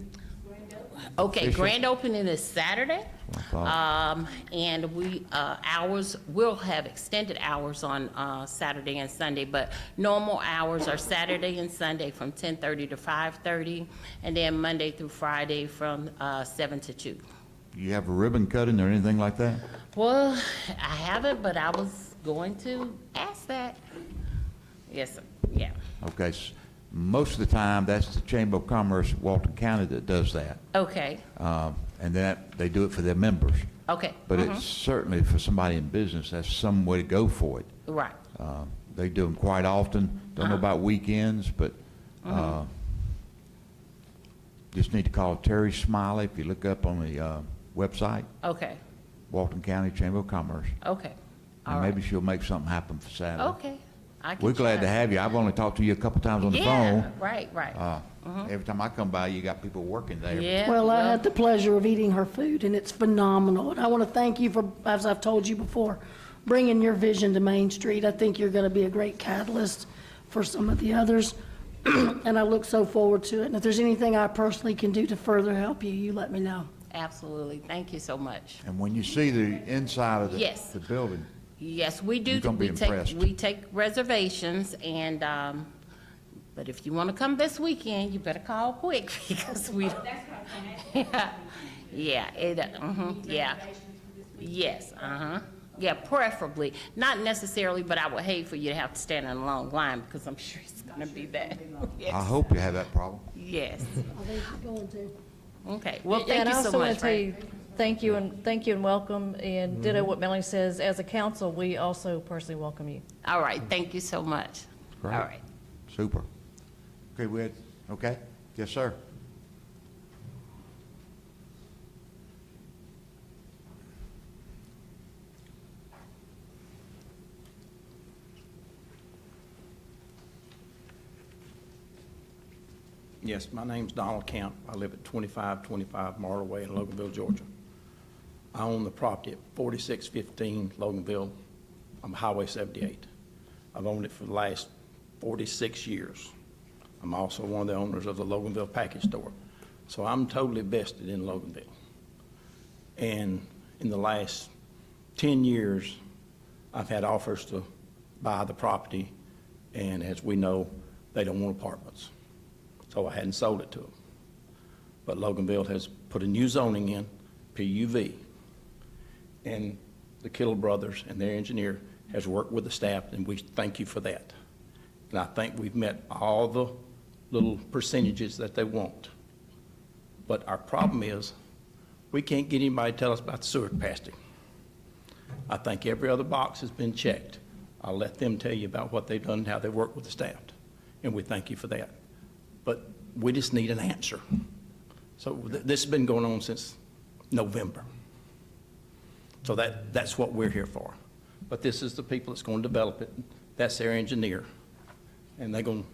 Okay, official? grand opening is Saturday. And we'll have extended hours on Saturday and Sunday, but normal hours are Saturday and Sunday from 10:30 to 5:30, and then Monday through Friday from 7 to 2. You have a ribbon cutting or anything like that? Well, I haven't, but I was going to ask that. Yes, sir. Yeah. Okay. Most of the time, that's the Chamber of Commerce, Walton County, that does that. Okay, And they do it for their members. okay. But it's certainly for somebody in business, that's some way to go for it. Right. They do them quite often. Don't know about weekends, but just need to call Terry Smiley if you look up on the website, Okay, Walton County Chamber of Commerce. okay. All And right. maybe she'll make something happen for Saturday. Okay. I can We're glad to try. have you. I've only talked to you a couple times on the Yeah, phone. right, right. Every time I come by, you got people working there. Yeah. Well, I had the pleasure of eating her food, and it's phenomenal. And I want to thank you for, as I've told you before, bringing your vision to Main Street. I think you're going to be a great catalyst for some of the others, and I look so forward to it. And if there's anything I personally can do to further help you, you let me know. Absolutely. Thank you so much. And when you see the inside of Yes. the building, Yes, we do. You're gonna be We take- impressed. We take reservations, and, but if you want to come this weekend, you better call quick, because we. Yeah, yeah. Yes, yeah, preferably, not necessarily, but I would hate for you to have to stand in a long line, because I'm sure it's gonna be that. I Yes, hope you have that problem. yes. I think you're going to. Okay, well, And thank I you so also want much, to tell you, Frank. thank you and welcome, and ditto what Melanie says, as a council, we also personally welcome you. All right, thank you so much. All Great. right. Super. Okay, we had, okay? Yes, sir. Yes, my name's Donald Camp. I live at 2525 Marla Way in Loganville, Georgia. I own the property at 4615 Loganville on Highway 78. I've owned it for the last 46 years. I'm also one of the owners of the Loganville Package Store. So I'm totally vested in Loganville. And in the last 10 years, I've had offers to buy the property, and as we know, they don't want apartments. So I hadn't sold it to them. But Loganville has put a new zoning in, PUV. And the Kittle brothers and their engineer has worked with the staff, and we thank you for that. And I think we've met all the little percentages that they want. But our problem is, we can't get anybody to tell us about the sewer capacity. I think every other box has been checked. I'll let them tell you about what they've done and how they work with the staff, and we thank you for that. But we just need an answer. So this has been going on since November. So that's what we're here for. But this is the people that's going to develop it. That's their engineer. And they're going to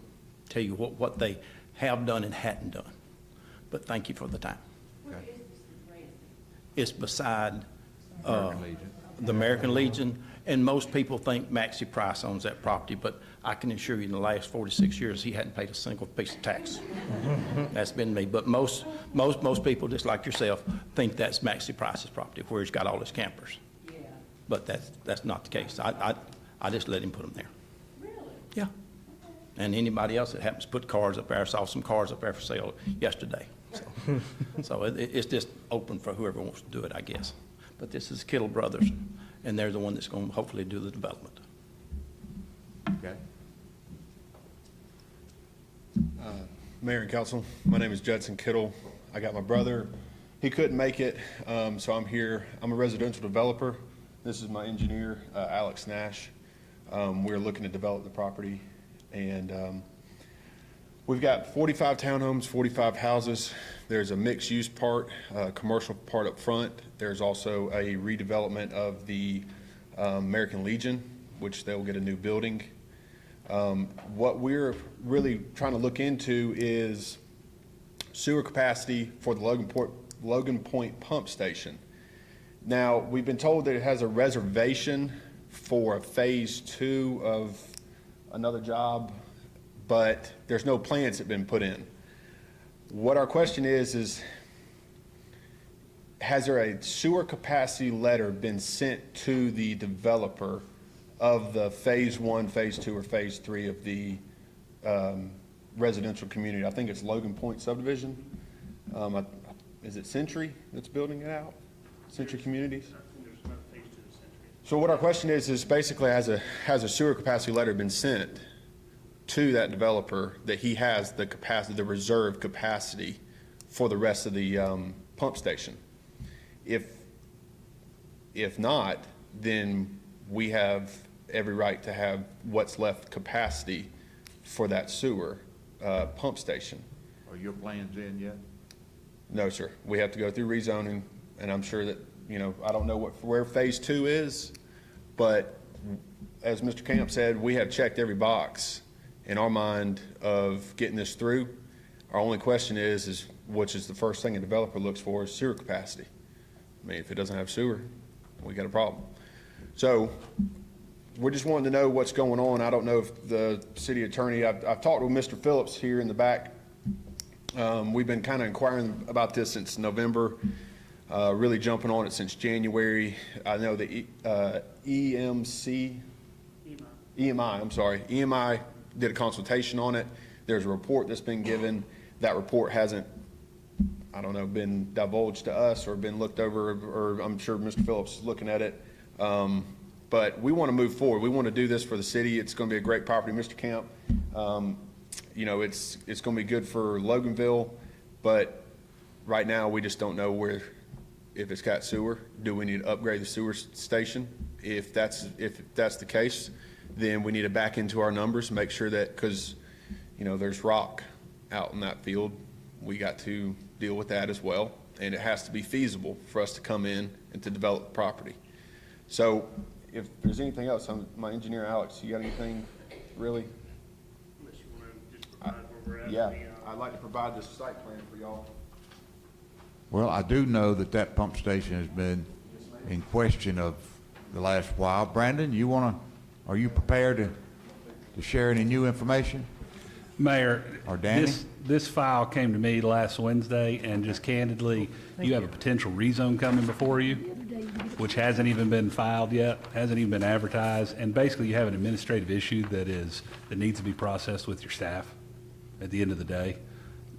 tell you what they have done and hadn't done. But thank you for the time. It's beside the American Legion, and most people think Maxie Price owns that property, but I can assure you in the last 46 years, he hadn't paid a single piece of tax. That's been me. But most people, just like yourself, think that's Maxie Price's property, where he's got all his campers. Yeah. But that's not the case. I just let him put them there. Really? Yeah. And anybody else that happens to put cars up there, I saw some cars up there for sale yesterday. So it's just open for whoever wants to do it, I guess. But this is Kittle Brothers, and they're the one that's going to hopefully do the development. Okay. Mayor and council, my name is Judson Kittle. I got my brother. He couldn't make it, so I'm here. I'm a residential developer. This is my engineer, Alex Nash. We're looking to develop the property, and we've got 45 townhomes, 45 houses. There's a mixed-use part, commercial part up front. There's also a redevelopment of the American Legion, which they'll get a new building. What we're really trying to look into is sewer capacity for the Logan Point pump station. Now, we've been told that it has a reservation for phase 2 of another job, but there's no plans that have been put in. What our question is has there a sewer capacity letter been sent to the developer of the phase 1, phase 2, or phase 3 of the residential community? I think it's Logan Point subdivision. Is it Century that's building it out? Century Communities? So what our question is basically has a sewer capacity letter been sent to that developer that he has the capacity, the reserve capacity for the rest of the pump station. If not, then we have every right to have what's left capacity for that sewer pump station. Are your plans in yet? No, sir. We have to go through rezoning, and I'm sure that, you know, I don't know where phase 2 is, but as Mr. Camp said, we have checked every box in our mind of getting this through. Our only question is which is the first thing a developer looks for is sewer capacity. I mean, if it doesn't have sewer, we got a problem. So we're just wanting to know what's going on. I don't know if the city attorney, I've talked with Mr. Phillips here in the back. We've been kind of inquiring about this since November, really jumping on it since January. I know the EMI, EMI did a consultation on it. There's a report that's been given. That report hasn't, I don't know, been divulged to us or been looked over, or I'm sure Mr. Phillips is looking at it. But we want to move forward. We want to do this for the city. It's going to be a great property. Mr. Camp, you know, it's going to be good for Loganville, but right now we just don't know if it's got sewer. Do we need to upgrade the sewer station? If that's the case, then we need to back into our numbers, make sure that, because, you know, there's rock out in that field. We got to deal with that as well, and it has to be feasible for us to come in and to develop the property. So if there's anything else, my engineer, Alex, you got anything really? Yeah, I'd like to provide this site plan for y'all. Well, I do know that pump station has been in question of the last while. Brandon, are you prepared to share any new information? Mayor, Or Danny? this file came to me last Wednesday, and just candidly, you have a potential rezone coming before you, which hasn't even been filed yet, hasn't even been advertised, and basically you have an administrative issue that needs to be processed with your staff at the end of the day.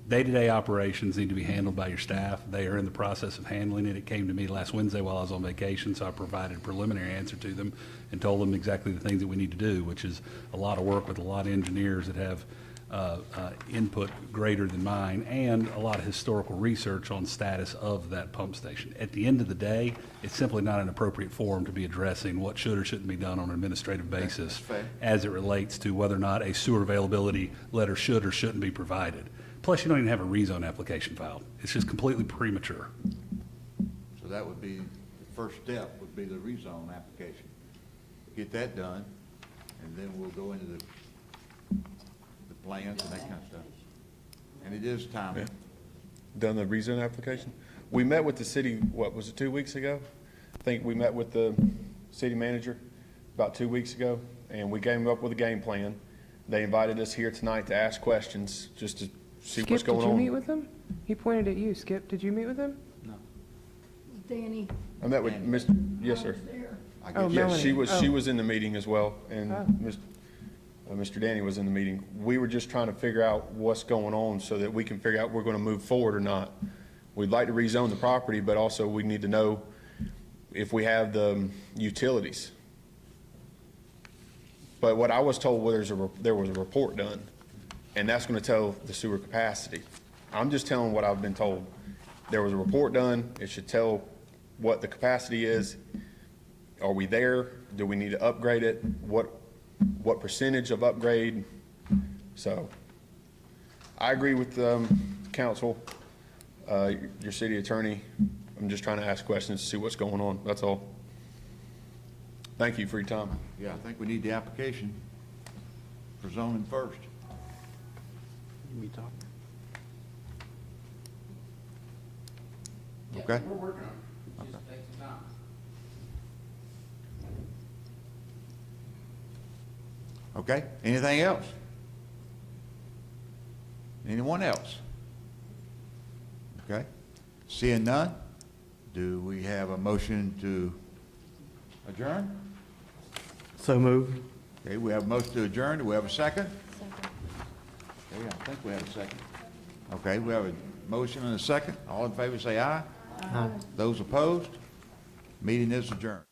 Day-to-day operations need to be handled by your staff. They are in the process of handling it. It came to me last Wednesday while I was on vacation, so I provided a preliminary answer to them and told them exactly the things that we need to do, which is a lot of work with a lot of engineers that have input greater than mine, and a lot of historical research on status of that pump station. At the end of the day, it's simply not an appropriate forum to be addressing what should or shouldn't be done on an administrative basis as it relates to whether or not a sewer availability letter should or shouldn't be provided. Plus, you don't even have a rezone application filed. It's just completely premature. So that would be, the first step would be the rezone application. Get that done, and then we'll go into the plans and that kind of stuff. And it is timely. Done the rezone application? We met with the city, what, was it 2 weeks ago? I think we met with the city manager about 2 weeks ago, and we came up with a game plan. They invited us here tonight to ask questions, just to see what's going on. Skip, did you meet with him? He pointed at you. Skip, did you meet with him? Danny. I met with Mr., yes, sir. Oh, Yeah, Melanie. she was in the meeting as well, and Mr. Danny was in the meeting. We were just trying to figure out what's going on so that we can figure out if we're going to move forward or not. We'd like to rezone the property, but also we need to know if we have the utilities. But what I was told was there was a report done, and that's going to tell the sewer capacity. I'm just telling what I've been told. There was a report done. It should tell what the capacity is. Are we there? Do we need to upgrade it? What percentage of upgrade? So I agree with council, your city attorney. I'm just trying to ask questions to see what's going on. That's all. Thank you for your time. Yeah, I think we need the application for zoning first. Okay? We're working on it. Just take some time. Okay, anything else? Anyone else? Okay, seeing none, do we have a motion to adjourn? So moved. Okay, we have a motion to adjourn, do we have a second? Okay, I think we have a second. Okay, we have a motion and a second, all in favor say aye. Aye. Those opposed, meeting is adjourned.